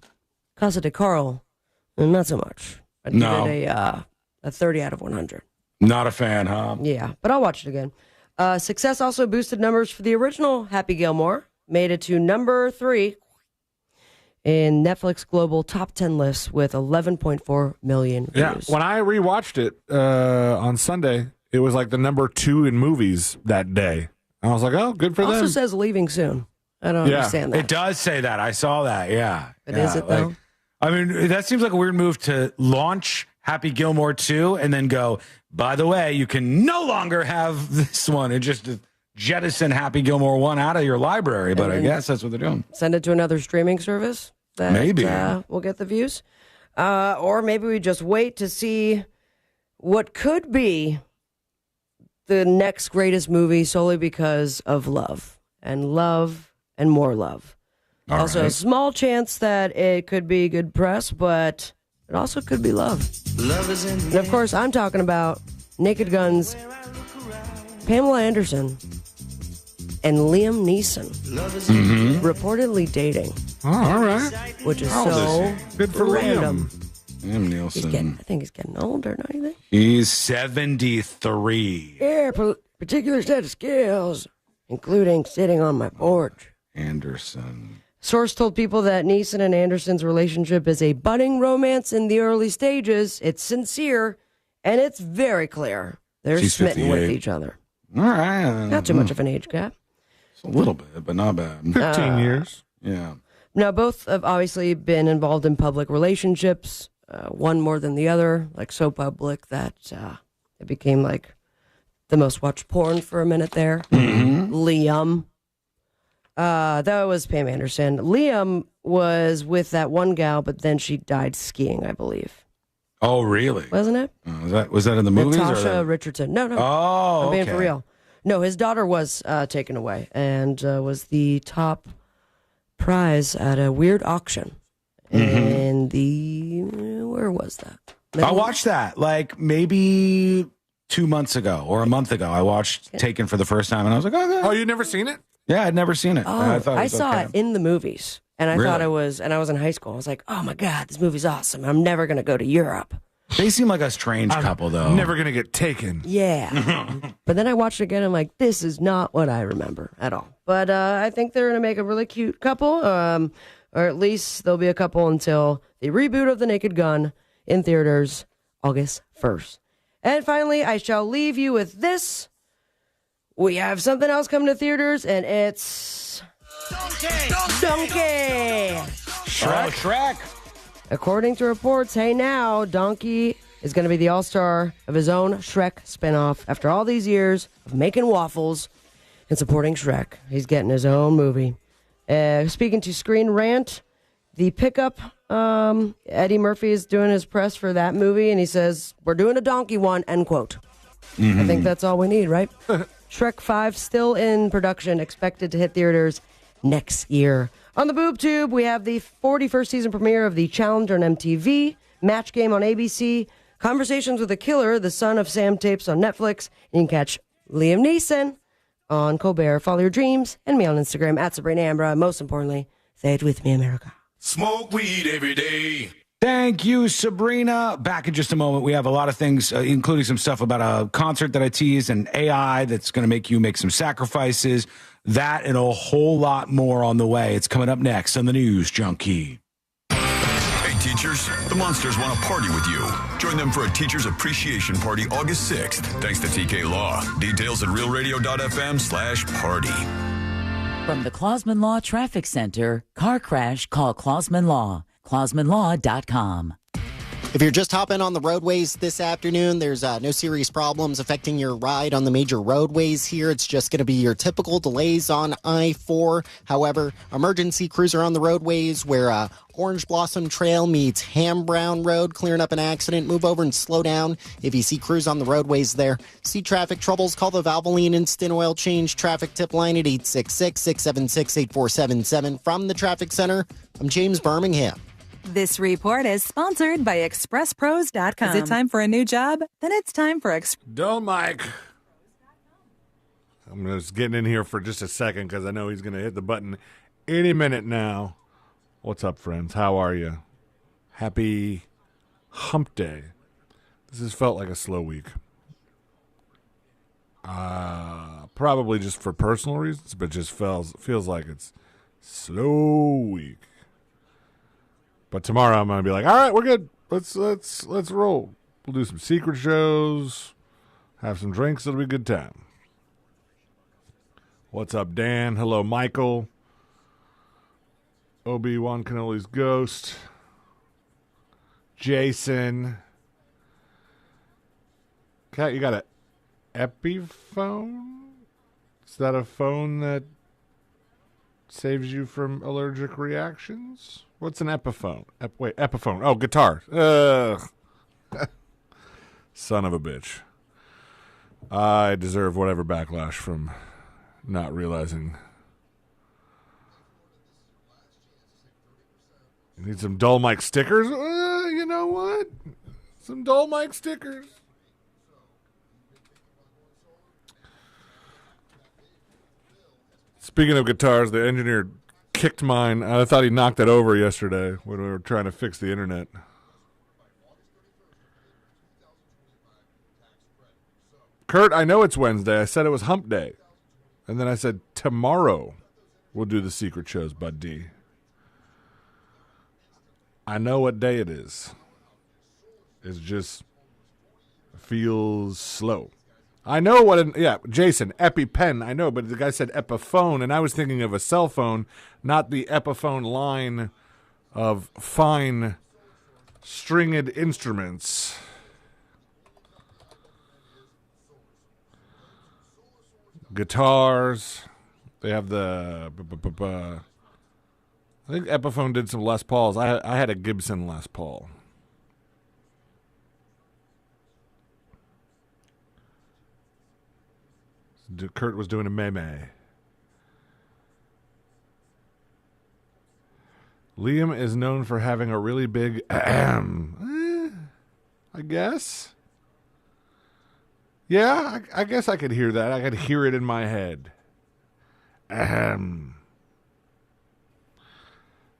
Casa de Carl, not so much. I'd give it a 30 out of 100. Not a fan, huh? Yeah, but I'll watch it again. Success also boosted numbers for the original Happy Gilmore. Made it to number 3 in Netflix Global Top 10 lists with 11.4 million views. Yeah, when I rewatched it on Sunday, it was like the number 2 in movies that day. I was like, oh, good for Also them. says leaving soon. I don't understand that. It does say that. I saw that, yeah. But is it, though? I mean, that seems like a weird move to launch Happy Gilmore 2 and then go, by the way, you can no longer have this one, and just jettison Happy Gilmore 1 out of your library. But I guess that's what they're doing. Send it to another streaming service that Maybe. We'll get the views. Or maybe we just wait to see what could be the next greatest movie solely because of love and more love. Also, a small chance that it could be good press, but it also could be love. And of course, I'm talking about Naked Gun's Pamela Anderson and Liam Neeson reportedly dating. Oh, all right. Which is How old so is good for random. Liam Nielsen. I think he's getting older, don't you think? He's 73. Yeah, particular set of skills, including sitting on my porch. Anderson. Source told People that Neeson and Anderson's relationship is a budding romance in the early stages. It's sincere, and it's very clear they're She's smitten with 58. each other. All right. Not too much of an age gap. It's a little bit, but not bad. 15 years. Yeah. Now, both have obviously been involved in public relationships, one more than the other, like so public that it became like the most watched porn for a minute there. Liam. That was Pam Anderson. Liam was with that one gal, but then she died skiing, I believe. Oh, really? Wasn't it? Was that in the movies? Natasha Richardson. No. Oh, I'm being okay. for real. No, his daughter was taken away and was the top prize at a weird auction. And where was that? I watched that like maybe 2 months ago or a month ago. I watched Taken for the first time, and I was like, Oh, you'd never seen it? Yeah, I'd never seen it. Oh, thought I was saw okay. it in the movies, and I Really? thought it was, and I was in high school. I was like, oh my God, this movie's awesome. I'm never going to go to Europe. They seem like a strange couple, though. Never going to get taken. Yeah. But then I watched it again, and I'm like, this is not what I remember at all. But I think they're going to make a really cute couple, or at least they'll be a couple until the reboot of The Naked Gun in theaters August 1st. And finally, I shall leave you with this. We have something else coming to theaters, and it's Donkey. Shrek. According to reports, hey now, Donkey is going to be the all-star of his own Shrek spinoff. After all these years of making waffles and supporting Shrek, he's getting his own movie. Speaking to Screen Rant, the pickup, Eddie Murphy is doing his press for that movie, and he says, we're doing a Donkey one, end quote. I think that's all we need, right? Shrek 5 still in production, expected to hit theaters next year. On the Boob Tube, we have the 41st season premiere of The Challenger on MTV, Match Game on ABC, Conversations with a Killer, the son of Sam Tapes on Netflix. You can catch Liam Neeson on Colbert. Follow your dreams and me on Instagram at Sabrina Ambra. Most importantly, say it with me, America. Smoke weed every day. Thank you, Sabrina. Back in just a moment. We have a lot of things, including some stuff about a concert that I teased and AI that's going to make you make some sacrifices. That and a whole lot more on the way. It's coming up next on the News Junkie. Hey, teachers, the Monsters want to party with you. Join them for a Teacher's Appreciation Party August 6th, thanks to TK Law. Details at realradio.fm/party. From the Clausman Law Traffic Center, car crash, call Clausman Law. ClausmanLaw.com. If you're just hopping on the roadways this afternoon, there's no serious problems affecting your ride on the major roadways here. It's just going to be your typical delays on I-4. However, emergency crews are on the roadways where Orange Blossom Trail meets Ham Brown Road, clearing up an accident. Move over and slow down if you see crews on the roadways there. See traffic troubles, call the Valvoline Instant Oil Change traffic tip line at 866-676-8477. From the Traffic Center, I'm James Birmingham. This report is sponsored by ExpressPros.com. Is it time for a new job? Then it's time for Don't, Mike. I'm just getting in here for just a second because I know he's going to hit the button any minute now. What's up, friends? How are you? Happy hump day. This has felt like a slow week. Probably just for personal reasons, but just feels like it's slow week. But tomorrow I'm gonna be like, all right, we're good. Let's roll. We'll do some secret shows, have some drinks. It'll be a good time. What's up, Dan? Hello, Michael. Obi-Wan Kenobi's ghost. Jason. Kat, you got an Epiphone? Is that a phone that saves you from allergic reactions? What's an Epiphone? Epiphone. Oh, guitar. Son of a bitch. I deserve whatever backlash from not realizing. You need some dull mic stickers? You know what? Some dull mic stickers. Speaking of guitars, the engineer kicked mine. I thought he knocked it over yesterday when we were trying to fix the internet. Kurt, I know it's Wednesday. I said it was hump day. And then I said tomorrow we'll do the secret shows, Bud D. I know what day it is. It just feels slow. I know what Jason, EpiPen, I know, but the guy said Epiphone, and I was thinking of a cell phone, not the Epiphone line of fine stringed instruments. Guitars. They have the I think Epiphone did some Les Pauls. I had a Gibson Les Paul. Kurt was doing a meme. Liam is known for having a really big I guess. Yeah, I guess I could hear that. I could hear it in my head.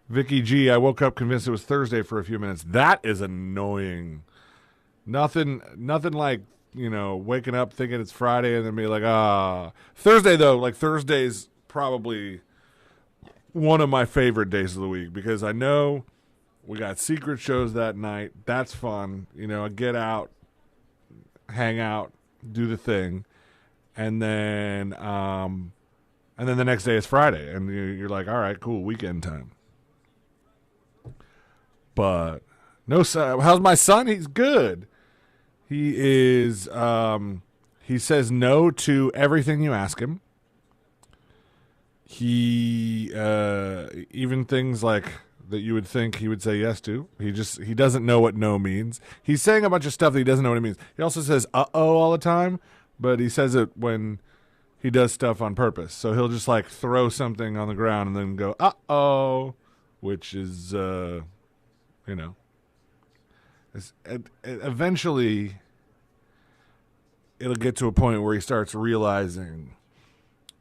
Vicky G, I woke up convinced it was Thursday for a few minutes. That is annoying. Nothing like, waking up thinking it's Friday and then be like, Thursday, though, like Thursday's probably one of my favorite days of the week because I know we got secret shows that night. That's fun. I get out, hang out, do the thing, and then the next day is Friday, and you're like, all right, cool, weekend time. But no, how's my son? He's good. He is, he says no to everything you ask him. He, even things like that you would think he would say yes to. He doesn't know what no means. He's saying a bunch of stuff that he doesn't know what it means. He also says uh-oh all the time, but he says it when he does stuff on purpose. So he'll just like throw something on the ground and then go uh-oh, which is, eventually it'll get to a point where he starts realizing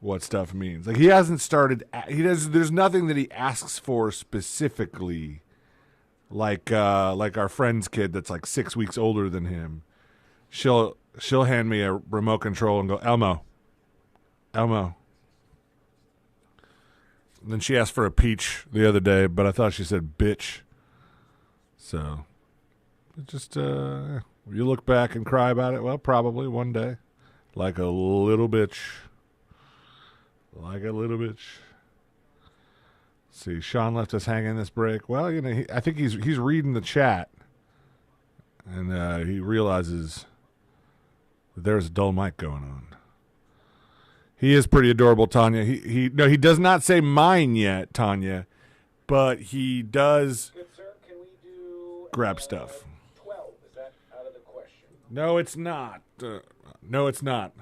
what stuff means. Like he hasn't started. There's nothing that he asks for specifically. Like our friend's kid that's like 6 weeks older than him. She'll hand me a remote control and go Elmo. And then she asked for a peach the other day, but I thought she said bitch. So, just you look back and cry about it. Well, probably one day, like a little bitch. Like a little bitch. See, Sean left us hanging this break. Well, I think he's reading the chat. and he realizes that there's a dull mic going on. He is pretty adorable, Tanya. He does not say mine yet, Tanya, but he does grab stuff. 12, is that out of the question? No, it's not. No, it's not.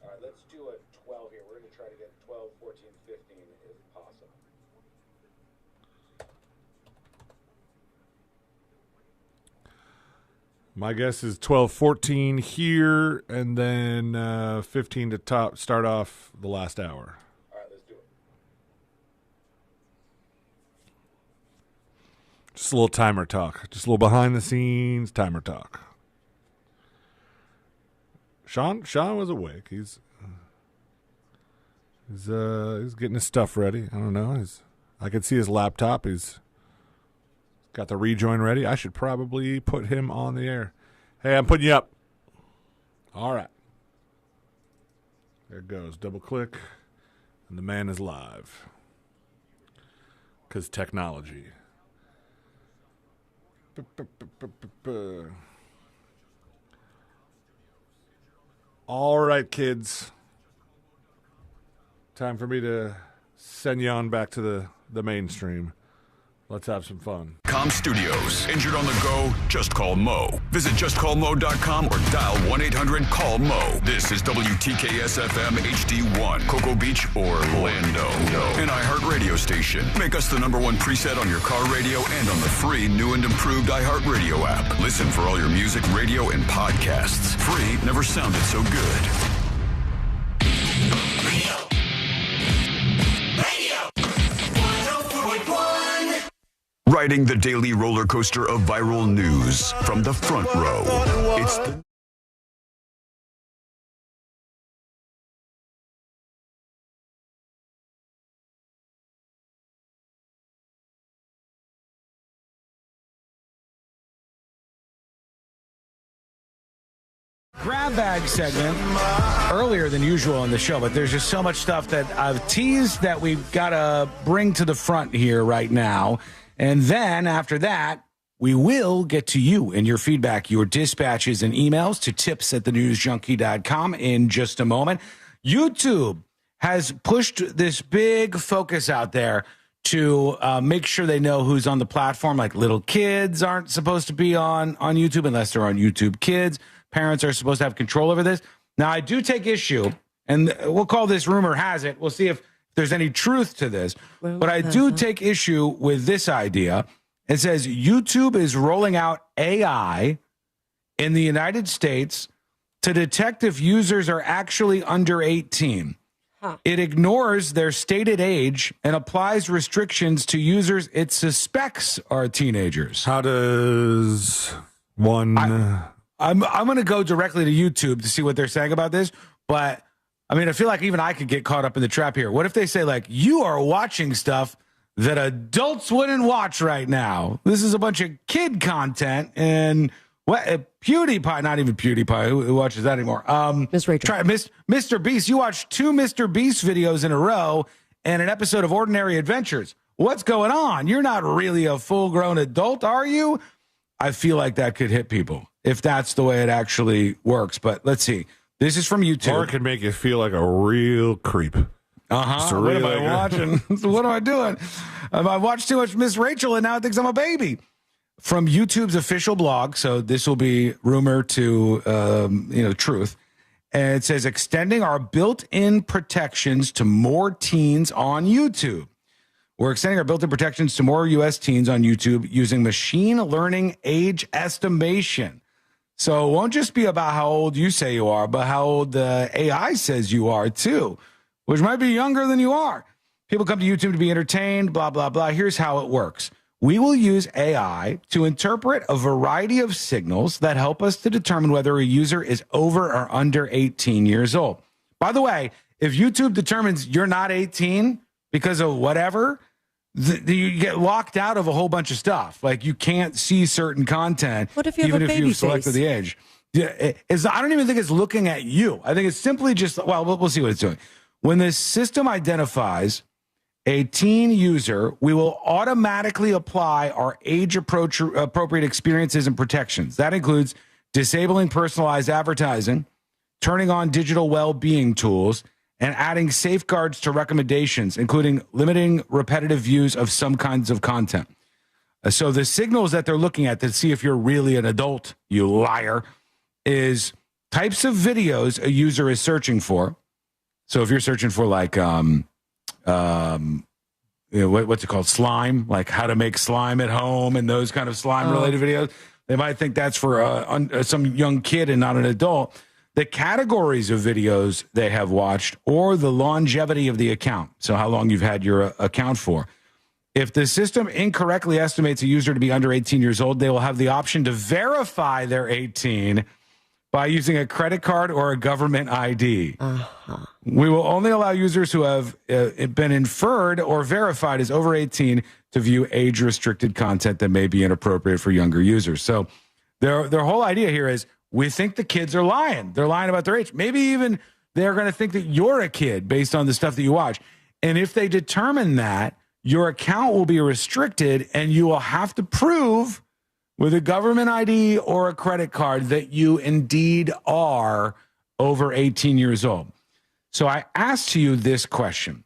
All right, let's do a 12 here. We're going to try to get 12, 14, 15 if possible. My guess is 12-14 here, and then 15 to start off the last hour. All right, let's do it. Just a little timer talk. Just a little behind-the-scenes timer talk. Sean was awake. He's getting his stuff ready. I don't know. I could see his laptop. He's got the rejoin ready. I should probably put him on the air. Hey, I'm putting you up. All right. There it goes. Double click, and the man is live. Because technology. All right, kids. Time for me to send you on back to the mainstream. Let's have some fun. Studios. Injured on the go? Just call Mo. Visit justcallmo.com or dial 1-800-CALL-MO. This is WTKS-FM HD1, Cocoa Beach, Orlando. An iHeartRadio station. Make us the #1 preset on your car radio and on the free new and improved iHeartRadio app. Listen for all your music, radio, and podcasts. Free never sounded so good. Riding the daily roller coaster of viral news from the front row. It's the grab bag segment earlier than usual on the show, but there's just so much stuff that I've teased that we've got to bring to the front here right now. And then after that, we will get to you and your feedback, your dispatches and emails to tips@thenewsjunkie.com in just a moment. YouTube has pushed this big focus out there to make sure they know who's on the platform. Like little kids aren't supposed to be on YouTube unless they're on YouTube Kids. Parents are supposed to have control over this. Now, I do take issue, and we'll call this rumor has it. We'll see if there's any truth to this. But I do take issue with this idea. It says YouTube is rolling out AI in the United States to detect if users are actually under 18. It ignores their stated age and applies restrictions to users it suspects are teenagers. How does one... I'm going to go directly to YouTube to see what they're saying about this, but I mean, I feel like even I could get caught up in the trap here. What if they say, like, you are watching stuff that adults wouldn't watch right now? This is a bunch of kid content, and what PewDiePie, not even PewDiePie, who watches that anymore? Miss Rachel. Mr. Beast. You watched 2 Mr. Beast videos in a row and an episode of Ordinary Adventures. What's going on? You're not really a full-grown adult, are you? I feel like that could hit people if that's the way it actually works. But let's see. This is from YouTube. Or it can make you feel like a real creep. What am I watching? What am I doing? I watched too much Miss Rachel, and now it thinks I'm a baby. From YouTube's official blog, so this will be rumor to truth. And it says, extending our built-in protections to more teens on YouTube. We're extending our built-in protections to more U.S. teens on YouTube using machine learning age estimation. So it won't just be about how old you say you are, but how old the AI says you are, too, which might be younger than you are. People come to YouTube to be entertained, blah, blah, blah. Here's how it works. We will use AI to interpret a variety of signals that help us to determine whether a user is over or under 18 years old. By the way, if YouTube determines you're not 18 because of whatever, you get locked out of a whole bunch of stuff. Like you can't see certain content, what if you even have a if baby you've selected the age. Yeah, I don't even think it's looking at you. I think it's simply just, well, we'll see what it's doing. When the system identifies a teen user, we will automatically apply our age-appropriate experiences and protections. That includes disabling personalized advertising, turning on digital well-being tools, and adding safeguards to recommendations, including limiting repetitive views of some kinds of content. So the signals that they're looking at to see if you're really an adult, you liar, is types of videos a user is searching for. So if you're searching for like, what's it called? Slime, like how to make slime at home and those kind of slime-related videos, they might think that's for some young kid and not an adult. The categories of videos they have watched or the longevity of the account, so how long you've had your account for. If the system incorrectly estimates a user to be under 18 years old, they will have the option to verify they're 18 by using a credit card or a government ID. We will only allow users who have been inferred or verified as over 18 to view age-restricted content that may be inappropriate for younger users. So their whole idea here is, we think the kids are lying. They're lying about their age. Maybe even they're going to think that you're a kid based on the stuff that you watch. And if they determine that, your account will be restricted and you will have to prove with a government ID or a credit card that you indeed are over 18 years old. So I asked you this question.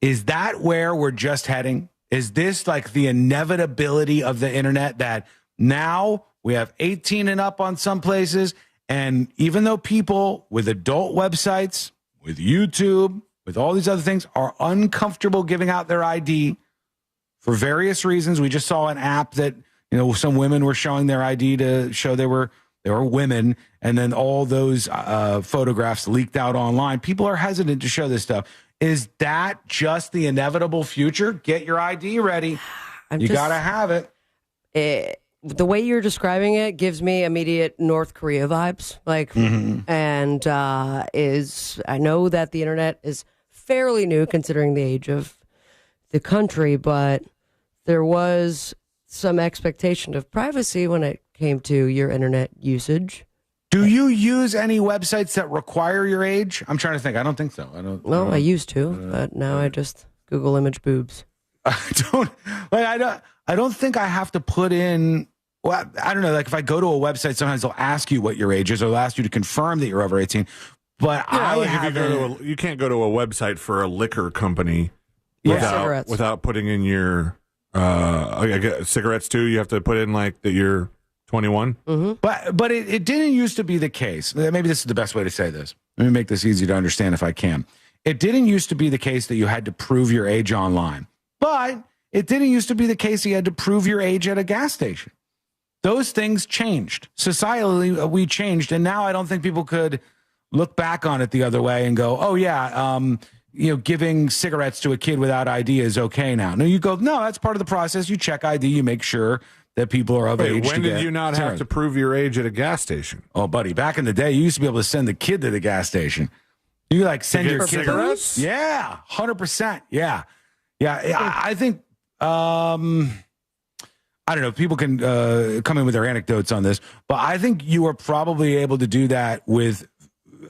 Is that where we're just heading? Is this like the inevitability of the internet that now we have 18 and up on some places, and even though people with adult websites, with YouTube, with all these other things are uncomfortable giving out their ID for various reasons. We just saw an app that, some women were showing their ID to show they were women, and then all those photographs leaked out online. People are hesitant to show this stuff. Is that just the inevitable future? Get your ID ready. You got to have it. The way you're describing it gives me immediate North Korea vibes. And I know that the internet is fairly new considering the age of the country, but there was some expectation of privacy when it came to your internet usage. Do you use any websites that require your age? I'm trying to think. I don't think so. I used to, but now I just Google image boobs. I don't think I have to put in. Well, I don't know. Like if I go to a website, sometimes they'll ask you what your age is, or they'll ask you to confirm that you're over 18. But you can't go to a website for a liquor company without putting in your cigarettes too. You have to put in like that you're 21. Mm-hmm. But it didn't used to be the case. Maybe this is the best way to say this. Let me make this easy to understand if I can. It didn't used to be the case that you had to prove your age online, but it didn't used to be the case that you had to prove your age at a gas station. Those things changed. Societally, we changed, and now I don't think people could look back on it the other way and go, oh, yeah, giving cigarettes to a kid without ID is okay now. No, you go, no, that's part of the process. You check ID, you make sure that people are of age. When did you not have to prove your age at a gas station? Oh, buddy, back in the day, you used to be able to send the kid to the gas station. You send your kid cigarettes? Yeah, 100%. Yeah. I think... I don't know. People can come in with their anecdotes on this, but I think you were probably able to do that with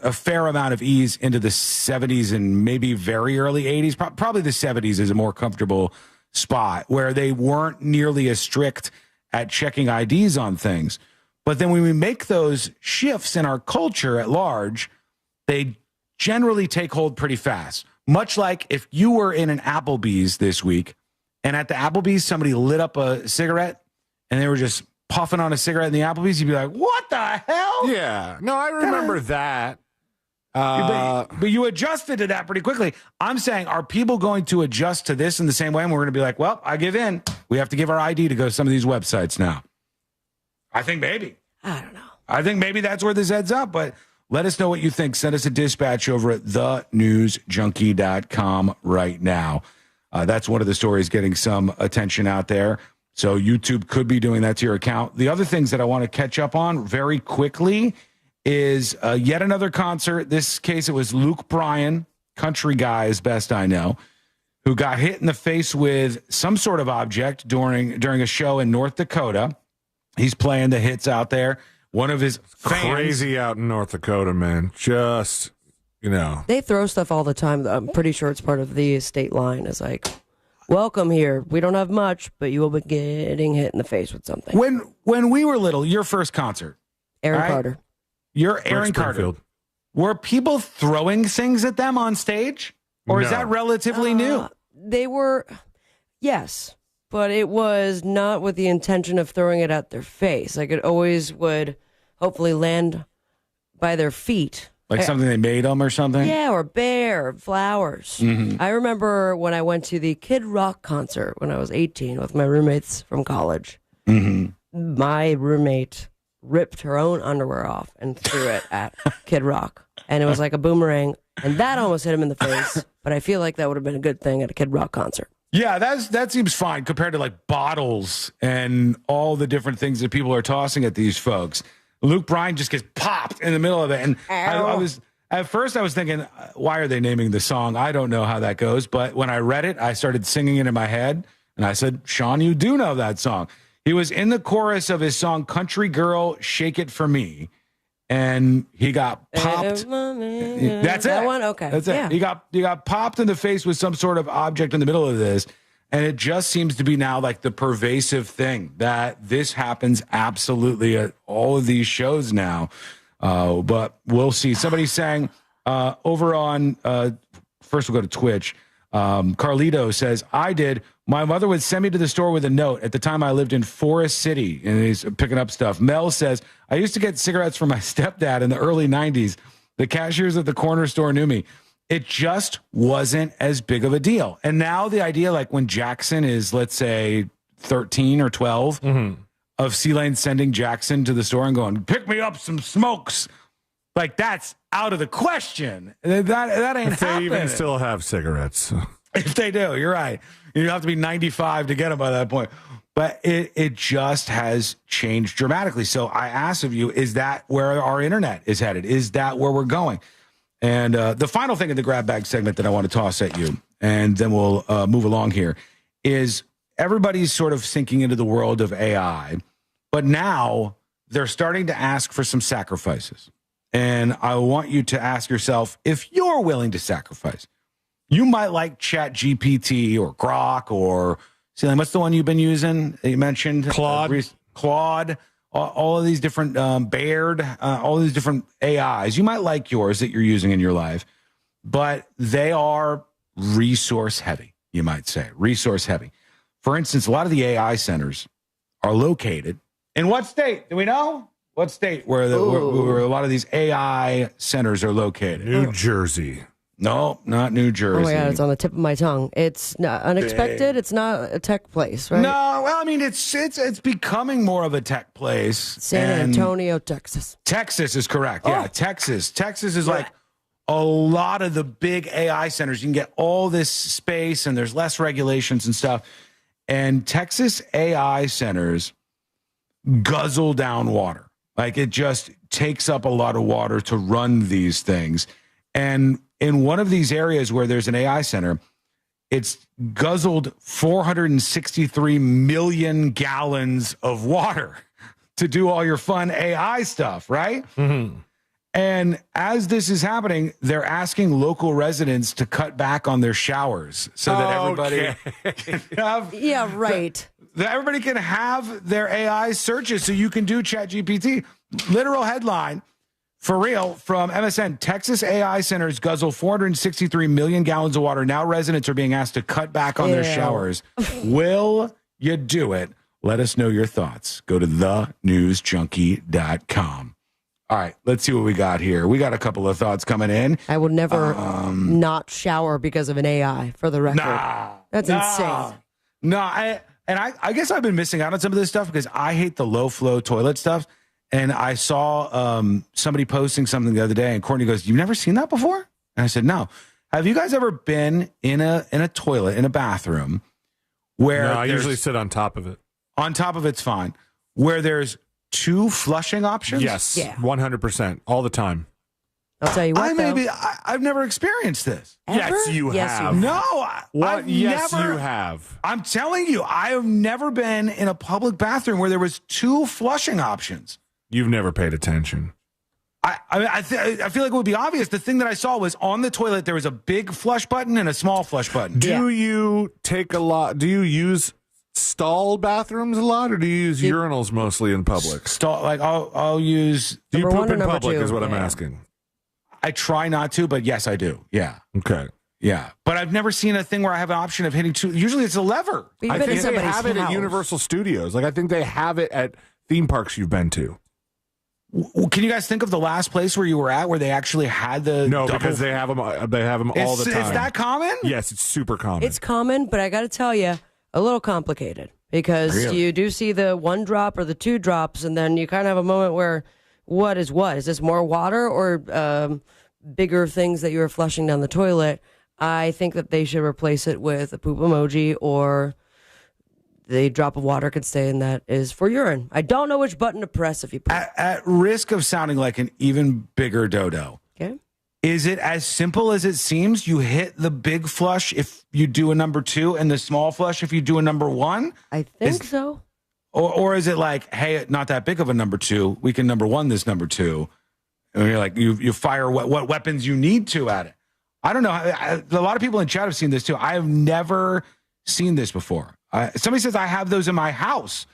a fair amount of ease into the 70s and maybe very early 80s. Probably the 70s is a more comfortable spot where they weren't nearly as strict at checking IDs on things. But then when we make those shifts in our culture at large, they generally take hold pretty fast. Much like if you were in an Applebee's this week, and at the Applebee's, somebody lit up a cigarette and they were just puffing on a cigarette in the Applebee's, you'd be like, what the hell? Yeah. No, I remember that. But you adjusted to that pretty quickly. I'm saying, are people going to adjust to this in the same way? And we're going to be like, well, I give in. We have to give our ID to go to some of these websites now. I think maybe. I don't know. I think maybe that's where this heads up, but let us know what you think. Send us a dispatch over at thenewsjunkie.com right now. That's one of the stories getting some attention out there. So YouTube could be doing that to your account. The other things that I want to catch up on very quickly is yet another concert. This case, it was Luke Bryan, country guy as best I know, who got hit in the face with some sort of object during a show in North Dakota. He's playing the hits out there. One of his fans, crazy out in North Dakota, man. Just They throw stuff all the time. I'm pretty sure it's part of the state line. It's like, welcome here. We don't have much, but you will be getting hit in the face with something. When we were little, your first concert. Aaron right? Carter. You're Aaron Carter. Were people throwing things at them on stage? Or is that relatively new? They were, yes, but it was not with the intention of throwing it at their face. Like it always would hopefully land by their feet. Like something they made them or something? Yeah, or bear, or flowers. I remember when I went to the Kid Rock concert when I was 18 with my roommates from college. My roommate ripped her own underwear off and threw it at Kid Rock. And it was like a boomerang. And that almost hit him in the face. But I feel like that would have been a good thing at a Kid Rock concert. Yeah, that seems fine compared to like bottles and all the different things that people are tossing at these folks. Luke Bryan just gets popped in the middle of it. And I was at first I was thinking, why are they naming the song? I don't know how that goes. But when I read it, I started singing it in my head. And I said, Sean, you do know that song. He was in the chorus of his song, Country Girl, Shake It For Me. And he got popped. That's it. That one? Okay. That's it. Yeah. He got popped in the face with some sort of object in the middle of this. And it just seems to be now like the pervasive thing that this happens absolutely at all of these shows now. But we'll see. Somebody's saying over on, first we'll go to Twitch. Carlito says, I did. My mother would send me to the store with a note. At the time, I lived in Forest City, and he's picking up stuff. Mel says, I used to get cigarettes from my stepdad in the early 90s. The cashiers at the corner store knew me. It just wasn't as big of a deal. And now the idea, like when Jackson is, let's say, 13 or 12, of C-Lane sending Jackson to the store and going, pick me up some smokes. Like, that's out of the question. That ain't if they happening. even still have cigarettes. If they do, you're right. You have to be 95 to get them by that point. But it just has changed dramatically. So I ask of you, is that where our internet is headed? Is that where we're going? And the final thing in the grab bag segment that I want to toss at you, and then we'll move along here, is everybody's sort of sinking into the world of AI. But now they're starting to ask for some sacrifices. And I want you to ask yourself, if you're willing to sacrifice, you might like ChatGPT or Grok or, what's the one you've been using that you mentioned? Claude, all of these different, Baird, all these different AIs. You might like yours that you're using in your life, but they are resource heavy, you might say, resource heavy. For instance, a lot of the AI centers are located in what state? Do we know? What state where a lot of these AI centers are located? New Jersey. No, not New Jersey. Oh my God, it's on the tip of my tongue. It's not unexpected. It's not a tech place, right? No, well, I mean, it's becoming more of a tech place. San Antonio, Texas. Texas is correct. Yeah, Texas. Texas is like a lot of the big AI centers. You can get all this space, and there's less regulations and stuff. And Texas AI centers guzzle down water. Like, it just takes up a lot of water to run these things. And in one of these areas where there's an AI center, it's guzzled 463 million gallons of water to do all your fun AI stuff, right? And as this is happening, they're asking local residents to cut back on their showers so that everybody can have... Yeah, right. That everybody can have their AI searches so you can do ChatGPT. Literal headline, for real, from MSN, Texas AI centers guzzle 463 million gallons of water. Now residents are being asked to cut back on their showers. Will you do it? Let us know your thoughts. Go to thenewsjunkie.com. All right, let's see what we got here. We got a couple of thoughts coming in. I would never not shower because of an AI, for the record. That's insane. I guess I've been missing out on some of this stuff because I hate the low-flow toilet stuff. And I saw somebody posting something the other day, and Courtney goes, "You've never seen that before?" And I said, "No." Have you guys ever been in a toilet, in a bathroom, where I usually sit on top of it. On top of it's fine. Where there's two flushing options? Yes, 100%, all the time. I'll tell you what, I've never experienced this. Ever? Yes, you have. No. Yes, you have. I'm telling you, I have never been in a public bathroom where there was two flushing options. You've never paid attention. I feel like it would be obvious. The thing that I saw was on the toilet, there was a big flush button and a small flush button. Do you take a lot? Do you use stall bathrooms a lot, or do you use urinals mostly in public? Stall, like I'll use. Do you Number poop one or in number public? two? Is what I'm Yeah. asking. I try not to, but yes, I do. Yeah. Okay. Yeah. But I've never seen a thing where I have an option of hitting two. Usually it's a lever. But I you've been think in they somebody's have it at house. Universal Studios. Like I think they have it at theme parks you've been to. Can you guys think of the last place where you were at where they actually had the No, double- because they have them. They have them all the time. Is that common? Yes, it's super common. It's common, but I got to tell you, a little complicated because Really? you do see the one drop or the two drops, and then you kind of have a moment where what is what? Is this more water or bigger things that you were flushing down the toilet? I think that they should replace it with a poop emoji, or the drop of water could stay in that is for urine. I don't know which button to press if you poop. At risk of sounding like an even bigger dodo. Okay. Is it as simple as it seems? You hit the big flush if you do a number 2 and the small flush if you do a number 1? I think so. Or is it like, hey, not that big of a number 2. We can number 1 this number 2. And you're like, you fire what weapons you need to at it. I don't know. A lot of people in chat have seen this too. I have never seen this before. Somebody says I have those in my house.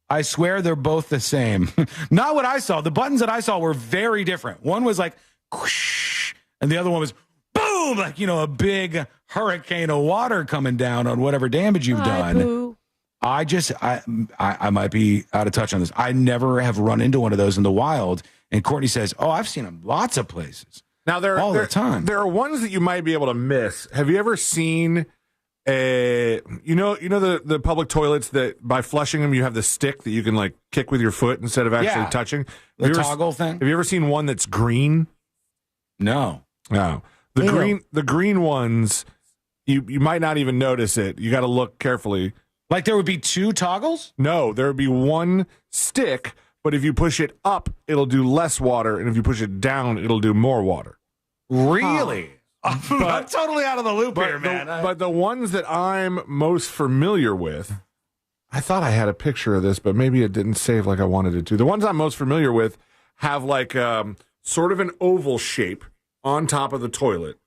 I swear they're both the same. Not what I saw. The buttons that I saw were very different. One was like, whoosh, and the other one was boom, like, a big hurricane of water coming down on whatever damage you've done. Boo. I might be out of touch on this. I never have run into one of those in the wild. And Courtney says, oh, I've seen them lots of places. Now the time. There are ones that you might be able to miss. Have you ever seen the public toilets that by flushing them you have the stick that you can like kick with your foot instead of actually touching? The toggle thing? Have you ever seen one that's green? No. No. The green ones you might not even notice it. You got to look carefully. Like there would be 2 toggles? No, there would be one stick, but if you push it up, it'll do less water, and if you push it down, it'll do more water. Really? I'm totally out of the loop here, man. But the ones that I'm most familiar with, I thought I had a picture of this, but maybe it didn't save like I wanted it to. The ones I'm most familiar with have like sort of an oval shape on top of the toilet,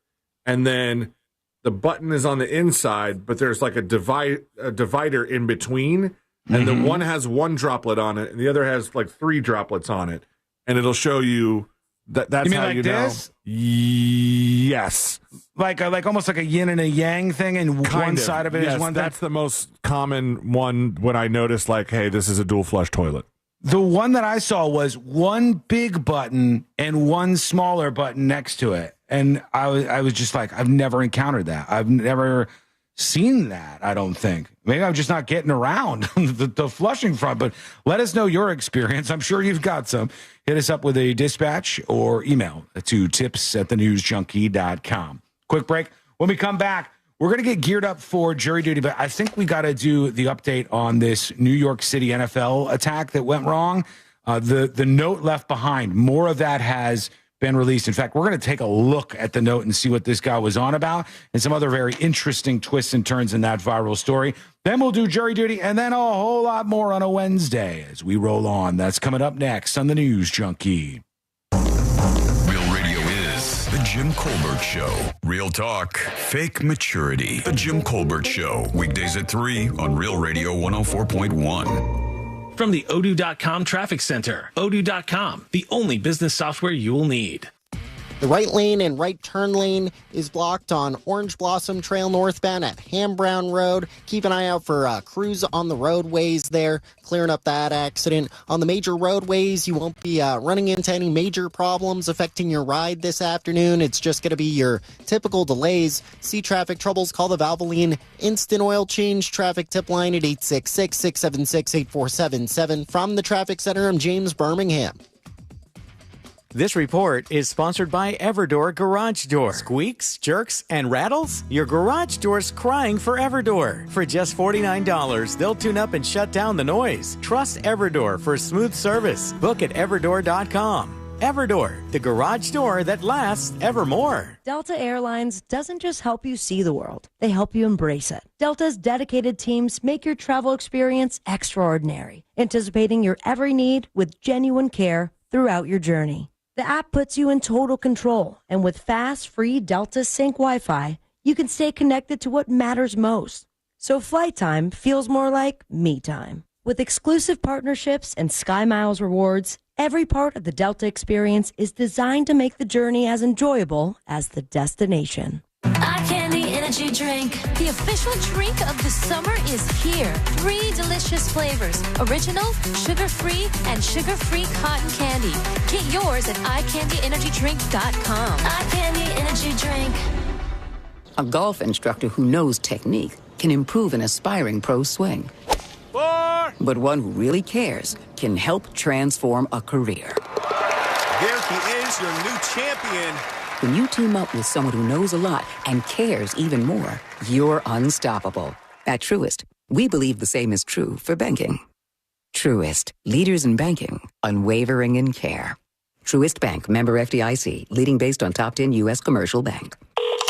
and then the button is on the inside, but there's like a divider in between, and the one has 1 droplet on it, and the other has like 3 droplets on it, and it'll show you that's you mean how like you this? know. Yes, like almost like a yin and a yang thing, and one side of it is one thing. That's the most common one when I noticed, like, hey, this is a dual flush toilet. The one that I saw was 1 big button and 1 smaller button next to it, and I was just like, I've never encountered that. I've never seen that. I don't think. Maybe I'm just not getting around the flushing front. But let us know your experience. I'm sure you've got some. Hit us up with a dispatch or email to tips@thenewsjunkie.com. Quick break. When we come back, we're going to get geared up for jury duty, but I think we got to do the update on this New York City NFL attack that went wrong. The note left behind, more of that has been released. In fact, we're going to take a look at the note and see what this guy was on about and some other very interesting twists and turns in that viral story. Then we'll do jury duty and then a whole lot more on a Wednesday as we roll on. That's coming up next on the News Junkie. Real radio is The Jim Colbert Show. Real talk, fake maturity. The Jim Colbert Show. Weekdays at 3 on Real Radio 104.1. From the Odoo.com Traffic Center. Odoo.com, the only business software you will need. The right lane and right turn lane is blocked on Orange Blossom Trail northbound at Ham Brown Road. Keep an eye out for crews on the roadways there, clearing up that accident. On the major roadways, you won't be running into any major problems affecting your ride this afternoon. It's just going to be your typical delays. See traffic troubles, call the Valvoline Instant Oil Change traffic tip line at 866-676-8477. From the Traffic Center, I'm James Birmingham. This report is sponsored by Everdoor Garage Door. Squeaks, jerks, and rattles? Your garage door's crying for Everdoor. For just $49, they'll tune up and shut down the noise. Trust Everdoor for smooth service. Book at everdoor.com. Everdoor, the garage door that lasts evermore. Delta Airlines doesn't just help you see the world, they help you embrace it. Delta's dedicated teams make your travel experience extraordinary, anticipating your every need with genuine care throughout your journey. The app puts you in total control, and with fast, free Delta Sync Wi-Fi, you can stay connected to what matters most. So flight time feels more like me time. With exclusive partnerships and Sky Miles rewards, every part of the Delta experience is designed to make the journey as enjoyable as the destination. Eye Candy Energy Drink. The official drink of the summer is here. 3 delicious flavors. Original, sugar-free, and sugar-free cotton candy. Get yours at EyeCandyEnergyDrink.com. Eye Candy Energy Drink. A golf instructor who knows technique can improve an aspiring pro's swing. But one who really cares can help transform a career. There he is, your new champion. When you team up with someone who knows a lot and cares even more, you're unstoppable. At Truist, we believe the same is true for banking. Truist, leaders in banking, unwavering in care. Truist Bank, member FDIC, leading based on top 10 U.S. commercial bank.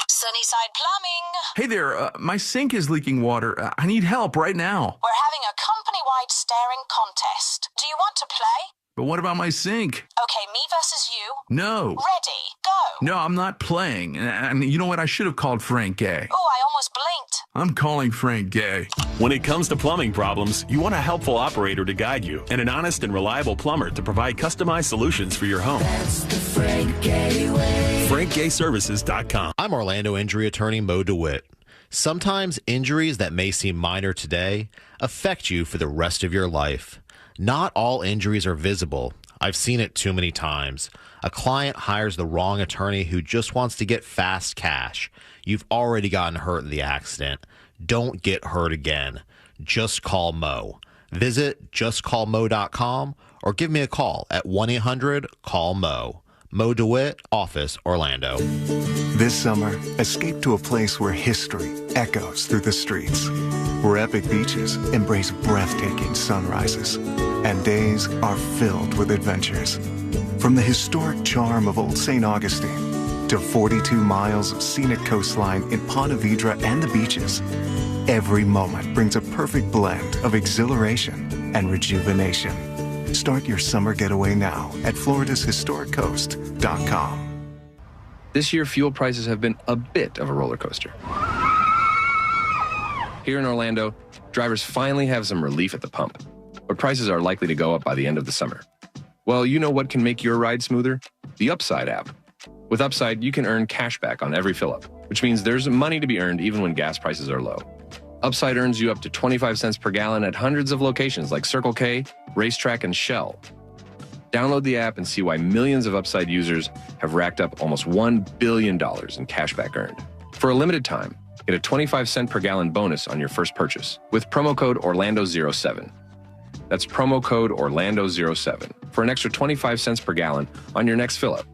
Sunnyside Plumbing. Hey there, my sink is leaking water. I need help right now. We're having a company-wide staring contest. Do you want to play? But what about my sink? Okay, me versus you. No. Ready, go. No, I'm not playing. And you know what? I should have called Frank Gay. Oh, I almost blinked. I'm calling Frank Gay. When it comes to plumbing problems, you want a helpful operator to guide you and an honest and reliable plumber to provide customized solutions for your home. That's the Frank Gay way. FrankGayServices.com. I'm Orlando injury attorney Mo DeWitt. Sometimes injuries that may seem minor today affect you for the rest of your life. Not all injuries are visible. I've seen it too many times. A client hires the wrong attorney who just wants to get fast cash. You've already gotten hurt in the accident. Don't get hurt again. Just call Mo. Visit justcallmo.com or give me a call at 1-800-CALL-MO. Mo DeWitt, Office, Orlando. This summer, escape to a place where history echoes through the streets, where epic beaches embrace breathtaking sunrises, and days are filled with adventures. From the historic charm of Old St. Augustine to 42 miles of scenic coastline in Ponte Vedra and the beaches, every moment brings a perfect blend of exhilaration and rejuvenation. Start your summer getaway now at FloridasHistoricCoast.com. This year, fuel prices have been a bit of a roller coaster. Here in Orlando, drivers finally have some relief at the pump, but prices are likely to go up by the end of the summer. Well, you know what can make your ride smoother? The Upside app. With Upside, you can earn cash back on every fill-up, which means there's money to be earned even when gas prices are low. Upside earns you up to 25 cents per gallon at hundreds of locations like Circle K, Racetrack, and Shell. Download the app and see why millions of Upside users have racked up almost $1 billion in cashback earned. For a limited time, get a 25 cent per gallon bonus on your first purchase with promo code Orlando07. That's promo code Orlando07 for an extra 25 cents per gallon on your next fill-up.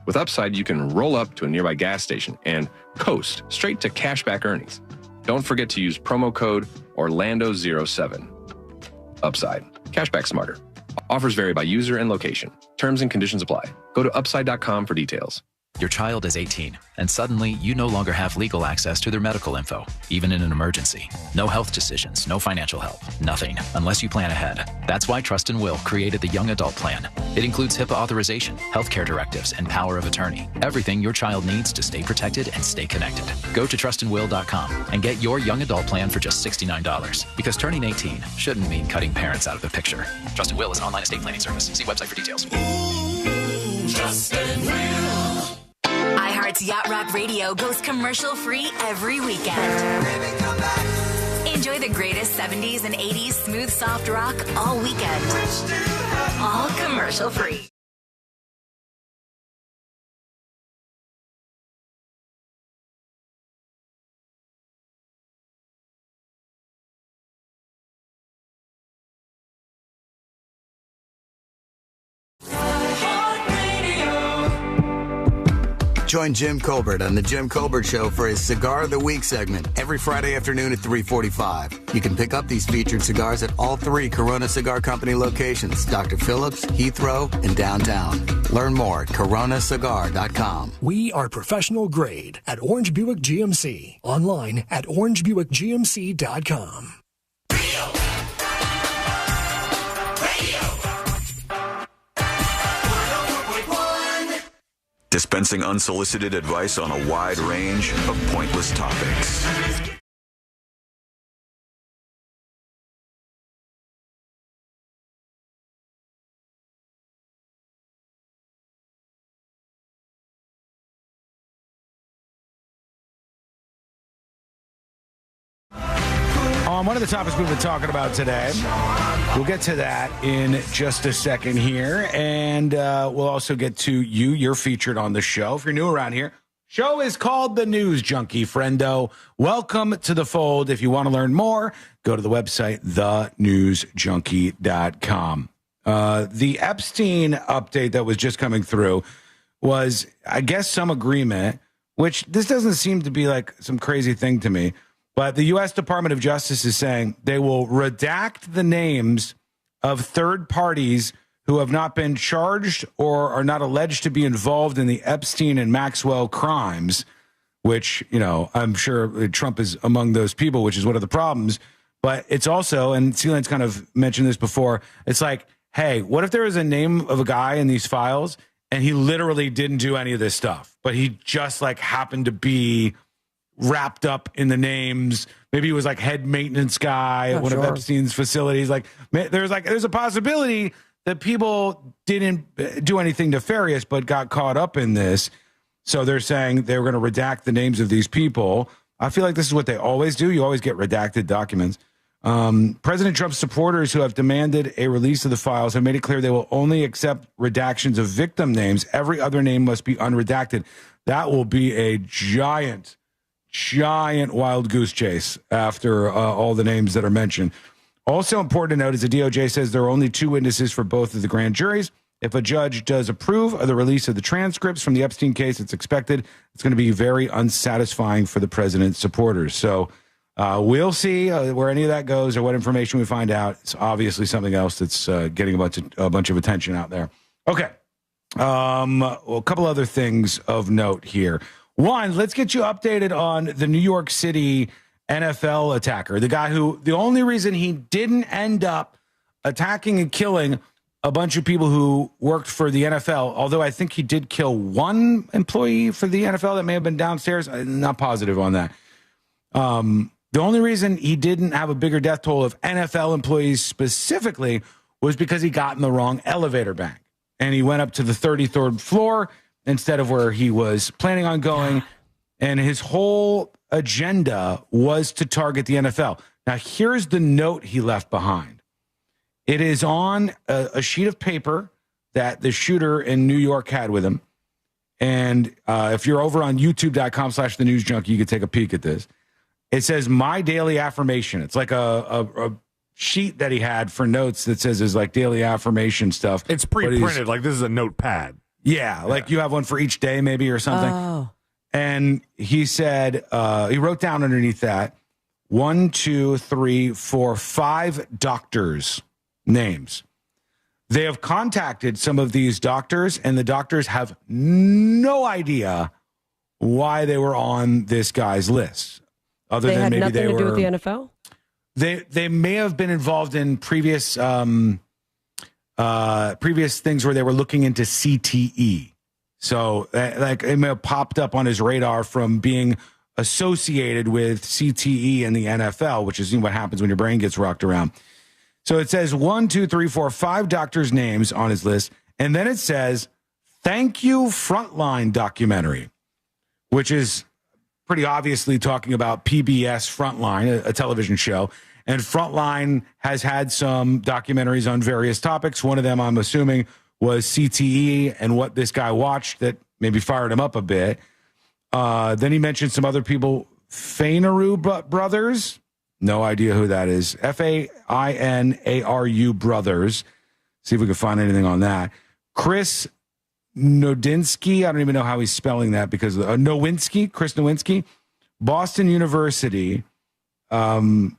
With Upside, you can roll up to a nearby gas station and coast straight to cashback earnings. Don't forget to use promo code Orlando07. Upside. Cashback smarter. Offers vary by user and location. Terms and conditions apply. Go to upside.com for details. Your child is 18, and suddenly you no longer have legal access to their medical info, even in an emergency. No health decisions, no financial help, nothing, unless you plan ahead. That's why Trust and Will created the Young Adult Plan. It includes HIPAA authorization, healthcare directives, and power of attorney. Everything your child needs to stay protected and stay connected. Go to trustandwill.com and get your Young Adult Plan for just $69. Because turning 18 shouldn't mean cutting parents out of the picture. Trust and Will is an online estate planning service. See website for details. Trust and Will. iHeart's Yacht Rock Radio goes commercial-free every weekend. Enjoy the greatest 70s and 80s smooth soft rock all weekend. All commercial-free. Join Jim Colbert on The Jim Colbert Show for his Cigar of the Week segment every Friday afternoon at 3:45. You can pick up these featured cigars at all 3 Corona Cigar Company locations, Dr. Phillips, Heathrow, and downtown. Learn more at coronacigar.com. We are professional grade at Orange Buick GMC. Online at orangebuickgmc.com. dispensing unsolicited advice on a wide range of pointless topics. On one of the topics we've been talking about today, we'll get to that in just a second here, and we'll also get to you. You're featured on the show. If you're new around here, show is called The News Junkie, friendo. Welcome to the fold. If you want to learn more, go to the website, thenewsjunkie.com. The Epstein update that was just coming through was, I guess, some agreement, which this doesn't seem to be like some crazy thing to me. But the U.S. Department of Justice is saying they will redact the names of third parties who have not been charged or are not alleged to be involved in the Epstein and Maxwell crimes, which, you know, I'm sure Trump is among those people, which is one of the problems. But it's also, and Sealand's kind of mentioned this before, it's like, hey, what if there was a name of a guy in these files and he literally didn't do any of this stuff, but he just like happened to be wrapped up in the names. Maybe he was like head maintenance guy at one of Epstein's facilities. Like there's a possibility that people didn't do anything nefarious, but got caught up in this. So they're saying they're going to redact the names of these people. I feel like this is what they always do. You always get redacted documents. President Trump's supporters who have demanded a release of the files have made it clear they will only accept redactions of victim names. Every other name must be unredacted. That will be a giant wild goose chase after all the names that are mentioned. Also important to note is the DOJ says there are only 2 witnesses for both of the grand juries. If a judge does approve of the release of the transcripts from the Epstein case, it's expected it's going to be very unsatisfying for the president's supporters. So we'll see where any of that goes or what information we find out. It's obviously something else that's getting a bunch of attention out there. Okay. Well, a couple other things of note here. One, let's get you updated on the New York City NFL attacker, the guy who the only reason he didn't end up attacking and killing a bunch of people who worked for the NFL, although I think he did kill one employee for the NFL that may have been downstairs. I'm not positive on that. The only reason he didn't have a bigger death toll of NFL employees specifically was because he got in the wrong elevator bank and he went up to the 33rd floor instead of where he was planning on going. And his whole agenda was to target the NFL. Now, here's the note he left behind. It is on a sheet of paper that the shooter in New York had with him. And if you're over on youtube.com/thenewsjunkie, you can take a peek at this. It says, my daily affirmation. It's like a sheet that he had for notes that says his like daily affirmation stuff. It's pre-printed. Like this is a notepad. Yeah, like you have one for each day maybe or something. Oh. And he said, he wrote down underneath that 1, 2, 3, 4, 5 doctors' names. They have contacted some of these doctors, and the doctors have no idea why they were on this guy's list. Other they than had maybe nothing they to were, do with the NFL? They may have been involved in previous things where they were looking into CTE. So like it may have popped up on his radar from being associated with CTE in the NFL, which is what happens when your brain gets rocked around. So it says 1, 2, 3, 4, 5 doctors' names on his list. And then it says, thank you, Frontline documentary, which is pretty obviously talking about PBS Frontline, a television show. And Frontline has had some documentaries on various topics. One of them, I'm assuming, was CTE and what this guy watched that maybe fired him up a bit. Then he mentioned some other people, Fainaru brothers. No idea who that is. Fainaru brothers. See if we can find anything on that. Chris Nodinsky. I don't even know how he's spelling that because Chris Nowinski, Boston University. And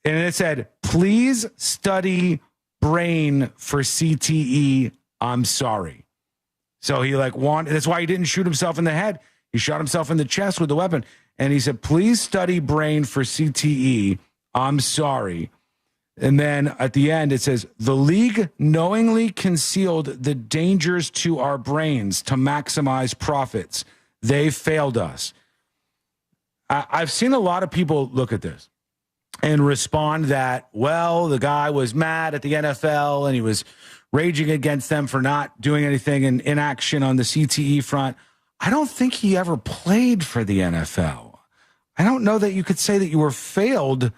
it said, please study brain for CTE. I'm sorry. So he that's why he didn't shoot himself in the head. He shot himself in the chest with the weapon. And he said, please study brain for CTE. I'm sorry. And then at the end, it says, the league knowingly concealed the dangers to our brains to maximize profits. They failed us. I've seen a lot of people look at this and respond that, well, the guy was mad at the NFL and he was raging against them for not doing anything in inaction on the CTE front. I don't think he ever played for the NFL. I don't know that you could say that you were failed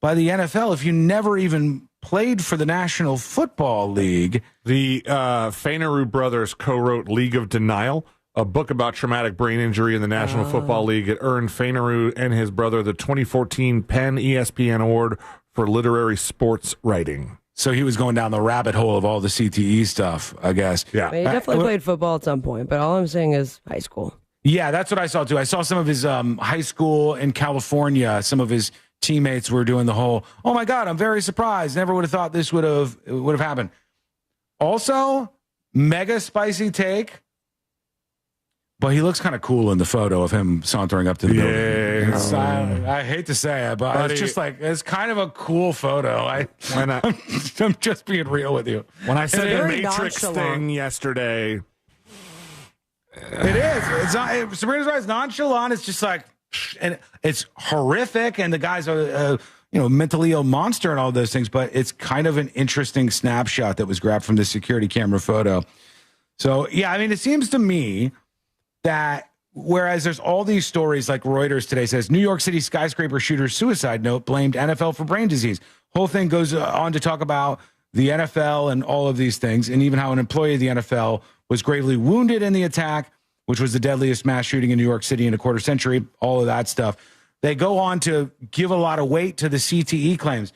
by the NFL if you never even played for the National Football League. The Fainaru brothers co-wrote League of Denial, a book about traumatic brain injury in the National Football League. It earned Fainaru and his brother the 2014 Penn ESPN Award for literary sports writing. So he was going down the rabbit hole of all the CTE stuff, I guess. Yeah. He definitely played football at some point, but all I'm saying is high school. Yeah, that's what I saw too. I saw some of his high school in California. Some of his teammates were doing the whole, oh my God, I'm very surprised. Never would have thought this would have happened. Also, mega spicy take. But he looks kind of cool in the photo of him sauntering up to the building. I hate to say it, but it's just like, it's kind of a cool photo. I'm just being real with you. When I said the Matrix thing yesterday. It is. Sabrina's right. It's nonchalant. It's just like, and it's horrific. And the guy's a mentally ill monster and all those things. But it's kind of an interesting snapshot that was grabbed from the security camera photo. So, yeah, I mean, it seems to me that whereas there's all these stories like Reuters today says, New York City skyscraper shooter suicide note blamed NFL for brain disease. Whole thing goes on to talk about the NFL and all of these things, and even how an employee of the NFL was gravely wounded in the attack, which was the deadliest mass shooting in New York City in a quarter century, all of that stuff. They go on to give a lot of weight to the CTE claims.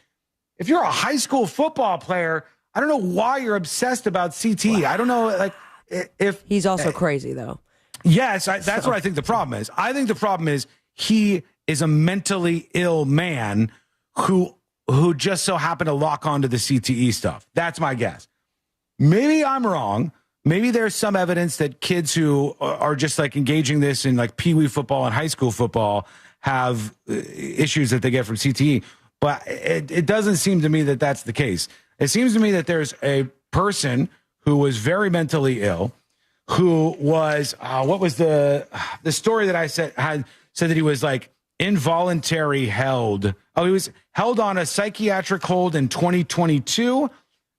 If you're a high school football player, I don't know why you're obsessed about CTE. I don't know, like, if... He's also crazy, though. Yes, that's what I think the problem is. I think the problem is he is a mentally ill man who just so happened to lock onto the CTE stuff. That's my guess. Maybe I'm wrong. Maybe there's some evidence that kids who are just like engaging this in like peewee football and high school football have issues that they get from CTE. But it doesn't seem to me that that's the case. It seems to me that there's a person who was very mentally ill, who was, what was the story that I said that he was like involuntary held. Oh, he was held on a psychiatric hold in 2022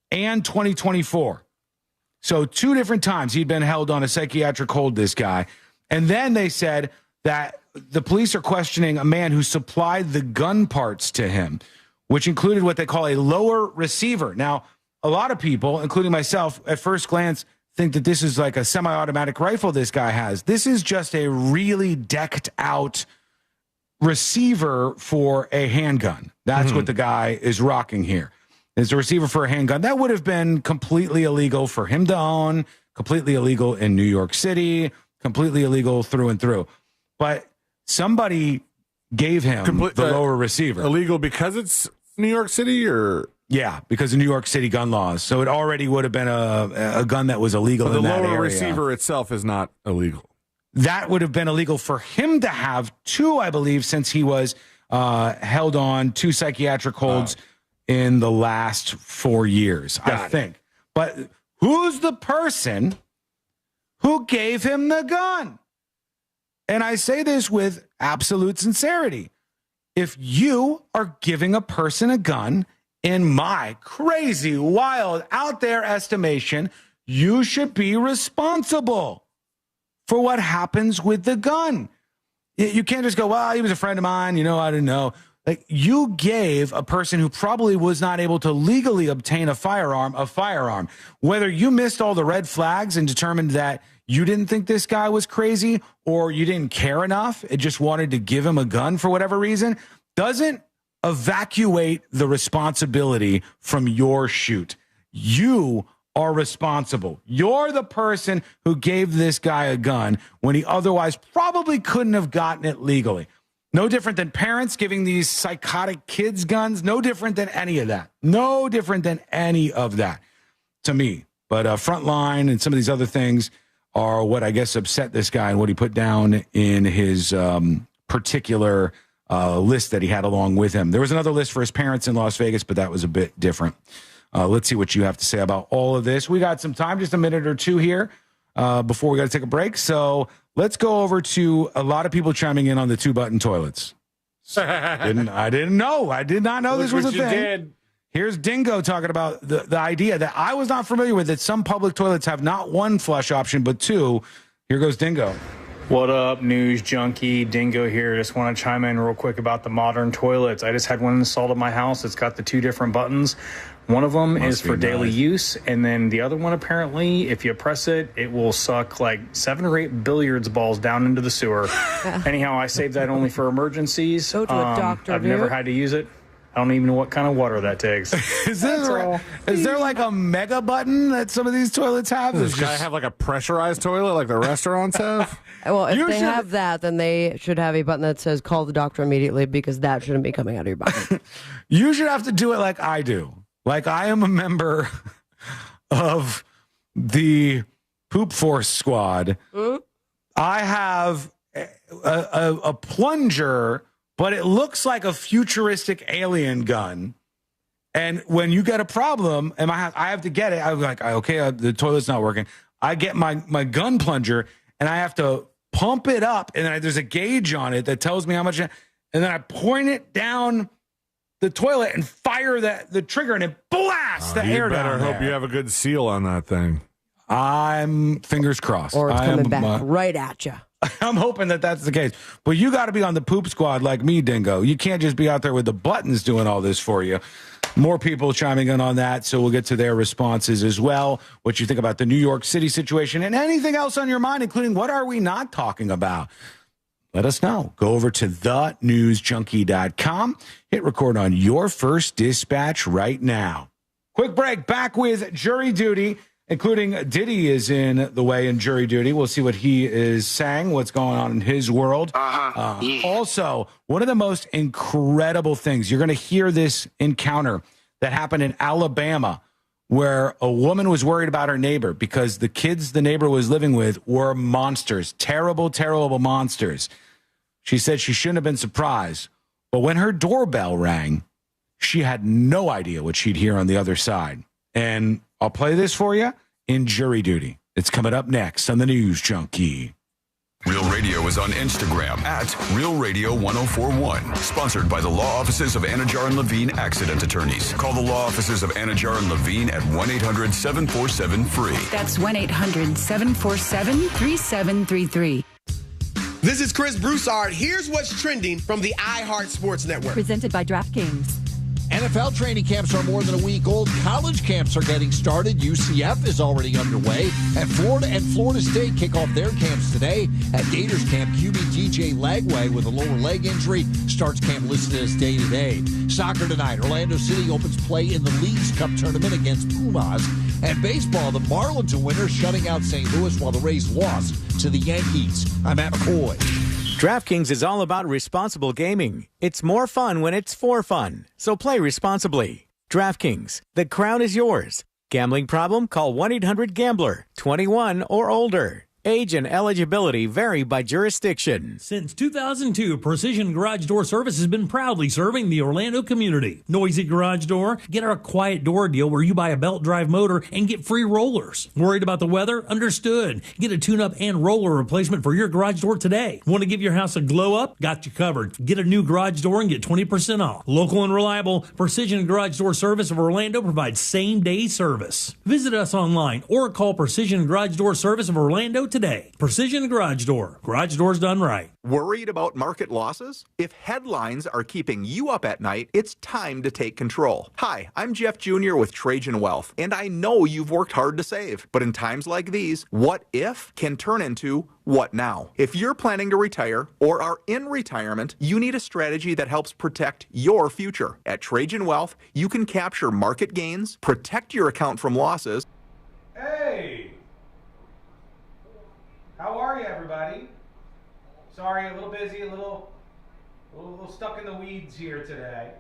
and 2024. So 2 different times he'd been held on a psychiatric hold, this guy. And then they said that the police are questioning a man who supplied the gun parts to him, which included what they call a lower receiver. Now, a lot of people, including myself, at first glance, think that this is like a semi-automatic rifle this guy has. This is just a really decked out receiver for a handgun. That's what the guy is rocking here. It's a receiver for a handgun. That would have been completely illegal for him to own, completely illegal in New York City, completely illegal through and through. But somebody gave him the lower receiver. Illegal because it's New York City, or... Yeah, because of New York City gun laws. So it already would have been a gun that was illegal in that area. The lower receiver itself is not illegal. That would have been illegal for him to have 2, I believe, since he was held on 2 psychiatric holds in the last 4 years, I think. But who's the person who gave him the gun? And I say this with absolute sincerity. If you are giving a person a gun, in my crazy, wild, out there estimation, you should be responsible for what happens with the gun. You can't just go, well, he was a friend of mine, I didn't know. Like, you gave a person who probably was not able to legally obtain a firearm. Whether you missed all the red flags and determined that you didn't think this guy was crazy, or you didn't care enough and just wanted to give him a gun for whatever reason, doesn't evacuate the responsibility from your shoot. You are responsible. You're the person who gave this guy a gun when he otherwise probably couldn't have gotten it legally. No different than parents giving these psychotic kids guns. No different than any of that. No different than any of that to me. But Frontline and some of these other things are what I guess upset this guy and what he put down in his particular list that he had along with him. There was another list for his parents in Las Vegas, but that was a bit different. Let's see what you have to say about all of this. We got some time, just a minute or two here before we got to take a break. So let's go over to a lot of people chiming in on the 2-button toilets. I didn't know. I did not know this was a thing. Did. Here's Dingo talking about the idea that I was not familiar with, that some public toilets have not one flush option, but two. Here goes Dingo. What up, news junkie? Dingo here. Just want to chime in real quick about the modern toilets. I just had one installed at my house. It's got the 2 different buttons. One of them is for daily use, and then the other one, apparently, if you press it, it will suck like 7 or 8 billiards balls down into the sewer. Anyhow, I save that only for emergencies. Go to a doctor, I've never had to use it. I don't even know what kind of water that takes. Is there like a mega button that some of these toilets have? Does this guy have like a pressurized toilet like the restaurants have? Well, if they have that, then they should have a button that says call the doctor immediately, because that shouldn't be coming out of your butt. You should have to do it like I do. Like, I am a member of the Poop Force Squad. I have a plunger, but it looks like a futuristic alien gun. And when you get a problem, and I have to get it, I'm like, okay, the toilet's not working. I get my gun plunger, and I have to pump it up, and then there's a gauge on it that tells me how much, and then I point it down the toilet and fire the trigger, and it blasts the air down. You better hope you have a good seal on that thing. I'm fingers crossed. Or it's coming back right at you. I'm hoping that that's the case. But you got to be on the poop squad like me, Dingo. You can't just be out there with the buttons doing all this for you. More people chiming in on that, so we'll get to their responses as well. What you think about the New York City situation and anything else on your mind, including what are we not talking about? Let us know. Go over to thenewsjunkie.com. Hit record on your first dispatch right now. Quick break. Back with jury duty, including Diddy is in the way in jury duty. We'll see what he is saying, what's going on in his world. Also, one of the most incredible things, you're going to hear this encounter that happened in Alabama, where a woman was worried about her neighbor because the kids the neighbor was living with were monsters, terrible, terrible monsters. She said she shouldn't have been surprised, but when her doorbell rang, she had no idea what she'd hear on the other side. And I'll play this for you in jury duty. It's coming up next on the News Junkie. Real Radio is on Instagram at Real Radio 1041. Sponsored by the law offices of Anajar and Levine Accident Attorneys. Call the law offices of Anajar and Levine at 1-800-747-FREE. That's 1-800-747-3733. This is Chris Broussard. Here's what's trending from the iHeart Sports Network. Presented by DraftKings. NFL training camps are more than a week old. College camps are getting started. UCF is already underway. And Florida and Florida State kick off their camps today. At Gators camp, QB TJ Lagway with a lower leg injury starts camp listed as day-to-day. Soccer tonight, Orlando City opens play in the Leagues Cup tournament against Pumas. And baseball, the Marlins are winners, shutting out St. Louis while the Rays lost to the Yankees. I'm Matt McCoy. DraftKings is all about responsible gaming. It's more fun when it's for fun. So play responsibly. DraftKings, the crown is yours. Gambling problem? Call 1-800-GAMBLER. 21 or older. Age and eligibility vary by jurisdiction. Since 2002, Precision Garage Door Service has been proudly serving the Orlando community. Noisy garage door? Get our quiet door deal where you buy a belt drive motor and get free rollers. Worried about the weather? Understood. Get a tune-up and roller replacement for your garage door today. Want to give your house a glow up? Got you covered. Get a new garage door and get 20% off. Local and reliable, Precision Garage Door Service of Orlando provides same-day service. Visit us online or call Precision Garage Door Service of Orlando today. Precision Garage Door. Garage doors done right. Worried about market losses? If headlines are keeping you up at night, it's time to take control. Hi, I'm Jeff Jr. with Trajan Wealth, and I know you've worked hard to save. But in times like these, what if can turn into what now? If you're planning to retire or are in retirement, you need a strategy that helps protect your future. At Trajan Wealth, you can capture market gains, protect your account from losses. Hey! How are you, everybody? Sorry, a little busy, a little stuck in the weeds here today.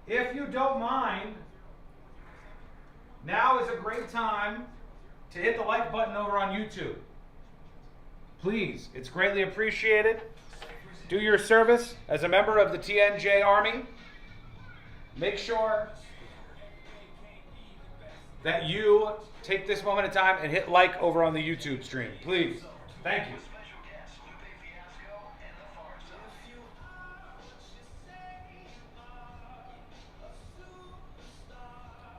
If you don't mind, now is a great time to hit the like button over on YouTube. Please, it's greatly appreciated. Do your service as a member of the TNJ Army. Make sure that you take this moment in time and hit like over on the YouTube stream. Please. Thank you.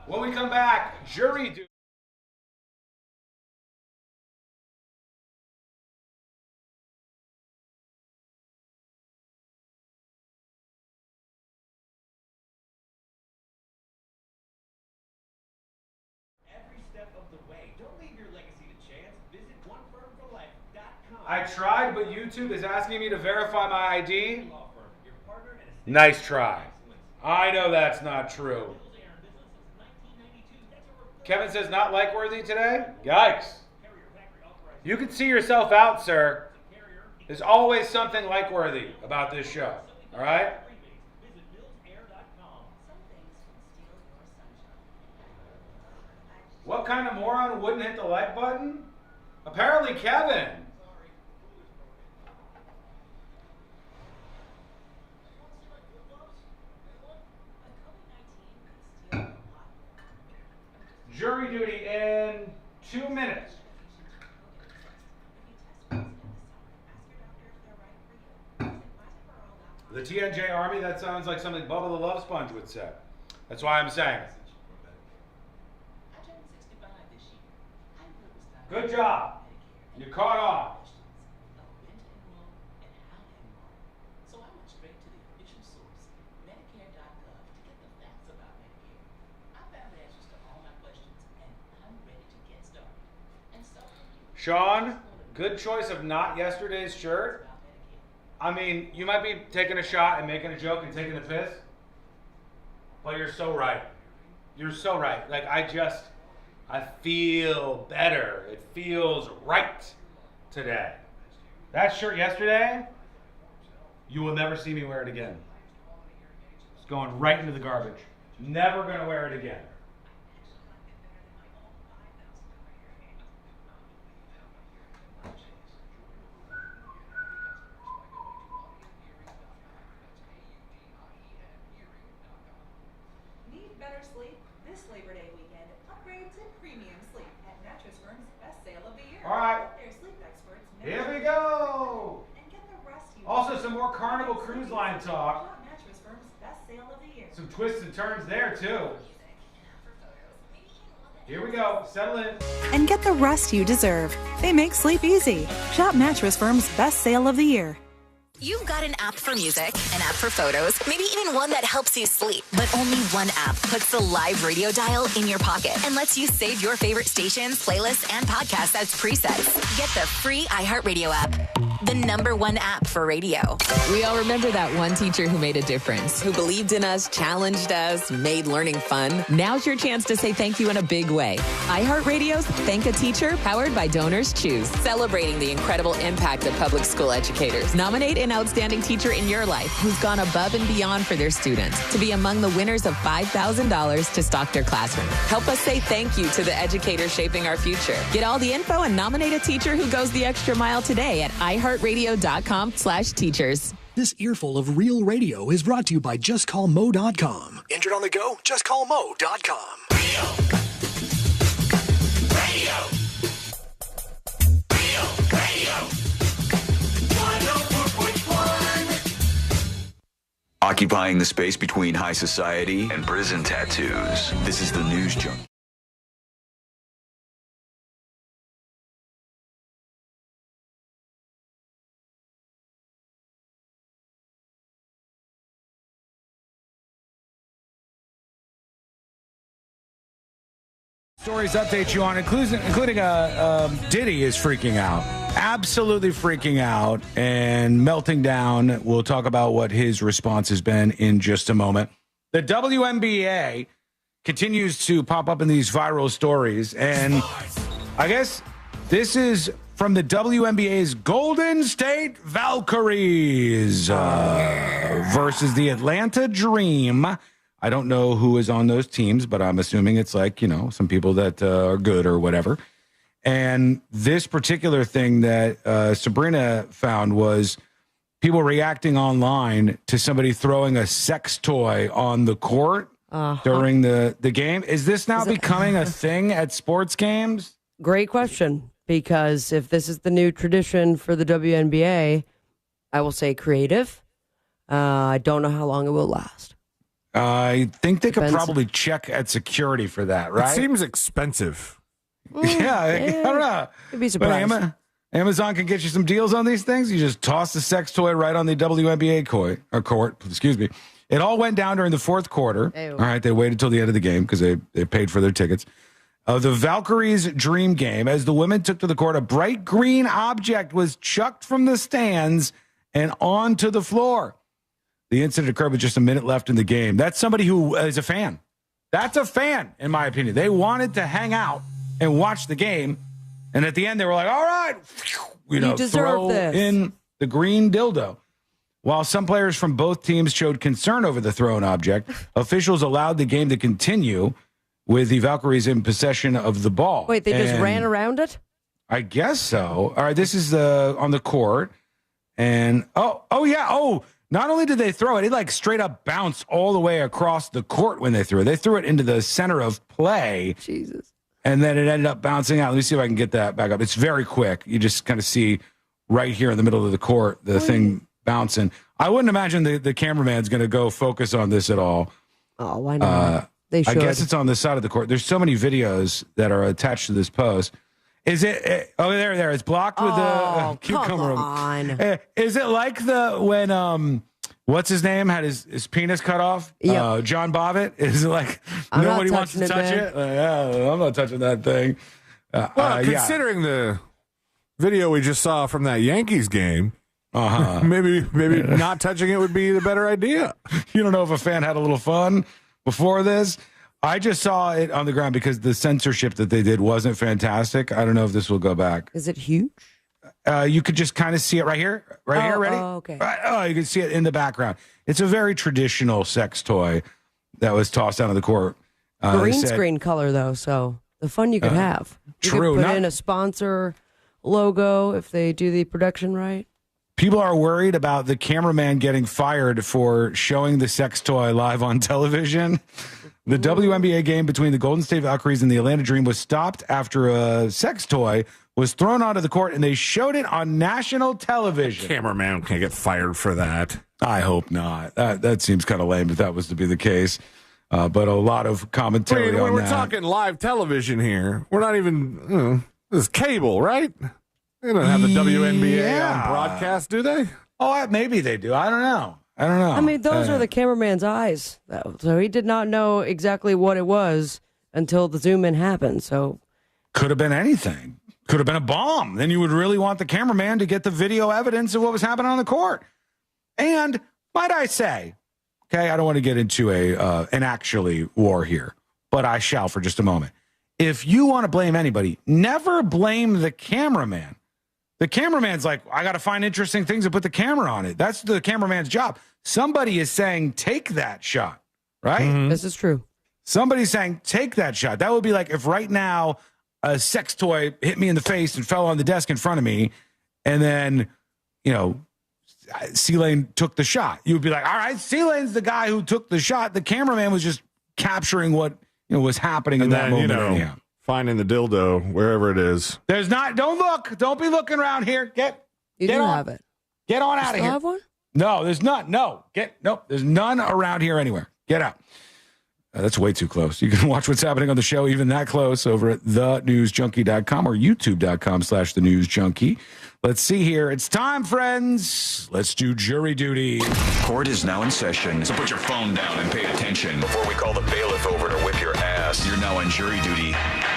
When we come back, jury duty. I tried, but YouTube is asking me to verify my ID. Nice try. I know that's not true. Kevin says not like-worthy today? Yikes. You can see yourself out, sir. There's always something like-worthy about this show. All right? What kind of moron wouldn't hit the like button? Apparently Kevin. Jury duty in 2 minutes. The TNJ Army, that sounds like something Bubba the Love Sponge would say. That's why I'm saying it. Good job. You caught on. Sean, good choice of not yesterday's shirt. I mean, you might be taking a shot and making a joke and taking the piss, but you're so right. You're so right. Like, I feel better. It feels right today. That shirt yesterday, you will never see me wear it again. It's going right into the garbage. Never gonna wear it again. All right, here we go. Also, some more Carnival Cruise Line talk. Some twists and turns there, too. Here we go. Settle in. And get the rest you deserve. They make sleep easy. Shop Mattress Firm's best sale of the year. You've got an app for music, an app for photos, maybe even one that helps you sleep. But only one app puts the live radio dial in your pocket and lets you save your favorite stations, playlists, and podcasts as presets. Get the free iHeartRadio app, the #1 app for radio. We all remember that one teacher who made a difference, who believed in us, challenged us, made learning fun. Now's your chance to say thank you in a big way. iHeartRadio's Thank a Teacher, powered by Donors Choose, celebrating the incredible impact of public school educators. Nominate an outstanding teacher in your life who's gone above and beyond for their students to be among the winners of $5,000 to stock their classroom. Help us say thank you to the educators shaping our future. Get all the info and nominate a teacher who goes the extra mile today at iHeartRadio.com/teachers. This earful of real radio is brought to you by JustCallMo.com. Injured on the go? JustCallMo.com. Radio. Occupying the space between high society and prison tattoos. This is the News Junkie. Stories update you on, including Diddy is freaking out. Absolutely freaking out and melting down. We'll talk about what his response has been in just a moment. The WNBA continues to pop up in these viral stories. And I guess this is from the WNBA's Golden State Valkyries versus the Atlanta Dream. I don't know who is on those teams, but I'm assuming it's like, some people that are good or whatever. And this particular thing that Sabrina found was people reacting online to somebody throwing a sex toy on the court during the game. Is this now becoming a thing at sports games? Great question, because if this is the new tradition for the WNBA, I will say creative. I don't know how long it will last. I think they could probably check at security for that, right? It seems expensive. Yeah, I don't know. You'd be surprised. Amazon can get you some deals on these things. You just toss the sex toy right on the WNBA court. Excuse me. It all went down during the fourth quarter. Ew. All right, they waited till the end of the game because they paid for their tickets. The Valkyries' dream game, as the women took to the court, a bright green object was chucked from the stands and onto the floor. The incident occurred with just a minute left in the game. That's somebody who is a fan. That's a fan, in my opinion. They wanted to hang out and watch the game. And at the end, they were like, all right, you throw this. in the green dildo. While some players from both teams showed concern over the thrown object, officials allowed the game to continue with the Valkyries in possession of the ball. Wait, they just ran around it? I guess so. All right, this is on the court. And, not only did they throw it, it like straight up bounced all the way across the court when they threw it. They threw it into the center of play. Jesus. And then it ended up bouncing out. Let me see if I can get that back up. It's very quick. You just kind of see right here in the middle of the court, the thing bouncing. I wouldn't imagine the cameraman's going to go focus on this at all. Oh, why not? They should. I guess it's on the side of the court. There's so many videos that are attached to this post. Is it? There. It's blocked with the cucumber. Come on. Is it like when what's his name had his penis cut off? Yep. John Bobbitt. Is it like nobody wants to touch it? I'm not touching that thing. Considering the video we just saw from that Yankees game, maybe not touching it would be the better idea. You don't know if a fan had a little fun before this. I just saw it on the ground because the censorship that they did wasn't fantastic. I don't know if this will go back. Is it huge? You could just kind of see it right here. Here, ready? Oh, okay. You can see it in the background. It's a very traditional sex toy that was tossed out of the court. Green screen color, though, so the fun you could have. You True. could put in a sponsor logo if they do the production right. People are worried about the cameraman getting fired for showing the sex toy live on television. The WNBA game between the Golden State Valkyries and the Atlanta Dream was stopped after a sex toy was thrown onto the court, and they showed it on national television. Cameraman can't get fired for that. I hope not. That seems kind of lame if that was to be the case. But a lot of commentary on that. We're talking live television here. We're not even, this is cable, right? They don't have the WNBA on broadcast, do they? Oh, maybe they do. I don't know. I mean, those are the cameraman's eyes, though. So he did not know exactly what it was until the zoom in happened. So could have been anything. Could have been a bomb. Then you would really want the cameraman to get the video evidence of what was happening on the court. And might I say, okay, I don't want to get into an actually war here, but I shall for just a moment. If you want to blame anybody, never blame the cameraman. The cameraman's like, I got to find interesting things to put the camera on it. That's the cameraman's job. Somebody is saying, take that shot, right? Mm-hmm. This is true. Somebody's saying, take that shot. That would be like if right now a sex toy hit me in the face and fell on the desk in front of me, and then, C-Lane took the shot. You would be like, all right, C-Lane's the guy who took the shot. The cameraman was just capturing what was happening in that moment. Anyhow. Finding the dildo wherever it is. Don't look. Don't be looking around here. You do have it. Get on out of here. Have one? No, there's none. There's none around here anywhere. Get out. That's way too close. You can watch what's happening on the show even that close over at thenewsjunkie.com or youtube.com/thenewsjunkie. Let's see here. It's time, friends. Let's do jury duty. Court is now in session, so put your phone down and pay attention. Before we call the bailiff over to whip your ass, you're now on jury duty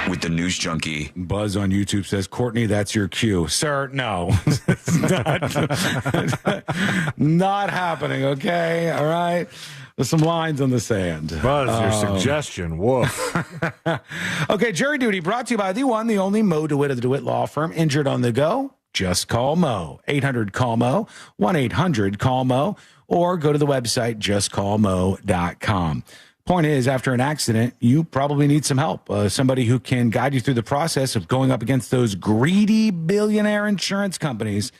with the News Junkie. Buzz on YouTube says, Courtney, that's your cue. Sir, no. It's not happening, okay? All right? There's some lines on the sand. Buzz, your suggestion. Woof. Okay, jury duty brought to you by the one, the only Mo DeWitt of the DeWitt Law Firm. Injured on the go? Just call Mo. 800-CALL-MO, 1-800-CALL-MO, or go to the website, justcallmo.com. Point is, after an accident, you probably need some help. Somebody who can guide you through the process of going up against those greedy billionaire insurance companies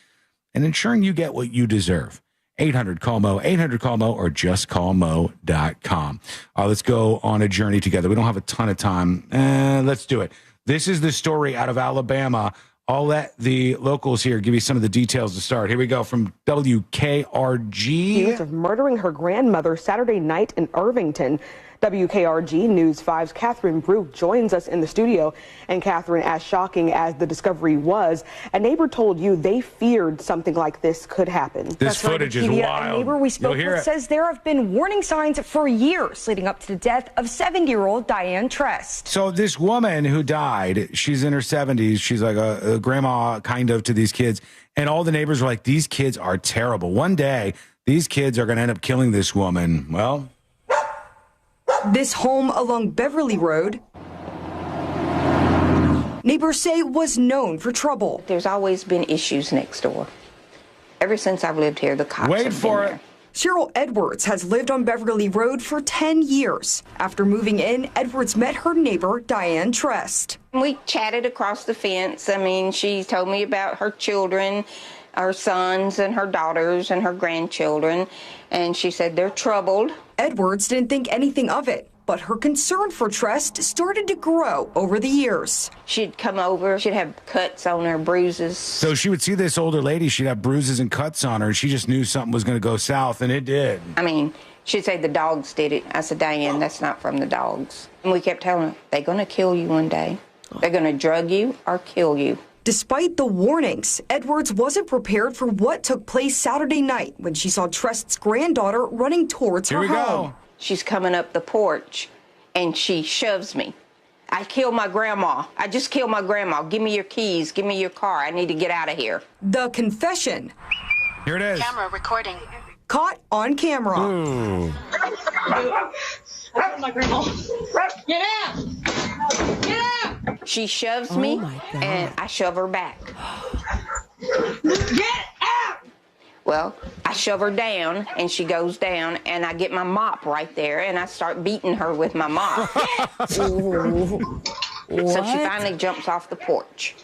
and ensuring you get what you deserve. 800-CALL-MO, 800-CALL-MO, or justcallmo.com. Let's go on a journey together. We don't have a ton of time. Let's do it. This is the story out of Alabama. I'll let the locals here give you some of the details to start. Here we go from WKRG. Accused of murdering her grandmother Saturday night in Irvington. WKRG News 5's Catherine Brook joins us in the studio. And Catherine, as shocking as the discovery was, a neighbor told you they feared something like this could happen. This footage is wild. A neighbor we spoke with says there have been warning signs for years leading up to the death of 70-year-old Diane Trest. So this woman who died, she's in her 70s. She's like a grandma kind of to these kids. And all the neighbors were like, these kids are terrible. One day, these kids are going to end up killing this woman. Well, this home along Beverly Road, neighbors say, was known for trouble. There's always been issues next door. Ever since I've lived here, the cops have been there. Cheryl Edwards has lived on Beverly Road for 10 years. After moving in, Edwards met her neighbor, Diane Trest. We chatted across the fence. I mean, she told me about her children, her sons and her daughters and her grandchildren, and she said they're troubled. Edwards didn't think anything of it, but her concern for Trest started to grow over the years. She'd come over, she'd have cuts on her, bruises. So she would see this older lady, she'd have bruises and cuts on her, and she just knew something was going to go south, and it did. I mean, she'd say the dogs did it. I said, Diane, that's not from the dogs. And we kept telling her, they're going to kill you one day. They're going to drug you or kill you. Despite the warnings, Edwards wasn't prepared for what took place Saturday night when she saw Trest's granddaughter running towards her home. She's coming up the porch, and she shoves me. I killed my grandma. I just killed my grandma. Give me your keys. Give me your car. I need to get out of here. The confession. Here it is. Camera recording. Caught on camera. Ooh. My grandma. Get out! Get out! She shoves me, and I shove her back. Get out! Well, I shove her down, and she goes down, and I get my mop right there, and I start beating her with my mop. So she finally jumps off the porch.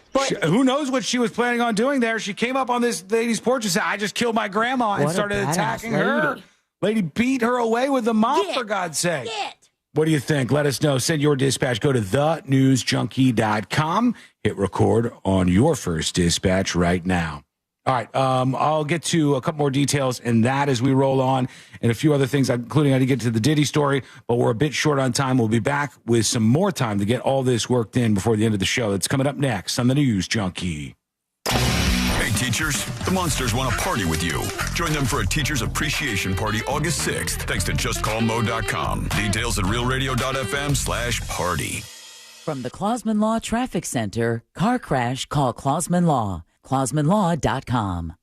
Who knows what she was planning on doing there? She came up on this lady's porch and said, I just killed my grandma, and started attacking her. Lady beat her away with the mop, for God's sake. What do you think? Let us know. Send your dispatch. Go to thenewsjunkie.com. Hit record on your first dispatch right now. All right, I'll get to a couple more details in that as we roll on, and a few other things, including I did get to the Diddy story, but we're a bit short on time. We'll be back with some more time to get all this worked in before the end of the show. It's coming up next on the News Junkie. Hey, teachers, the Monsters want to party with you. Join them for a Teachers Appreciation Party August 6th, thanks to JustCallMo.com. Details at realradio.fm/party. From the Clausman Law Traffic Center, car crash, call Clausman Law. ClausmanLaw.com.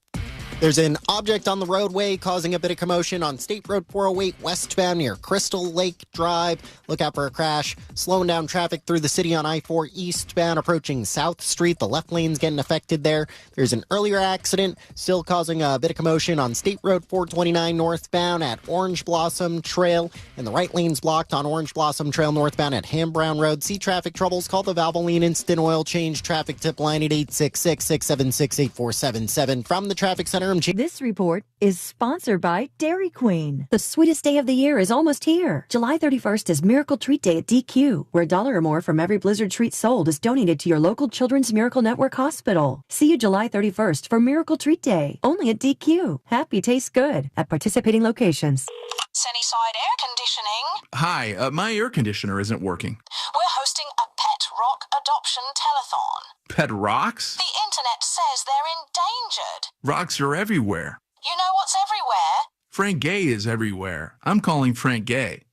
There's an object on the roadway causing a bit of commotion on State Road 408 westbound near Crystal Lake Drive. Look out for a crash. Slowing down traffic through the city on I-4 eastbound approaching South Street. The left lane's getting affected there. There's an earlier accident still causing a bit of commotion on State Road 429 northbound at Orange Blossom Trail. And the right lane's blocked on Orange Blossom Trail northbound at Ham Brown Road. See traffic troubles? Call the Valvoline Instant Oil Change traffic tip line at 866-676-8477. From the Traffic Center, this report is sponsored by Dairy Queen. The sweetest day of the year is almost here. July 31st is Miracle Treat Day at DQ, where $1 or more from every Blizzard treat sold is donated to your local Children's Miracle Network hospital. See you July 31st for Miracle Treat Day, only at DQ. Happy tastes good at participating locations. Sunnyside Air Conditioning. Hi, my air conditioner isn't working. We're hosting a pet rock adoption telethon. Pet rocks? The internet says they're endangered. Rocks are everywhere. You know what's everywhere? Frank Gay is everywhere. I'm calling Frank Gay.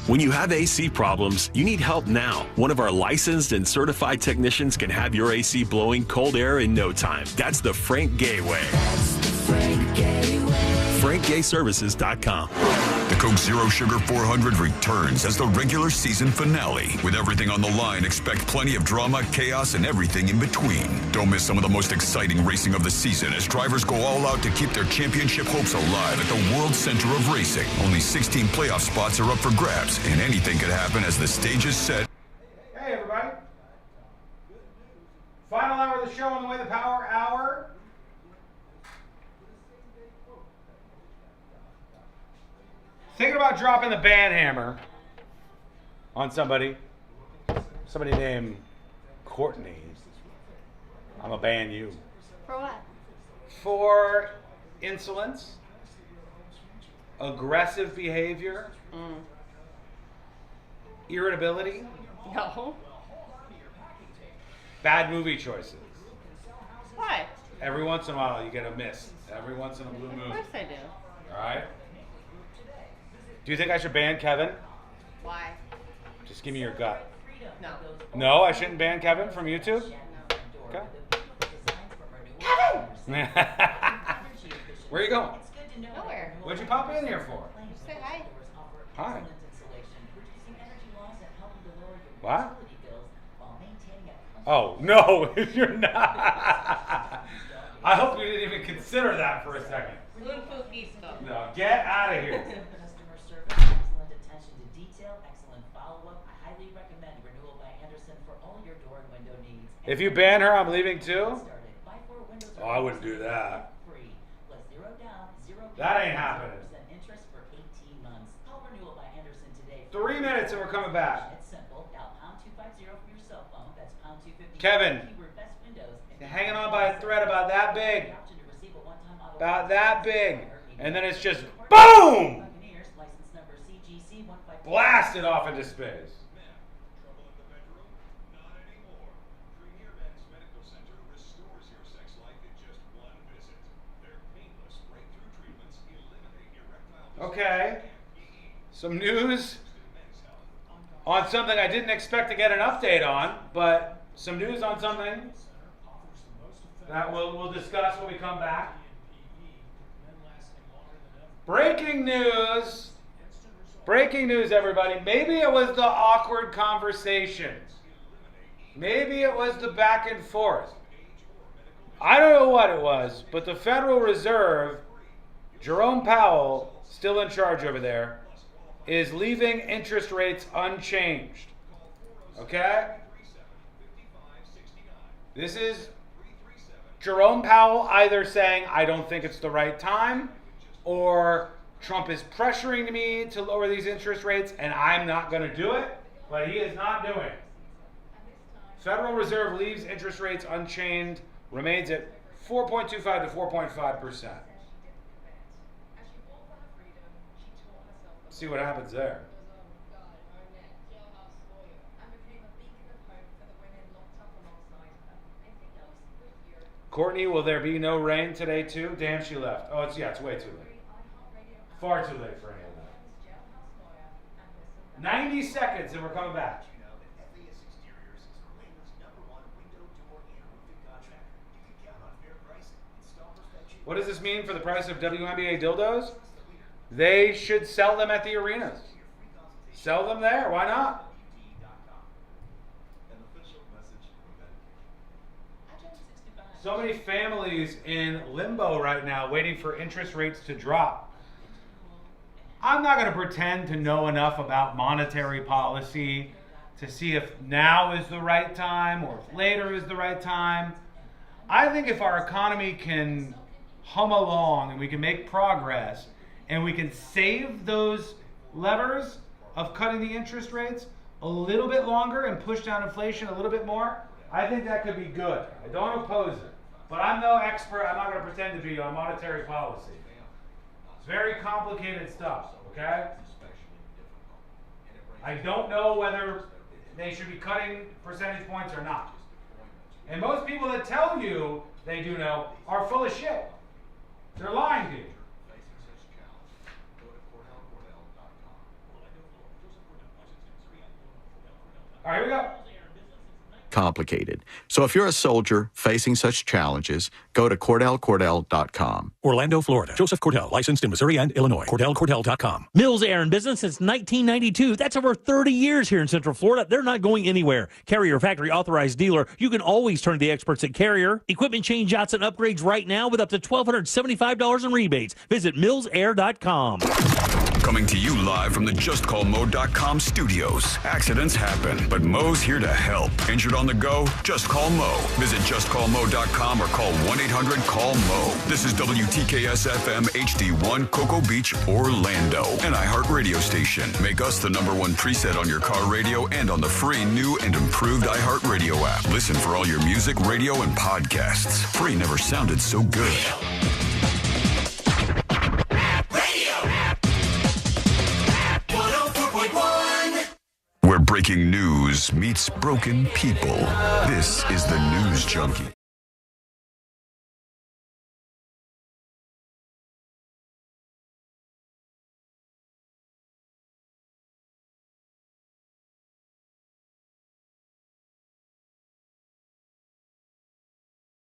When you have AC problems, you need help now. One of our licensed and certified technicians can have your AC blowing cold air in no time. That's the Frank Gay way. That's the Frank Gay way. FrankGayServices.com. The Coke Zero Sugar 400 returns as the regular season finale. With everything on the line, expect plenty of drama, chaos, and everything in between. Don't miss some of the most exciting racing of the season as drivers go all out to keep their championship hopes alive at the World Center of Racing. Only 16 playoff spots are up for grabs, and anything could happen as the stage is set. Hey, everybody. Final hour of the show on the way, the Power Hour. Thinking about dropping the ban hammer on somebody named Courtney. I'm gonna ban you. For what? For insolence, aggressive behavior, irritability, No. bad movie choices. Why? Every once in a while you get a miss. Every once in a blue moon. Of course I do. All right. Do you think I should ban Kevin? Why? Just give me your gut. No. No, I shouldn't ban Kevin from YouTube? Okay. Kevin! Where are you going? Nowhere. What'd you pop in here for? Say hi. Hi. What? Oh, no, you're not. I hope you didn't even consider that for a second. No, get out of here. Excellent attention to detail, excellent follow-up. I highly recommend Renewal by Anderson for all your door and window needs. If you ban her, I'm leaving too? Oh, I wouldn't do that. That ain't happening. 3 minutes and we're coming back. Kevin, you're hanging on by a thread about that big. About that big. And then it's just boom! Blasted off into space. Okay. Some news on something I didn't expect to get an update on, but some news on something that we'll discuss when we come back. Breaking news. Breaking news, everybody. Maybe it was the awkward conversations. Maybe it was the back and forth. I don't know what it was, but the Federal Reserve, Jerome Powell, still in charge over there, is leaving interest rates unchanged. Okay? This is Jerome Powell either saying, I don't think it's the right time, or Trump is pressuring me to lower these interest rates and I'm not going to do it, but he is not doing it. Federal Reserve leaves interest rates unchanged, remains at 4.25 to 4.5%. See what happens there. Courtney, will there be no rain today too? Damn, she left. Oh, it's way too late. Far too late for any of that. 90 seconds and we're coming back. What does this mean for the price of WNBA dildos? They should sell them at the arenas. Sell them there. Why not? So many families in limbo right now waiting for interest rates to drop. I'm not going to pretend to know enough about monetary policy to see if now is the right time or if later is the right time. I think if our economy can hum along and we can make progress and we can save those levers of cutting the interest rates a little bit longer and push down inflation a little bit more, I think that could be good. I don't oppose it. But I'm no expert. I'm not going to pretend to be on monetary policy. It's very complicated stuff, okay? I don't know whether they should be cutting percentage points or not. And most people that tell you they do know are full of shit. They're lying to you. All right, here we go. complicated. So if you're a soldier facing such challenges, go to CordellCordell.com. Orlando, Florida. Joseph Cordell, licensed in Missouri and Illinois. CordellCordell.com. Mills Air in business since 1992. That's over 30 years here in Central Florida. They're not going anywhere. Carrier factory authorized dealer. You can always turn to the experts at Carrier. Equipment change outs and upgrades right now with up to $1,275 in rebates. Visit millsair.com. Coming to you live from the JustCallMo.com studios. Accidents happen, but Mo's here to help. Injured on the go? Just call Mo. Visit JustCallMo.com or call 1-800-CALL-MO. This is WTKS-FM HD1, Cocoa Beach, Orlando. An iHeart radio station. Make us the #1 preset on your car radio and on the free new and improved iHeart radio app. Listen for all your music, radio, and podcasts. Free never sounded so good. Where breaking news meets broken people. This is the News Junkie.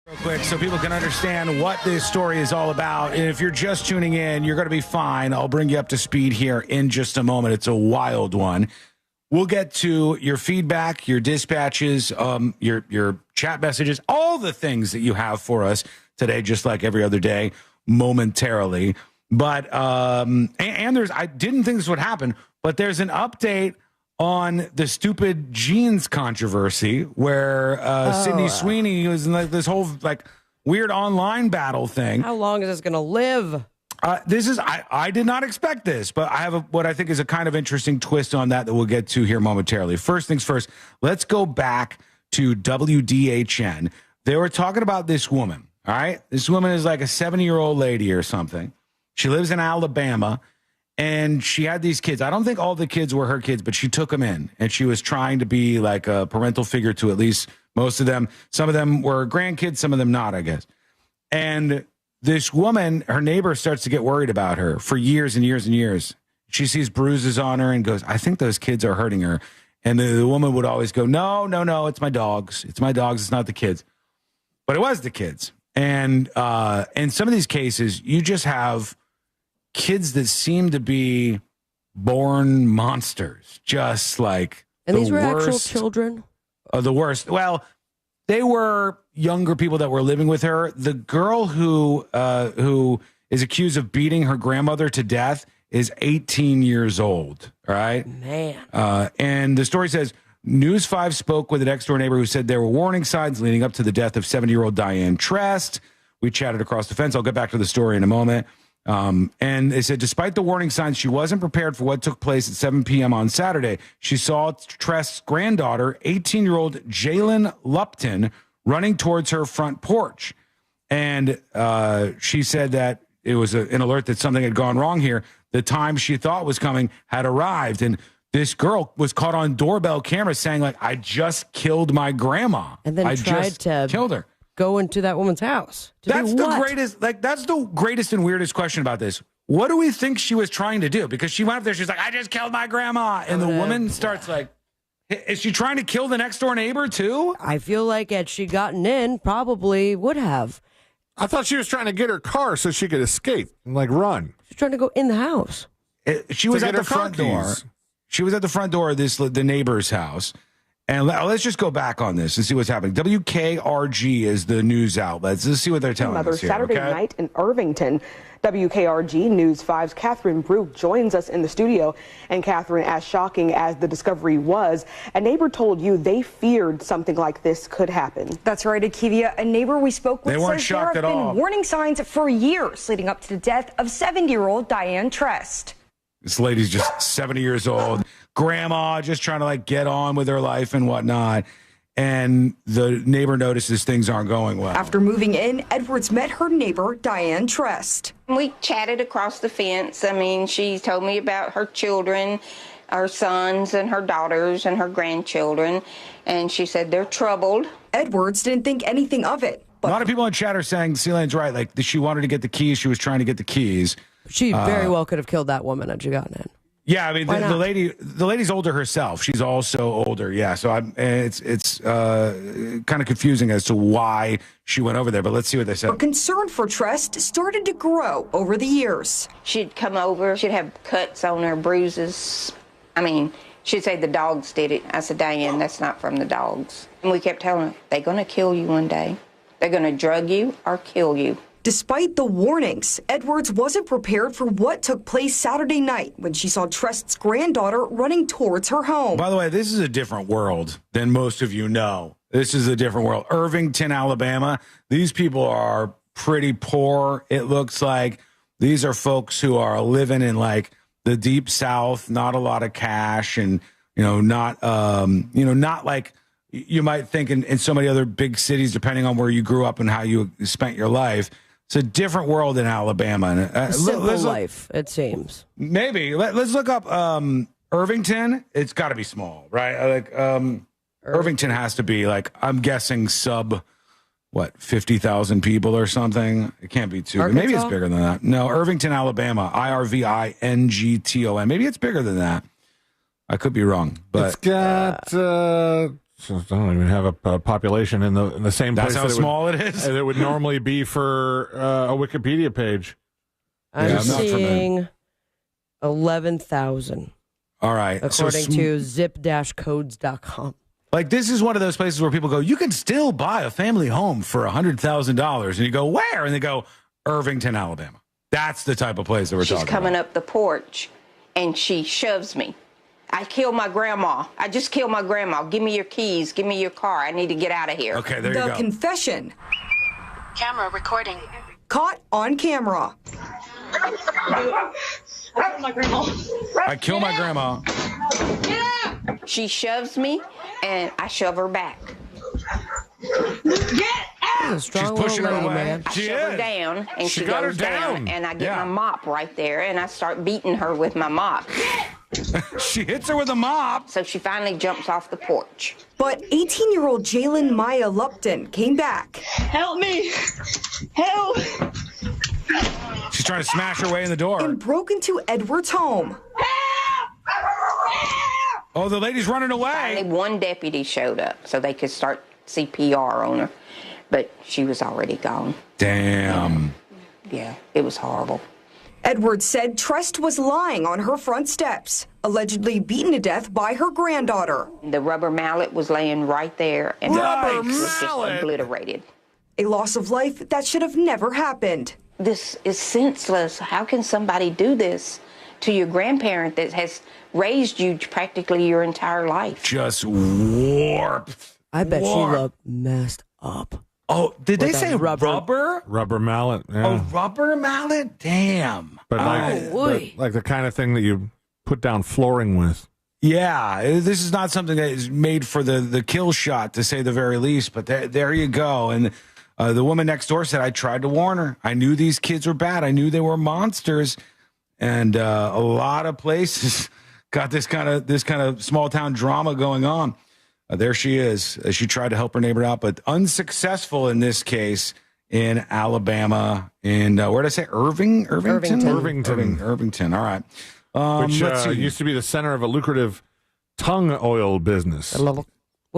Real quick, so people can understand what this story is all about. And if you're just tuning in, you're going to be fine. I'll bring you up to speed here in just a moment. It's a wild one. We'll get to your feedback, your dispatches, your chat messages, all the things that you have for us today, just like every other day, momentarily. But and there's, I didn't think this would happen, but there's an update on the stupid jeans controversy where Sydney Sweeney was in like this whole like weird online battle thing. How long is this going to live? This is, I did not expect this, but I have what I think is a kind of interesting twist on that we'll get to here momentarily. First things first, let's go back to WDHN. They were talking about this woman, all right? This woman is like a 70-year-old lady or something. She lives in Alabama, and she had these kids. I don't think all the kids were her kids, but she took them in, and she was trying to be like a parental figure to at least most of them. Some of them were grandkids, some of them not, I guess. And this woman, her neighbor starts to get worried about her for years and years and years. She sees bruises on her and goes, I think those kids are hurting her. And the woman would always go, no, it's my dogs. It's my dogs. It's not the kids. But it was the kids. And in some of these cases, you just have kids that seem to be born monsters, just like and the these were worst, actual children? The worst. Well, they were younger people that were living with her. The girl who is accused of beating her grandmother to death is 18 years old. All right. Man. And the story says News 5 spoke with an next door neighbor who said there were warning signs leading up to the death of 70-year-old Diane Trest. We chatted across the fence. I'll get back to the story in a moment. And they said, despite the warning signs, she wasn't prepared for what took place at 7 p.m. on Saturday. She saw Trest's granddaughter, 18-year-old Jalen Lupton, running towards her front porch. And she said that it was an alert that something had gone wrong here. The time she thought was coming had arrived. And this girl was caught on doorbell camera saying, like, I just killed my grandma. And then I tried just to killed her. Go into that woman's house. That's the greatest, like, that's the greatest and weirdest question about this. What do we think she was trying to do? Because she went up there, she's like, I just killed my grandma. And the woman starts like, is she trying to kill the next door neighbor too? I feel like had she gotten in, probably would have. I thought she was trying to get her car so she could escape and like run. She's trying to go in the house. She was at the front door. She was at the front door of the neighbor's house. And let's just go back on this and see what's happening. WKRG is the news outlet. Let's see what they're telling us here. Saturday night in Irvington. WKRG News 5's Catherine Brook joins us in the studio. And Catherine, as shocking as the discovery was, a neighbor told you they feared something like this could happen. That's right, Akivia. A neighbor we spoke with They weren't says there shocked have at been all. warning signs for years leading up to the death of 70-year-old Diane Trest. This lady's just 70 years old. Grandma just trying to like get on with her life and whatnot. And the neighbor notices things aren't going well. After moving in, Edwards met her neighbor, Diane Trest. We chatted across the fence. I mean, she told me about her children, her sons and her daughters and her grandchildren. And she said they're troubled. Edwards didn't think anything of it. A lot of people in chat are saying Sealane's right. Like, she wanted to get the keys. She was trying to get the keys. She very well could have killed that woman had she gotten in. Yeah, I mean the lady's older herself. She's also older. Yeah, so it's kind of confusing as to why she went over there. But let's see what they said. Her concern for trust started to grow over the years. She'd come over. She'd have cuts on her, bruises. I mean, she'd say the dogs did it. I said, Diane, that's not from the dogs. And we kept telling her, they're going to kill you one day. They're going to drug you or kill you. Despite the warnings, Edwards wasn't prepared for what took place Saturday night when she saw Trust's granddaughter running towards her home. By the way, this is a different world than most of you know. This is a different world. Irvington, Alabama. These people are pretty poor. It looks like these are folks who are living in like the deep South, not a lot of cash, and not like you might think in so many other big cities, depending on where you grew up and how you spent your life. It's a different world in Alabama. A simple life, it seems. Maybe. Let's look up Irvington. It's got to be small, right? Irvington has to be like, I'm guessing 50,000 people or something. It can't be too. Maybe it's bigger than that. No, Irvington, Alabama. Irvington. Maybe it's bigger than that. I could be wrong, but it's got. I don't even have a population in the same place. That's how small it is. It would normally be for a Wikipedia page. I'm seeing 11,000. All right, according to zip-codes.com. Like, this is one of those places where people go, you can still buy a family home for $100,000, and you go, where? And they go, Irvington, Alabama. That's the type of place that we're talking about. She's coming up the porch, and she shoves me. I killed my grandma. I just killed my grandma. Give me your keys. Give me your car. I need to get out of here. Okay, there you go. The confession. Camera recording. Caught on camera. I killed my grandma. She shoves me, and I shove her back. She's pushing her away. Man. I shove her down, and she goes down, and I get my mop right there, and I start beating her with my mop. She hits her with a mop. So she finally jumps off the porch. But 18-year-old Jalen Maya Lupton came back. Help me! Help! She's trying to smash her way in the door. And broke into Edward's home. Oh, the lady's running away. Finally, one deputy showed up so they could start CPR on her, but she was already gone. Damn. Yeah, it was horrible. Edwards said Trust was lying on her front steps, allegedly beaten to death by her granddaughter. The rubber mallet was laying right there, and the face was just obliterated. A loss of life that should have never happened. This is senseless. How can somebody do this to your grandparent that has raised you practically your entire life? Just warped. I bet she looked messed up. Oh, did they say rubber? Rubber mallet. Yeah. A rubber mallet? Damn. But like the kind of thing that you put down flooring with. Yeah, this is not something that is made for the kill shot, to say the very least. But there you go. And the woman next door said, I tried to warn her. I knew these kids were bad. I knew they were monsters. And a lot of places got this kind of small town drama going on. There she is. She tried to help her neighbor out, but unsuccessful in this case in Alabama. In where did I say? Irvington. All right. Which used to be the center of a lucrative tongue oil business. What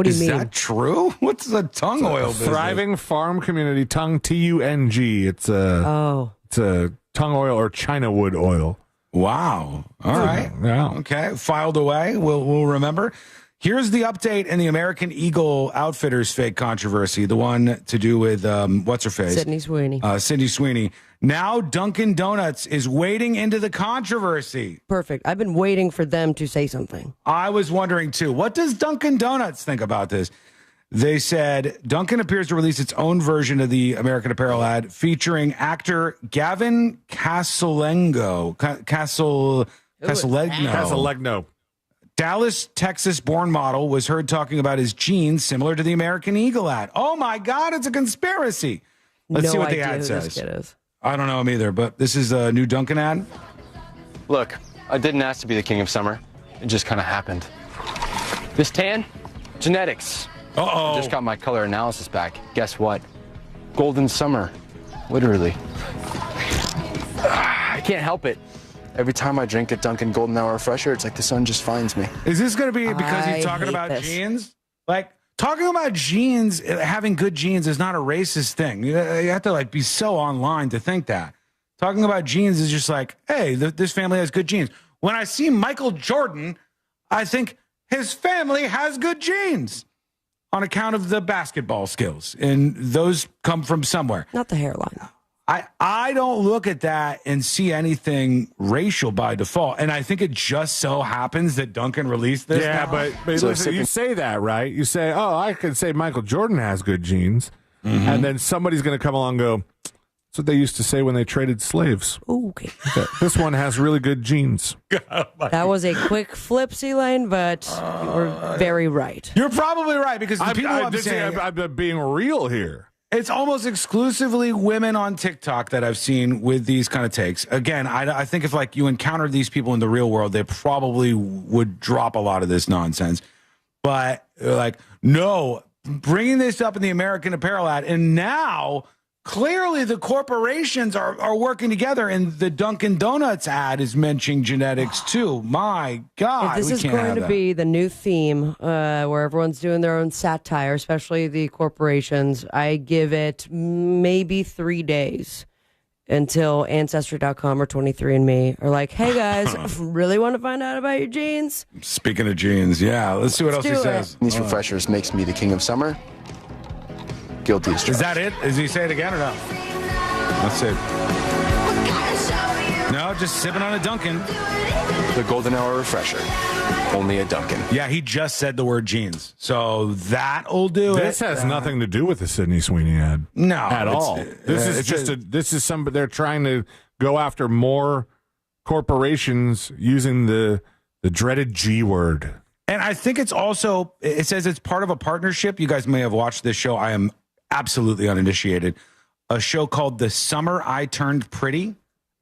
do you mean? Is that true? What's a tongue oil business? Thriving farm community, tongue, T-U-N-G. It's a tongue oil or China wood oil. Wow. All right. Yeah. Okay. Filed away. We'll remember. Here's the update in the American Eagle Outfitters fake controversy, the one to do with, what's-her-face? Sydney Sweeney. Sydney Sweeney. Now Dunkin' Donuts is wading into the controversy. Perfect. I've been waiting for them to say something. I was wondering, too. What does Dunkin' Donuts think about this? They said Dunkin' appears to release its own version of the American Apparel ad featuring actor Gavin Casalegno. Casalegno. Dallas, Texas-born model was heard talking about his jeans similar to the American Eagle ad. Oh, my God, it's a conspiracy. Let's see what the ad says. This kid is. I don't know him either, but this is a new Dunkin' ad. Look, I didn't ask to be the king of summer. It just kind of happened. This tan? Genetics. Uh-oh. I just got my color analysis back. Guess what? Golden summer. Literally. I can't help it. Every time I drink a Dunkin' Golden Hour Refresher, it's like the sun just finds me. Is this going to be because he's talking about jeans? Like, talking about jeans, having good jeans is not a racist thing. You have to, like, be so online to think that. Talking about jeans is just like, hey, this family has good genes. When I see Michael Jordan, I think his family has good genes on account of the basketball skills. And those come from somewhere. Not the hairline. I don't look at that and see anything racial by default. And I think it just so happens that Dunkin released this. Yeah, now. but So listen, you say that, right? You say, oh, I could say Michael Jordan has good genes. Mm-hmm. And then somebody's going to come along and go, that's what they used to say when they traded slaves. Okay. This one has really good genes. That was a quick flip, C-Lane, but you were very right. You're probably right, because the people I'm saying... I'm being real here. It's almost exclusively women on TikTok that I've seen with these kind of takes. Again, I think if like you encountered these people in the real world, they probably would drop a lot of this nonsense. But like, no, bringing this up in the American Apparel ad, and now clearly the corporations are working together, and the Dunkin' Donuts ad is mentioning genetics too. My God, If this is going to be the new theme where everyone's doing their own satire, especially the corporations, I give it maybe 3 days until Ancestry.com or 23andMe are like, hey guys, really want to find out about your genes? Speaking of genes, yeah, let's see what else he says. These refreshers makes me the king of summer. Guilty as charged. Is that it? Does he say it again or no? Let's see. No, just sipping on a Dunkin'. The Golden Hour Refresher. Only a Dunkin'. Yeah, he just said the word jeans. So that'll do This has nothing to do with the Sydney Sweeney ad. No. At all. This is some, they're trying to go after more corporations using the dreaded G word. And I think it's also, it says it's part of a partnership. You guys may have watched this show. I am absolutely uninitiated. A show called The Summer I Turned Pretty.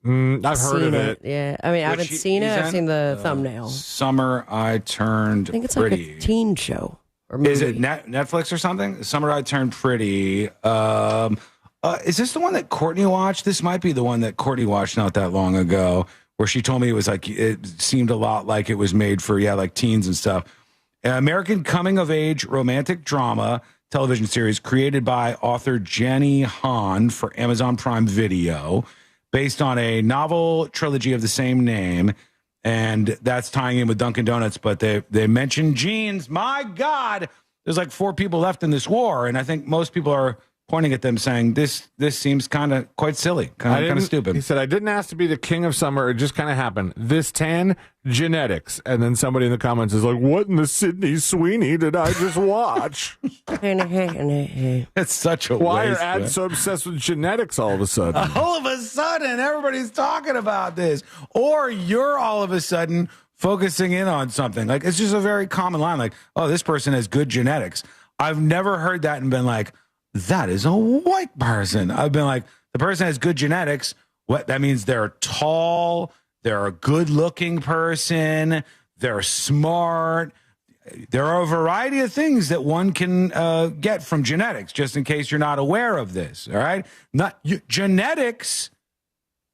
I've heard of it. Yeah. I mean, I haven't seen it. I've seen the thumbnail. Summer I Turned I think it's Pretty. like a teen show. Or movie. Is it Netflix or something? Summer I Turned Pretty. Is this the one that Courtney watched? This might be the one that Courtney watched not that long ago, where she told me it was like, it seemed a lot like it was made for, like teens and stuff. American coming-of-age romantic drama television series created by author Jenny Han for Amazon Prime Video, based on a novel trilogy of the same name. And that's tying in with Dunkin' Donuts, but they mentioned jeans. My God, there's like 4 people left in this war, and I think most people are pointing at them saying, this seems kind of quite silly, kind of stupid. He said, I didn't ask to be the king of summer. It just kind of happened. This tan, genetics. And then somebody in the comments is like, what in the Sydney Sweeney did I just watch? It's such a Why waste, are ads man. so obsessed with genetics all of a sudden? All of a sudden, everybody's talking about this. Or you're all of a sudden focusing in on something. Like, it's just a very common line. Like, oh, this person has good genetics. I've never heard that and been like, that is a white person. I've been like, the person has good genetics. What that means, they're tall, they're a good-looking person, they're smart. There are a variety of things that one can get from genetics, just in case you're not aware of this, all right? Genetics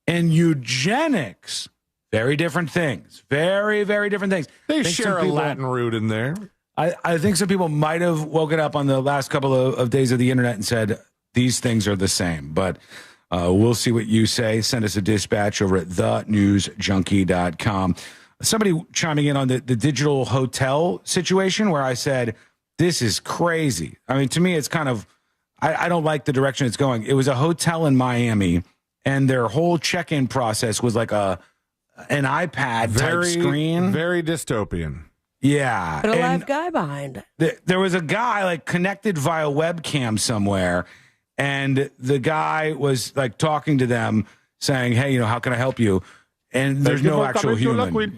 and eugenics, very different things. Very, very different things. They share a Latin root in there. I think some people might have woken up on the last couple of days of the internet and said, these things are the same. But we'll see what you say. Send us a dispatch over at thenewsjunkie.com. Somebody chiming in on the digital hotel situation where I said, this is crazy. I mean, to me, it's kind of, I don't like the direction it's going. It was a hotel in Miami, and their whole check-in process was like an iPad type screen. Very dystopian. Yeah. Put a live guy behind. There was a guy like connected via webcam somewhere, and the guy was like talking to them saying, hey, how can I help you? And there's no actual human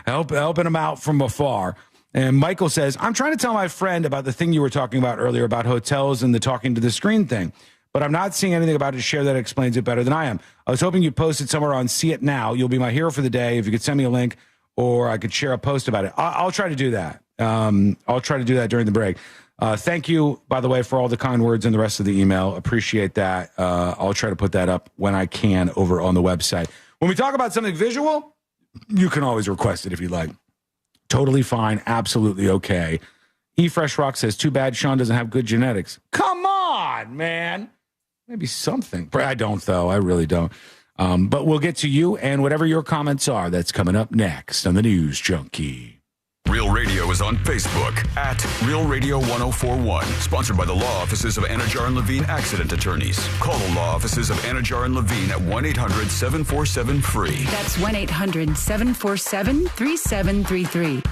helping him out from afar. And Michael says, I'm trying to tell my friend about the thing you were talking about earlier about hotels and the talking to the screen thing, but I'm not seeing anything about it to share that explains it better than I am. I was hoping you'd post it somewhere on See It Now. You'll be my hero for the day. If you could send me a link, or I could share a post about it. I'll try to do that. I'll try to do that during the break. Thank you, by the way, for all the kind words and the rest of the email. Appreciate that. I'll try to put that up when I can over on the website. When we talk about something visual, you can always request it if you'd like. Totally fine. Absolutely okay. eFresh Rock says, too bad Sean doesn't have good genetics. Come on, man. Maybe something. But I don't, though. I really don't. But we'll get to you and whatever your comments are. That's coming up next on the News Junkie. Real Radio is on Facebook at Real Radio 1041. Sponsored by the law offices of Anajar and Levine Accident Attorneys. Call the law offices of Anajar and Levine at 1-800-747-FREE. That's 1-800-747-3733.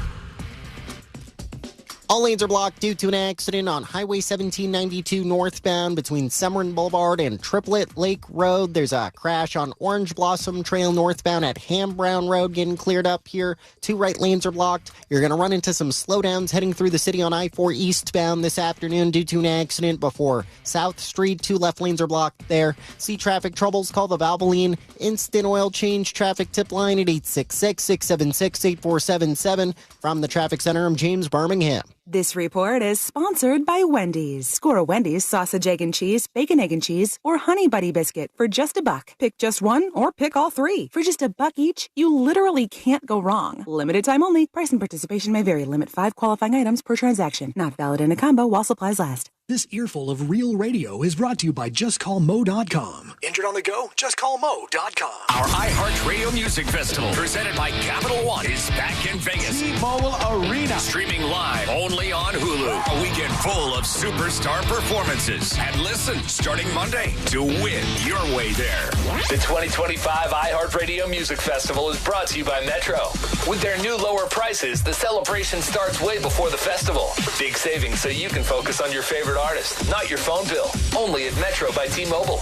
All lanes are blocked due to an accident on Highway 1792 northbound between Summerlin Boulevard and Triplet Lake Road. There's a crash on Orange Blossom Trail northbound at Ham Brown Road getting cleared up here. 2 right lanes are blocked. You're going to run into some slowdowns heading through the city on I-4 eastbound this afternoon due to an accident before South Street. 2 left lanes are blocked there. See traffic troubles? Call the Valvoline Instant Oil Change traffic tip line at 866-676-8477. From the Traffic Center, I'm James Birmingham. This report is sponsored by Wendy's. Score a Wendy's sausage, egg, and cheese, bacon, egg, and cheese, or honey buddy biscuit for just $1. Pick just one or pick all 3. For just $1 each, you literally can't go wrong. Limited time only. Price and participation may vary. Limit 5 qualifying items per transaction. Not valid in a combo while supplies last. This earful of Real Radio is brought to you by JustCallMo.com. Injured on the go? JustCallMo.com. Our iHeartRadio Music Festival, presented by Capital One, is back in Vegas. T-Mobile Arena. Streaming live only on Hulu. A weekend full of superstar performances. And listen, starting Monday, to win your way there. The 2025 iHeartRadio Music Festival is brought to you by Metro. With their new lower prices, the celebration starts way before the festival. Big savings so you can focus on your favorite artist, not your phone bill. Only at Metro by T-Mobile.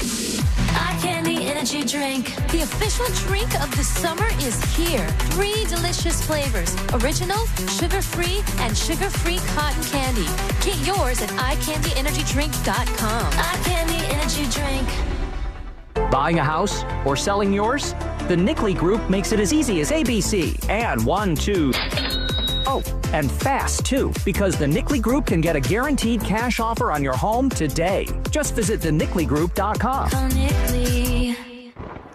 Eye Candy Energy Drink. The official drink of the summer is here. 3 delicious flavors. Original, sugar-free, and sugar-free cotton candy. Get yours at EyeCandyEnergyDrink.com. Eye Candy Energy Drink. Buying a house or selling yours? The Nickley Group makes it as easy as ABC. And 1, 2... Oh, and fast, too, because the Nickley Group can get a guaranteed cash offer on your home today. Just visit thenickley.com. Call Nickley.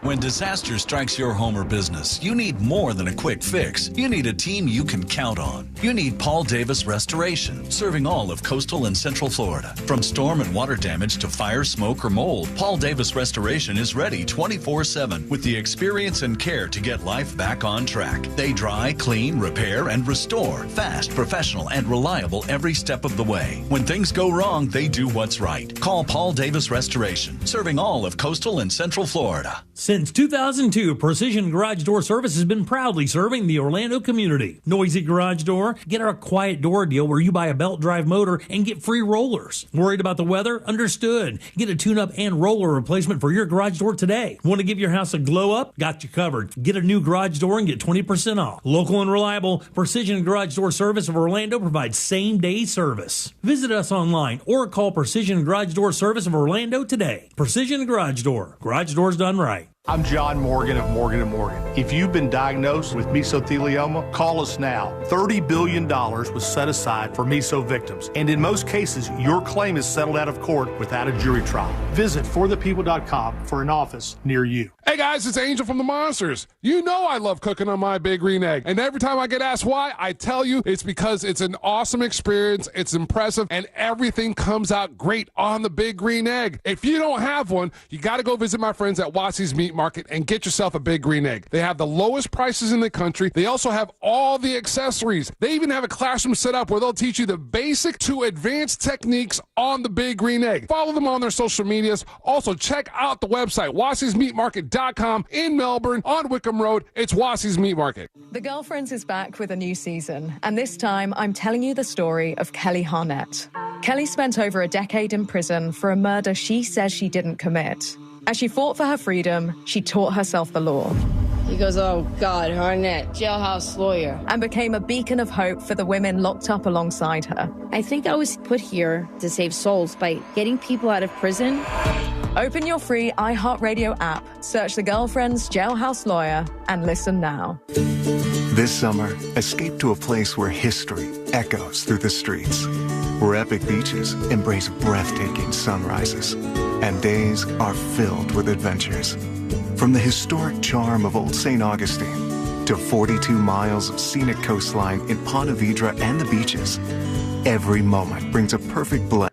When disaster strikes your home or business, you need more than a quick fix. You need a team you can count on. You need Paul Davis Restoration, serving all of coastal and central Florida. From storm and water damage to fire, smoke, or mold, Paul Davis Restoration is ready 24/7 with the experience and care to get life back on track. They dry, clean, repair, and restore. Fast, professional, and reliable every step of the way. When things go wrong, they do what's right. Call Paul Davis Restoration, serving all of coastal and central Florida. Since 2002, Precision Garage Door Service has been proudly serving the Orlando community. Noisy garage door? Get our quiet door deal where you buy a belt drive motor and get free rollers. Worried about the weather? Understood. Get a tune-up and roller replacement for your garage door today. Want to give your house a glow up? Got you covered. Get a new garage door and get 20% off. Local and reliable, Precision Garage Door Service of Orlando provides same-day service. Visit us online or call Precision Garage Door Service of Orlando today. Precision Garage Door. Garage doors done right. I'm John Morgan of Morgan & Morgan. If you've been diagnosed with mesothelioma, call us now. $30 billion was set aside for meso victims, and in most cases, your claim is settled out of court without a jury trial. Visit forthepeople.com for an office near you. Hey guys, it's Angel from the Monsters. You know I love cooking on my Big Green Egg, and every time I get asked why, I tell you it's because it's an awesome experience, it's impressive, and everything comes out great on the Big Green Egg. If you don't have one, you got to go visit my friends at Watsy's Meat Market and get yourself a Big Green Egg. They have the lowest prices in the country. They also have all the accessories. They even have a classroom set up where they'll teach you the basic to advanced techniques on the Big Green Egg. Follow them on their social medias. Also, check out the website, WassysMeatMarket.com in Melbourne on Wickham Road. It's Wassy's Meat Market. The Girlfriends is back with a new season, and this time I'm telling you the story of Kelly Harnett. Kelly spent over a decade in prison for a murder she says she didn't commit. As she fought for her freedom, she taught herself the law. He goes, oh, God, Harnett, jailhouse lawyer. And became a beacon of hope for the women locked up alongside her. I think I was put here to save souls by getting people out of prison. Open your free iHeartRadio app, search The Girlfriends Jailhouse Lawyer, and listen now. This summer, escape to a place where history echoes through the streets, where epic beaches embrace breathtaking sunrises, and days are filled with adventures. From the historic charm of Old St. Augustine to 42 miles of scenic coastline in Ponte Vedra and the beaches, every moment brings a perfect blend.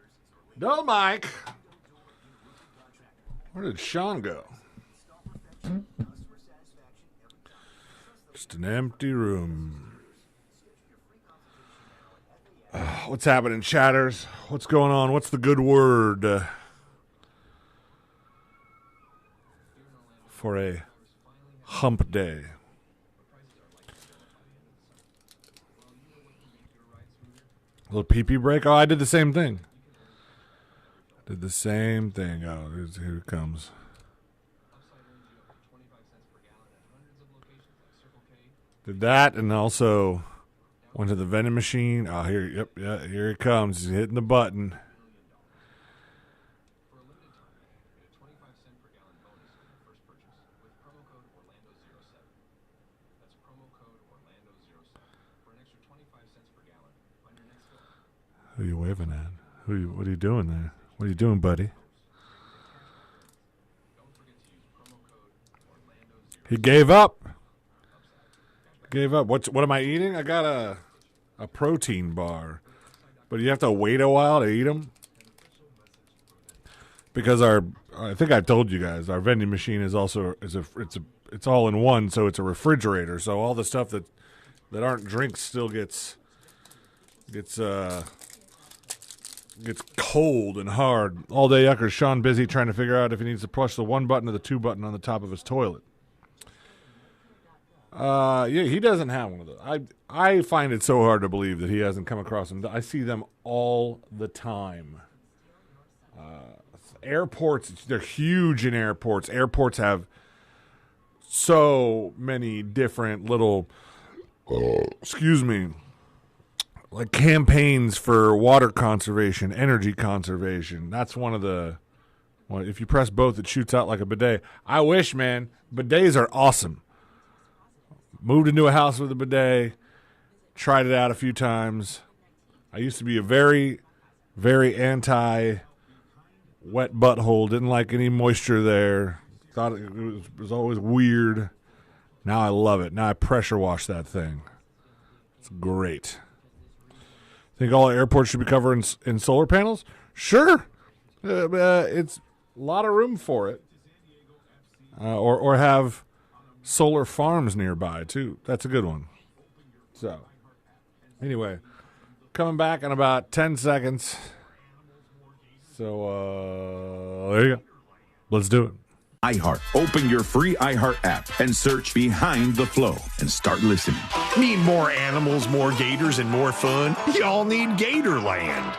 No, Mike. Where did Sean go? Just an empty room. What's happening, chatters? What's going on? What's the good word for a hump day? A little pee-pee break? Oh, I did the same thing. Oh, here it comes. Did that, and also went to the vending machine. Oh, here it comes. He's hitting the button. Who are you waving at? What are you doing there? What are you doing, buddy? He gave up. What am I eating? I got a protein bar, but you have to wait a while to eat them because I think I told you guys our vending machine is also it's all in one, so it's a refrigerator. So all the stuff that aren't drinks still gets cold and hard all day. Yucker's Sean busy trying to figure out if he needs to push the one button or the two button on the top of his toilet. Yeah, he doesn't have one of those. I find it so hard to believe that he hasn't come across them. I see them all the time. Airports, they're huge in airports. Airports have so many different little, like campaigns for water conservation, energy conservation. That's one of the, if you press both, it shoots out like a bidet. I wish, man. Bidets are awesome. Moved into a house with a bidet, tried it out a few times. I used to be a very, very anti-wet butthole. Didn't like any moisture there. Thought it was always weird. Now I love it. Now I pressure wash that thing. It's great. Think all airports should be covered in solar panels? Sure. It's a lot of room for it. Or have solar farms nearby, too. That's a good one. So, anyway, coming back in about 10 seconds. So, there you go. Let's do it. iHeart. Open your free iHeart app and search Behind the Flow and start listening. Need more animals, more gators, and more fun? Y'all need Gatorland.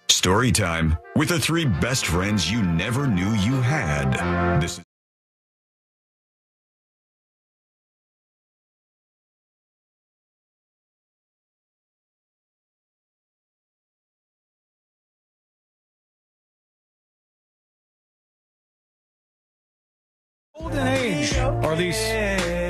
Story time with the three best friends you never knew you had. This is Golden age, or at least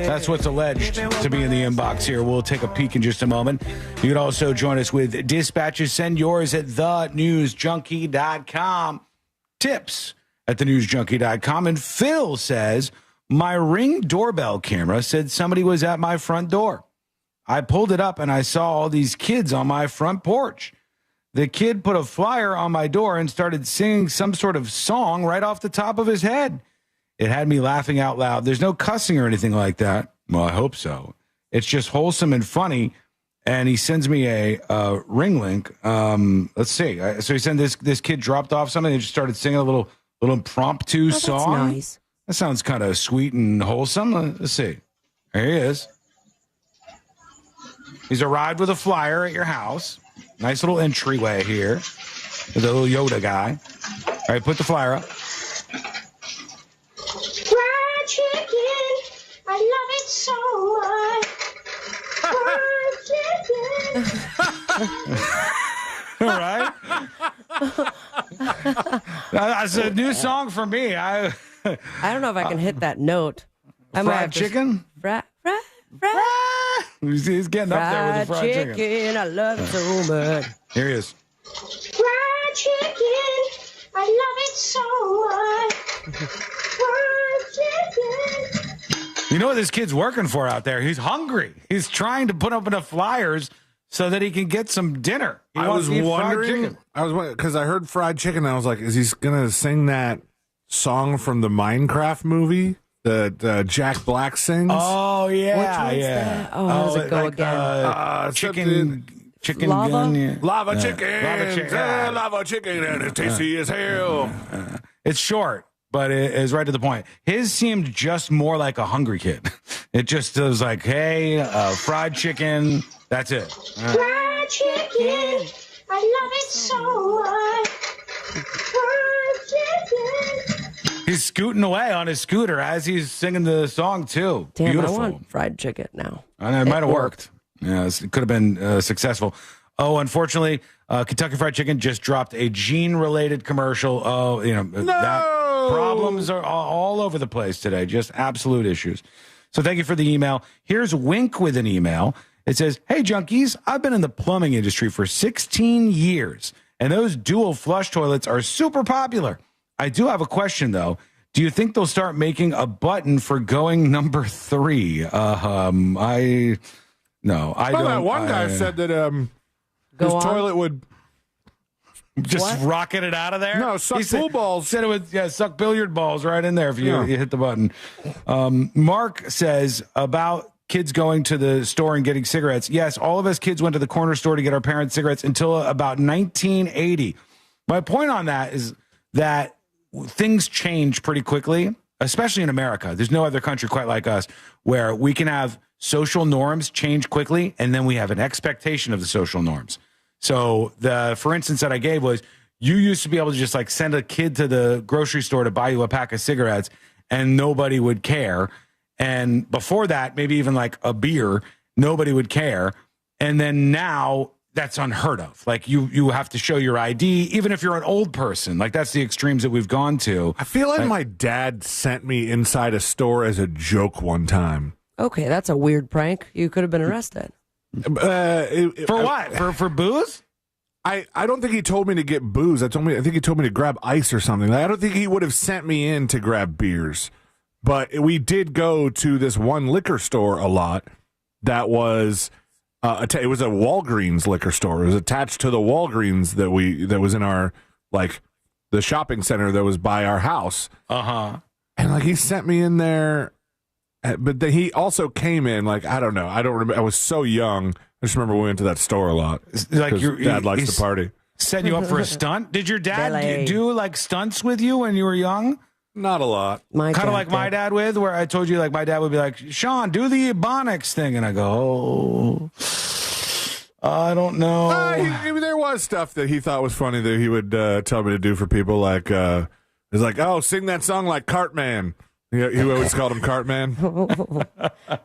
that's what's alleged to be in the inbox here. We'll take a peek in just a moment. You can also join us with dispatches. Send yours at thenewsjunkie.com. Tips at thenewsjunkie.com. And Phil says, my Ring doorbell camera said somebody was at my front door. I pulled it up and I saw all these kids on my front porch. The kid put a flyer on my door and started singing some sort of song right off the top of his head. It had me laughing out loud. There's no cussing or anything like that. Well, I hope so. It's just wholesome and funny. And he sends me a Ring link. Let's see. So he sent this kid dropped off something and just started singing a little impromptu song. Nice. That sounds kind of sweet and wholesome. Let's see. There he is. He's arrived with a flyer at your house. Nice little entryway here. There's a little Yoda guy. All right, put the flyer up. Fried chicken, I love it so much. All right. That's a new song for me. I don't know if I can hit that note. Fried chicken? Fried. He's getting up there with the fried chicken. I love it so much. Here he is. Fried chicken, I love it so much. Fried chicken. You know what this kid's working for out there? He's hungry. He's trying to put up enough flyers so that he can get some dinner. I was wondering, because I heard fried chicken, and I was like, is he going to sing that song from the Minecraft movie that Jack Black sings? Oh, yeah. Which one's that? Oh, how does it go again? Chicken Lava? gun. Yeah. Lava chicken. Lava chicken. Lava chicken, and it's tasty as hell. It's short, but it is right to the point. His seemed just more like a hungry kid. It just was like, hey, fried chicken. That's it. Fried chicken, I love it so much. Fried chicken. He's scooting away on his scooter as he's singing the song, too. Damn, Beautiful. I want fried chicken now. I know, it might have worked. Yeah, it could have been successful. Oh, unfortunately, Kentucky Fried Chicken just dropped a gene-related commercial. Oh, that problems are all over the place today. Just absolute issues. So thank you for the email. Here's Wink with an email. It says, hey, junkies, I've been in the plumbing industry for 16 years, and those dual flush toilets are super popular. I do have a question, though. Do you think they'll start making a button for going number 3? I don't. That one guy said that his toilet would just rocket it out of there. No, suck pool balls. Said it would suck billiard balls right in there if you hit the button. Mark says about kids going to the store and getting cigarettes. Yes, all of us kids went to the corner store to get our parents' cigarettes until about 1980. My point on that is that things change pretty quickly, especially in America. There's no other country quite like us where we can have social norms change quickly, and then we have an expectation of the social norms. So for instance that I gave was, you used to be able to just like send a kid to the grocery store to buy you a pack of cigarettes and nobody would care. And before that, maybe even like a beer, nobody would care. And then now that's unheard of. Like you have to show your ID, even if you're an old person. Like that's the extremes that we've gone to. I feel like my dad sent me inside a store as a joke one time. Okay, that's a weird prank. You could have been arrested. For what? For booze? I don't think he told me to get booze. I think he told me to grab ice or something. I don't think he would have sent me in to grab beers. But we did go to this one liquor store a lot that was it was a Walgreens liquor store. It was attached to the Walgreens that was in our the shopping center that was by our house. And he sent me in there, but then he also came in I don't know. I don't remember. I was so young. I just remember we went to that store a lot. Your dad likes to party. Setting you up for a stunt? Did your dad do stunts with you when you were young? Not a lot. Kind of like my dad with, where I told you my dad would be like, Sean, do the Ebonics thing. And I go, I don't know. There was stuff that he thought was funny that he would tell me to do for people. He's like, oh, sing that song like Cartman. He always called him Cartman.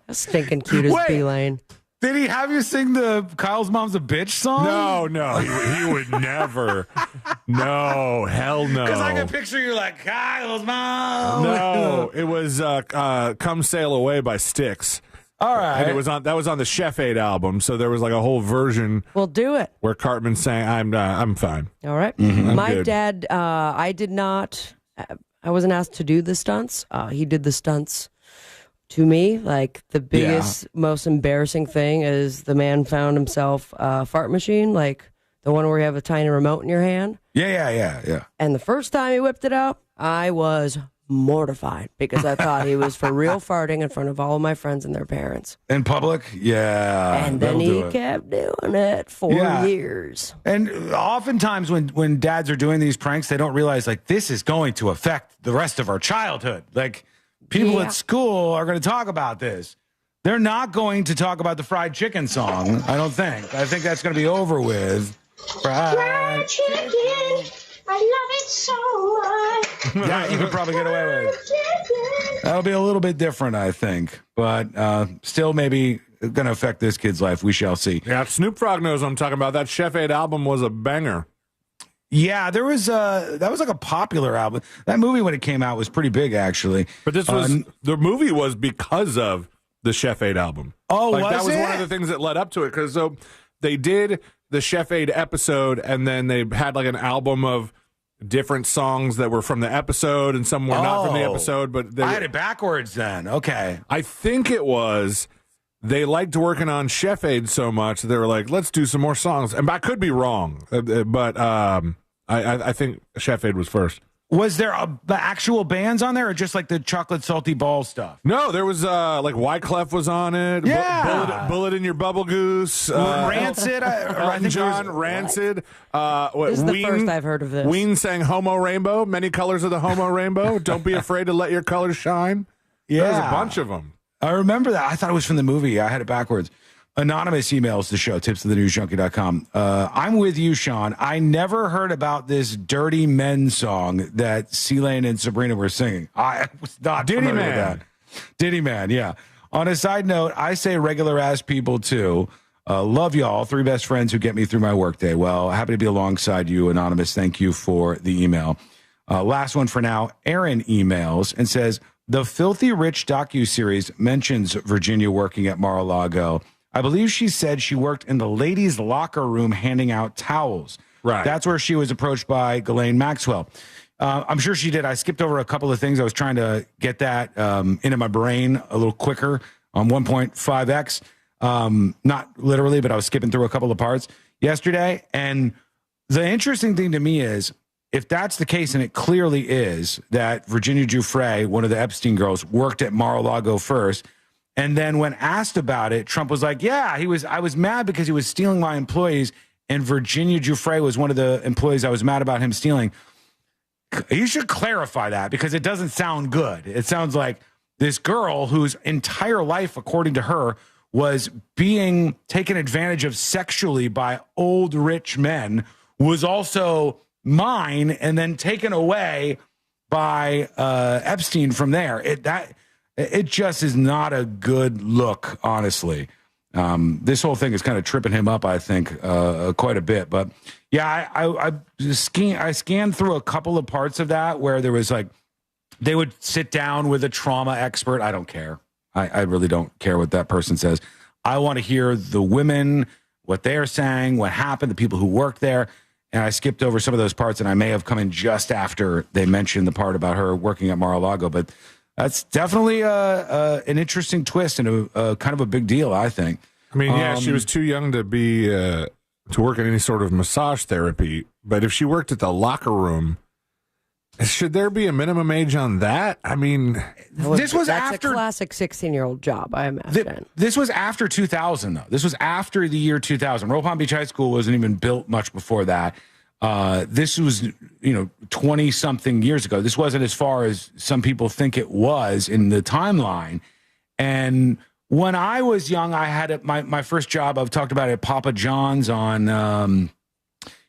Stinking cute as Beeline. Did he have you sing the Kyle's Mom's a Bitch song? No, he would never. No, hell no. Because I can picture you like, Kyle's Mom. No, it was Come Sail Away by Styx. All right. And that was on the Chef Aid album, so there was a whole version. Well, do it. Where Cartman sang, I'm fine. All right. Mm-hmm. My good. dad, I did not, I wasn't asked to do the stunts. He did the stunts to me. The biggest, most embarrassing thing is the man found himself a fart machine, the one where you have a tiny remote in your hand. Yeah. And the first time he whipped it out, I was mortified because I thought he was for real farting in front of all of my friends and their parents. In public? Yeah. And then he kept doing it for years. And oftentimes when dads are doing these pranks, they don't realize this is going to affect the rest of our childhood. People at school are going to talk about this. They're not going to talk about the fried chicken song, I don't think. I think that's going to be over with. Fried chicken, I love it so much. Yeah, you could probably get away with it. That'll be a little bit different, I think. But still maybe going to affect this kid's life. We shall see. Yeah, Snoop Frogg knows what I'm talking about. That Chef Aid album was a banger. Yeah, there was that was a popular album. That movie when it came out was pretty big, actually. But this was the movie was because of the Chef Aid album. Oh, that was one of the things that led up to it, because they did the Chef Aid episode, and then they had like an album of different songs that were from the episode, and some were not from the episode. But I had it backwards then. Okay. I think it was they liked working on Chef Aid so much they were like, let's do some more songs. And I could be wrong, but I think Chef Aid was first. Was there actual bands on there, or just like the chocolate salty ball stuff? No, there was like Wyclef was on it. Yeah, Bullet in Your Bubble Goose. Rancid. Rancid. This is the first I've heard of this. Ween sang Homo Rainbow, many colors of the Homo Rainbow. Don't be afraid to let your colors shine. Yeah. There's a bunch of them. I remember that. I thought it was from the movie. I had it backwards. Anonymous emails the show, tips@thenewsjunkie.com. I'm with you, Sean. I never heard about this Dirty Men song that C-Lane and Sabrina were singing. I was not familiar with that. Diddy Man, yeah. On a side note, I say regular ass people too. Love y'all. 3 best friends who get me through my workday. Well, happy to be alongside you, Anonymous. Thank you for the email. Last one for now. Aaron emails and says, the Filthy Rich docuseries mentions Virginia working at Mar-a-Lago. I believe she said she worked in the ladies' locker room handing out towels. Right. That's where she was approached by Ghislaine Maxwell. I'm sure she did. I skipped over a couple of things. I was trying to get that into my brain a little quicker on 1.5x. Not literally, but I was skipping through a couple of parts yesterday. And the interesting thing to me is, if that's the case, and it clearly is, that Virginia Giuffre, one of the Epstein girls, worked at Mar-a-Lago first, and then when asked about it, Trump was like, yeah, I was mad because he was stealing my employees, and Virginia Giuffre was one of the employees I was mad about him stealing. You should clarify that, because it doesn't sound good. It sounds like this girl whose entire life, according to her, was being taken advantage of sexually by old rich men, was also mine and then taken away by Epstein from there. It just is not a good look, honestly. This whole thing is kind of tripping him up, I think, quite a bit. But yeah, I scanned through a couple of parts of that where there was like, they would sit down with a trauma expert. I don't care. I really don't care what that person says. I want to hear the women, what they're saying, what happened, the people who worked there. And I skipped over some of those parts, and I may have come in just after they mentioned the part about her working at Mar-a-Lago. But that's definitely an interesting twist and a kind of a big deal, I think. I mean, yeah, she was too young to be to work in any sort of massage therapy. But if she worked at the locker room, should there be a minimum age on that? I mean, that's after a classic 16-year-old job, I imagine. This was after 2000, though. This was after the year 2000. Royal Palm Beach High School wasn't even built much before that. This was, 20-something years ago. This wasn't as far as some people think it was in the timeline. And when I was young, I had my first job, I've talked about it, at Papa John's on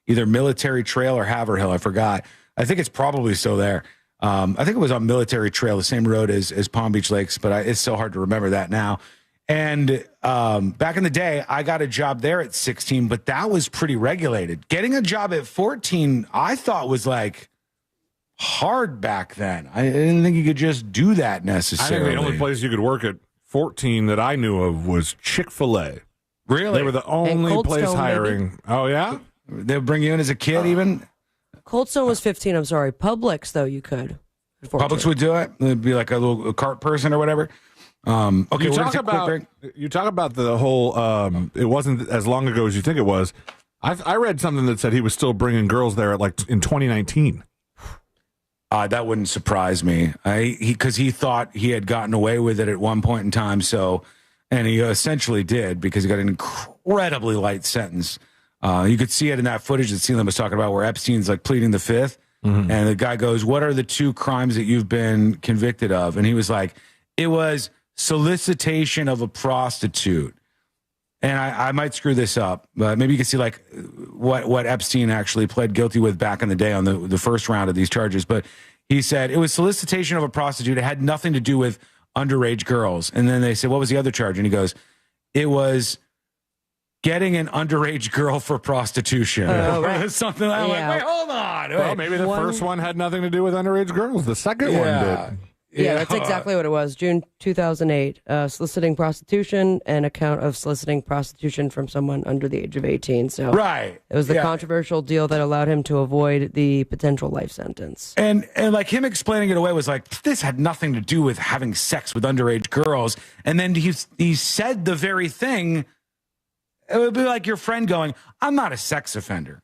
either Military Trail or Haverhill. I forgot. I think it's probably still there. I think it was on Military Trail, the same road as Palm Beach Lakes, but it's so hard to remember that now. And back in the day, I got a job there at 16, but that was pretty regulated. Getting a job at 14, I thought was like hard back then. I didn't think you could just do that necessarily. I think the only place you could work at 14 that I knew of was Chick-fil-A. Really? They were the only place hiring. Maybe? Oh, yeah? They'll bring you in as a kid even? Cold Stone was 15, I'm sorry. Publix, though, you could. Publix would do it? It'd be like a little cart person or whatever? Okay, you talk about the whole, it wasn't as long ago as you think it was. I read something that said he was still bringing girls there in 2019. That wouldn't surprise me. Because he thought he had gotten away with it at one point in time. And he essentially did, because he got an incredibly light sentence. You could see it in that footage that Sealand was talking about, where Epstein's like pleading the fifth, and the guy goes, "What are the 2 crimes that you've been convicted of?" And he was like, "It was solicitation of a prostitute." And I might screw this up, but maybe you can see like what Epstein actually pled guilty with back in the day on the first round of these charges. But he said it was solicitation of a prostitute. It had nothing to do with underage girls. And then they said, "What was the other charge?" And he goes, "It was getting an underage girl for prostitution." Right. Something like, wait, hold on. Well, maybe the first one had nothing to do with underage girls. The second one did. Yeah, that's exactly what it was. June 2008. Soliciting prostitution and account of soliciting prostitution from someone under the age of 18. So right. It was the controversial deal that allowed him to avoid the potential life sentence. And like him explaining it away was like, this had nothing to do with having sex with underage girls. And then he said the very thing. It would be like your friend going, I'm not a sex offender.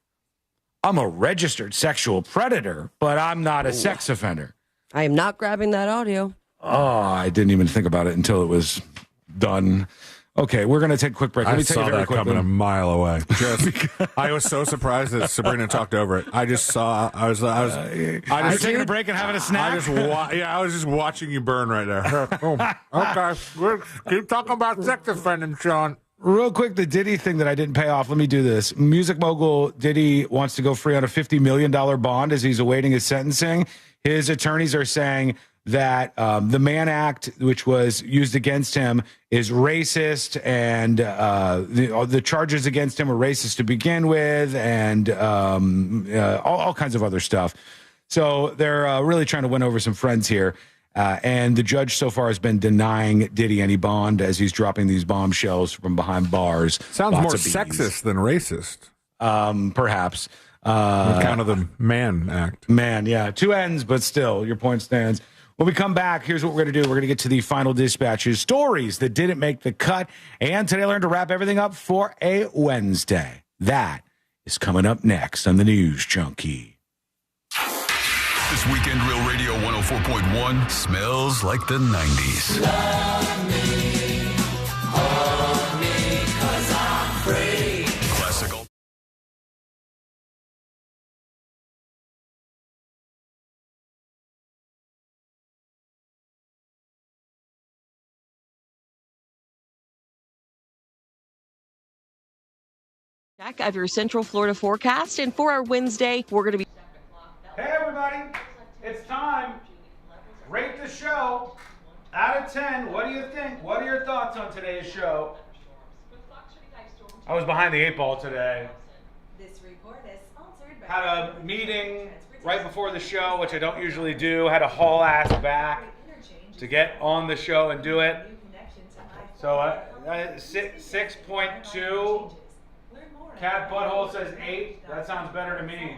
I'm a registered sexual predator, but I'm not a sex offender. I am not grabbing that audio. Oh, I didn't even think about it until it was done. Okay, we're going to take a quick break. Let me tell you very quickly. Coming a mile away. I was so surprised that Sabrina talked over it. I just saw. I was taking a break and having a snack. I was just watching you burn right there. Okay, we'll keep talking about sex offending, Sean. Real quick, the Diddy thing that I didn't pay off. Let me do this. Music mogul Diddy wants to go free on a $50 million bond as he's awaiting his sentencing. His attorneys are saying that the Mann Act, which was used against him, is racist, and the charges against him were racist to begin with, and all kinds of other stuff. So they're really trying to win over some friends here. And the judge so far has been denying Diddy any bond as he's dropping these bombshells from behind bars. Sounds more sexist than racist. Perhaps. Kind of the Mann Act. Man, yeah. Two ends, but still, your point stands. When we come back, here's what we're going to do. We're going to get to the final dispatches, stories that didn't make the cut, and today I learned to wrap everything up for a Wednesday. That is coming up next on the News Junkie. This weekend, Real Radio 104.1 smells like the 90s. Love me, hold me, 'cause I'm free. Classical. Check of your Central Florida forecast, and for our Wednesday, we're going to be... Hey, everybody. It's time. Rate the show. Out of 10, what do you think? What are your thoughts on today's show? I was behind the 8 ball today. This report is sponsored by... Had a meeting right before the show, which I don't usually do. Had to haul ass back to get on the show and do it. So 6.2. Cat Butthole says 8. That sounds better to me.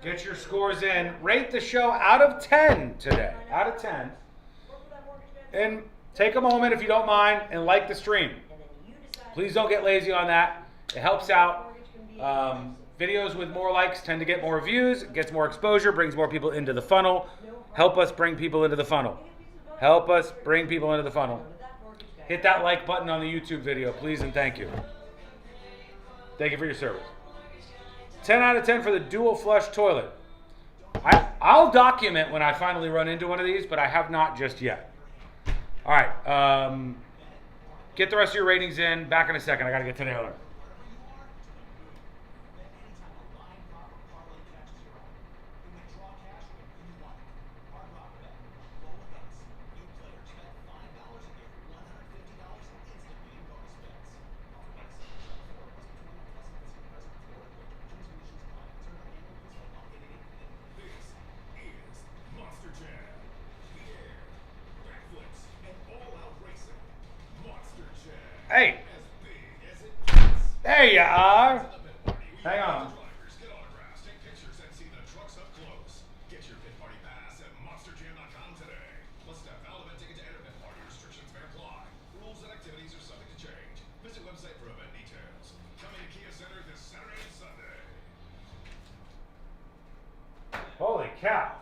Get your scores in. Rate the show out of 10 today. Out of 10. And take a moment, if you don't mind, and like the stream. Please don't get lazy on that. It helps out. Videos with more likes tend to get more views, gets more exposure, brings more people into the funnel. Help us bring people into the funnel. Help us bring people into the funnel. Hit that like button on the YouTube video, please, and thank you. Thank you for your service. 10 out of 10 for the dual flush toilet. I'll document when I finally run into one of these, but I have not just yet. All right. Get the rest of your ratings in. Back in a second. I got to get to Taylor. Hey. There you are. Hang on. Holy cow.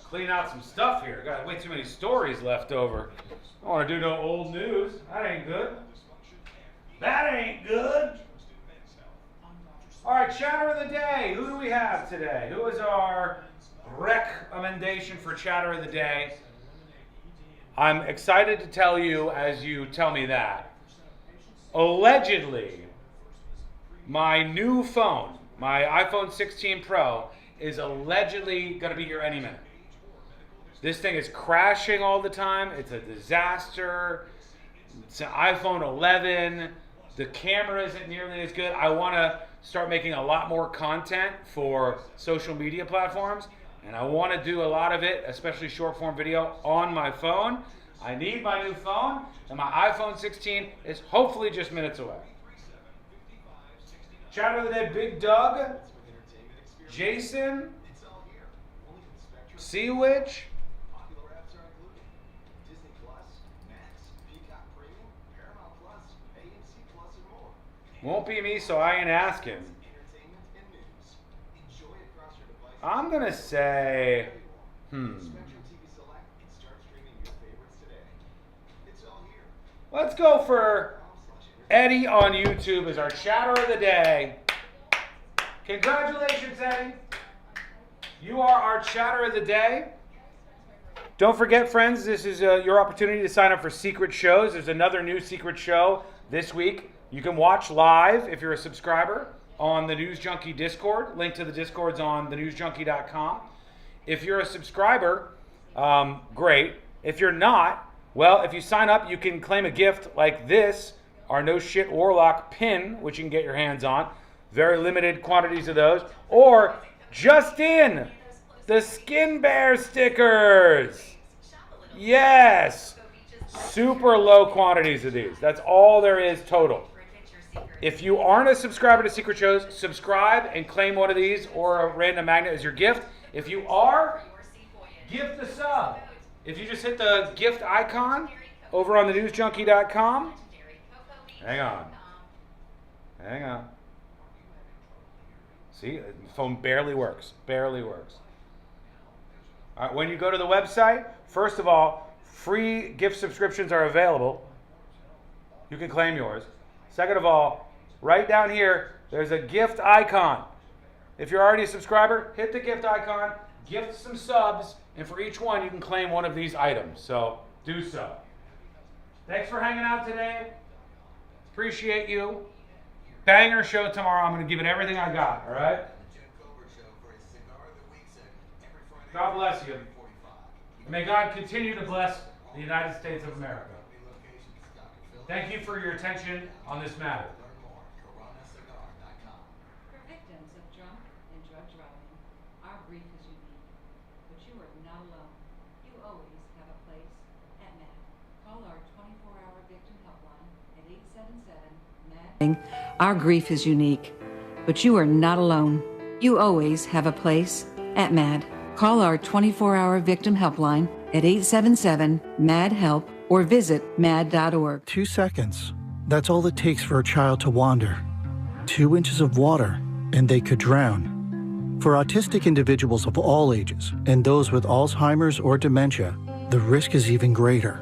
Clean out some stuff here. Got way too many stories left over. I don't want to do no old news. That ain't good. That ain't good. All right, chatter of the day. Who do we have today? Who is our recommendation for chatter of the day? I'm excited to tell you as you tell me that. Allegedly, my new phone, my iPhone 16 Pro, is allegedly going to be here any minute. This thing is crashing all the time. It's a disaster. It's an iPhone 11. The camera isn't nearly as good. I want to start making a lot more content for social media platforms, and I want to do a lot of it, especially short form video, on my phone. I need my new phone, and my iPhone 16 is hopefully just minutes away. Chatter of the Day, Big Doug, Jason, Sea Witch, won't be me, so I ain't asking. I'm gonna say, let's go for Eddie on YouTube as our chatter of the day. Congratulations, Eddie. You are our chatter of the day. Don't forget, friends, this is your opportunity to sign up for secret shows. There's another new secret show this week. You can watch live if you're a subscriber on the News Junkie Discord. Link to the Discord's on thenewsjunkie.com. If you're a subscriber, great. If you're not, well, if you sign up, you can claim a gift like this, our No Shit Warlock pin, which you can get your hands on. Very limited quantities of those. Or just in, the Skin Bear stickers. Yes. Super low quantities of these. That's all there is total. If you aren't a subscriber to Secret Shows, subscribe and claim one of these or a random magnet as your gift. If you are, gift a sub. If you just hit the gift icon over on thenewsjunkie.com, hang on. See, the phone barely works. All right, when you go to the website, first of all, free gift subscriptions are available. You can claim yours. Second of all, right down here, there's a gift icon. If you're already a subscriber, hit the gift icon, gift some subs, and for each one, you can claim one of these items. So do so. Thanks for hanging out today. Appreciate you. Banger show tomorrow. I'm going to give it everything I got, all right? God bless you. May God continue to bless the United States of America. Thank you for your attention on this matter. For victims of drunk and drug driving, our grief is unique, but you are not alone. You always have a place at MAD. Call our 24-hour victim helpline at 877-MAD. Our grief is unique, but you are not alone. You always have a place at MAD. Call our 24-hour victim helpline at 877-MAD-HELP or visit mad.org. 2 seconds. That's all it takes for a child to wander. 2 inches of water, and they could drown. For autistic individuals of all ages and those with Alzheimer's or dementia, the risk is even greater.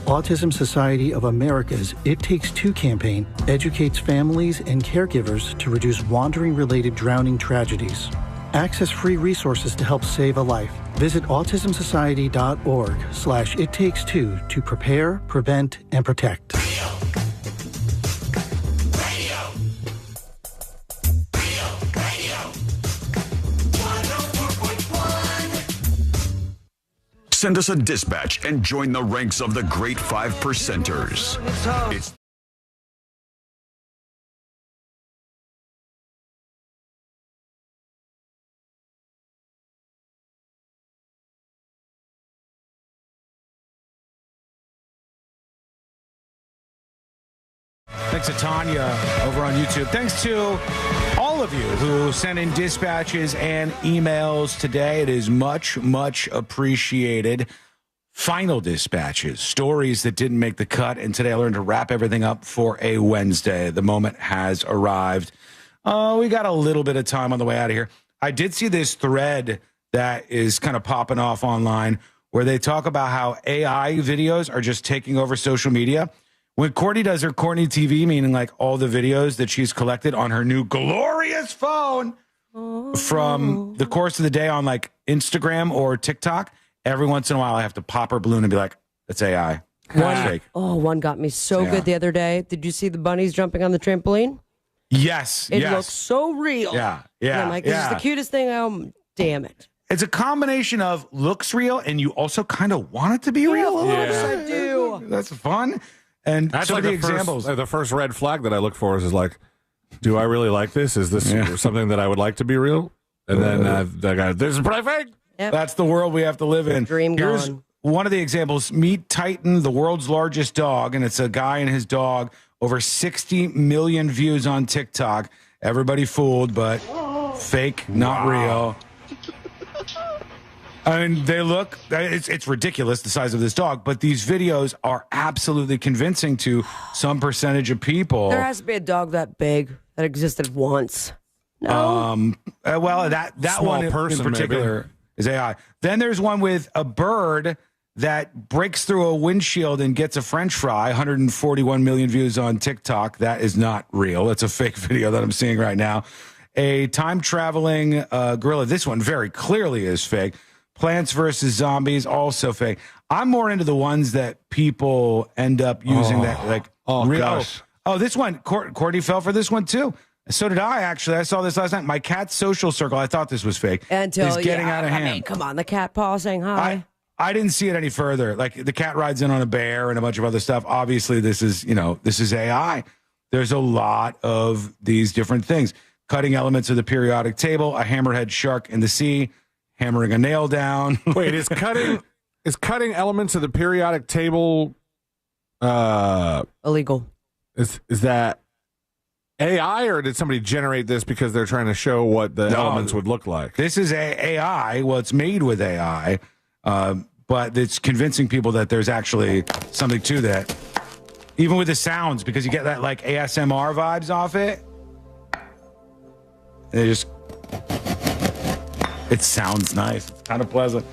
Autism Society of America's It Takes Two campaign educates families and caregivers to reduce wandering-related drowning tragedies. Access free resources to help save a life. Visit autismsociety.org/ittakes2 to prepare, prevent, and protect. Send us a dispatch and join the ranks of the great 5%ers. It's Thanks to Tanya over on YouTube. Thanks to all of you who sent in dispatches and emails today. It is much, much appreciated. Final dispatches, stories that didn't make the cut. And today I learned to wrap everything up for a Wednesday. The moment has arrived. We got a little bit of time on the way out of here. I did see this thread that is kind of popping off online where they talk about how AI videos are just taking over social media. When Courtney does her Courtney TV, meaning like all the videos that she's collected on her new glorious phone from the course of the day on like Instagram or TikTok, every once in a while I have to pop her balloon and be like, it's AI. One got me so good the other day. Did you see the bunnies jumping on the trampoline? Yes. It looks so real. Yeah. And I'm like, this is the cutest thing. Damn it. It's a combination of looks real and you also kind of want it to be real. Yes, I do. That's fun. And that's some like of the examples. The first red flag that I look for is like, Do I really like this? Is this something that I would like to be real? And then that guy, this is probably fake. Yep. That's the world we have to live in. Here's one of the examples. Meet Titan, the world's largest dog, and it's a guy and his dog. Over 60 million views on TikTok. Everybody fooled, but fake, not real. I mean, they look, it's ridiculous, the size of this dog, but these videos are absolutely convincing to some percentage of people. There has to be a dog that big that existed once. No. Well, that Small one person, in particular is AI. Then there's one with a bird that breaks through a windshield and gets a French fry. 141 million views on TikTok. That is not real. It's a fake video that I'm seeing right now. A time-traveling gorilla. This one very clearly is fake. Plants vs. Zombies, also fake. I'm more into the ones that people end up using real. Gosh. Oh, this one. Courtney fell for this one, too. So did I, actually. I saw this last night. My cat's social circle, I thought this was fake. Until is getting out of hand. I mean, come on, the cat paw saying hi. I didn't see it any further. Like, the cat rides in on a bear and a bunch of other stuff. Obviously, this is AI. There's a lot of these different things. Cutting elements of the periodic table, a hammerhead shark in the sea, hammering a nail down. Wait, is cutting elements of the periodic table illegal? Is that AI, or did somebody generate this because they're trying to show what the elements would look like? This is AI. Well, it's made with AI, but it's convincing people that there's actually something to that. Even with the sounds, because you get that like ASMR vibes off it. It sounds nice. It's kind of pleasant.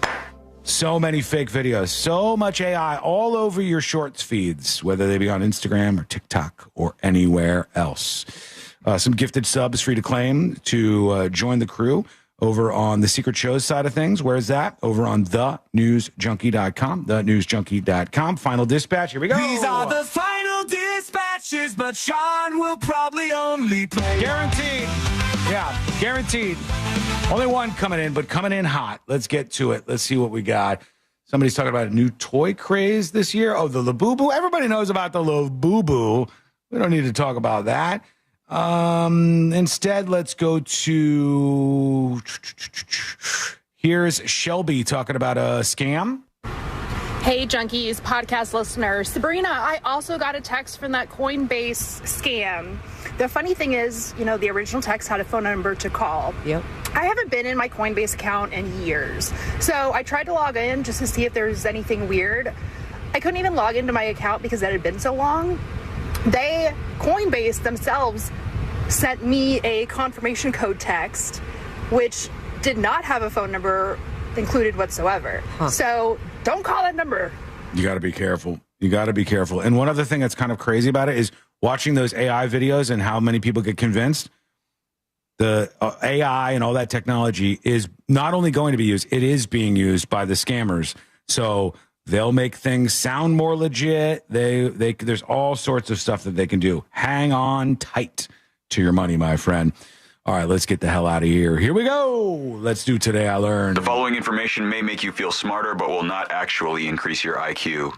So many fake videos, so much AI all over your shorts feeds, whether they be on Instagram or TikTok or anywhere else. Some gifted subs free to claim to join the crew over on the Secret Shows side of things. Where's that? Over on thenewsjunkie.com. Thenewsjunkie.com. Final dispatch. Here we go. These are the final dispatches, but Sean will probably only play. Guaranteed. Yeah, guaranteed. Only one coming in, but coming in hot. Let's get to it. Let's see what we got. Somebody's talking about a new toy craze this year. Oh, the Labubu. Everybody knows about the Labubu. We don't need to talk about that. Instead, let's go to... Here's Shelby talking about a scam. Hey, Junkies, podcast listener. Sabrina, I also got a text from that Coinbase scam. The funny thing is, the original text had a phone number to call. Yep. I haven't been in my Coinbase account in years. So I tried to log in just to see if there was anything weird. I couldn't even log into my account because it had been so long. Coinbase themselves sent me a confirmation code text, which did not have a phone number included whatsoever. So don't call that number. You got to be careful. And one other thing that's kind of crazy about it is watching those AI videos and how many people get convinced. The AI and all that technology is not only going to be used, it is being used by the scammers. So they'll make things sound more legit. There's all sorts of stuff that they can do. Hang on tight to your money, my friend. All right, let's get the hell out of here. Here we go. Let's do Today I Learned. The following information may make you feel smarter, but will not actually increase your IQ.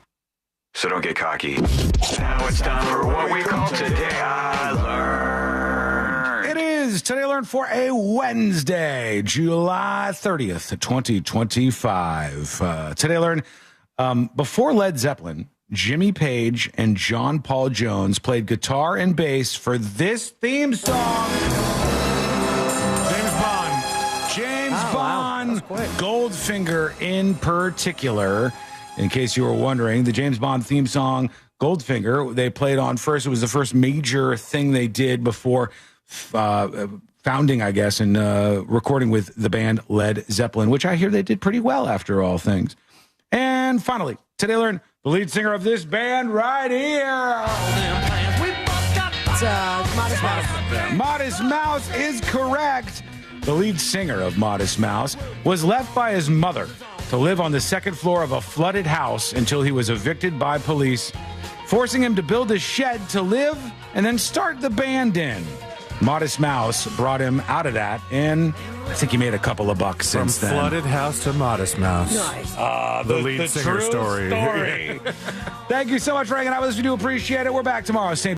So don't get cocky. Now it's time for what we call Today I Learned. It is Today I Learned for a Wednesday, July 30th, 2025. Today I Learned, before Led Zeppelin, Jimmy Page and John Paul Jones played guitar and bass for this theme song. James Bond, Goldfinger in particular. In case you were wondering, the James Bond theme song, Goldfinger, they played on first. It was the first major thing they did before founding, I guess, and recording with the band Led Zeppelin, which I hear they did pretty well after all things. And finally, today I learned the lead singer of this band right here. Modest Mouse. Modest Mouse is correct. The lead singer of Modest Mouse was left by his mother to live on the second floor of a flooded house until he was evicted by police, forcing him to build a shed to live and then start the band in. Modest Mouse brought him out of that, and I think he made a couple of bucks since then. From flooded house to Modest Mouse. Nice. The lead singer true story. Thank you so much for hanging out with us. We do appreciate it. We're back tomorrow. Same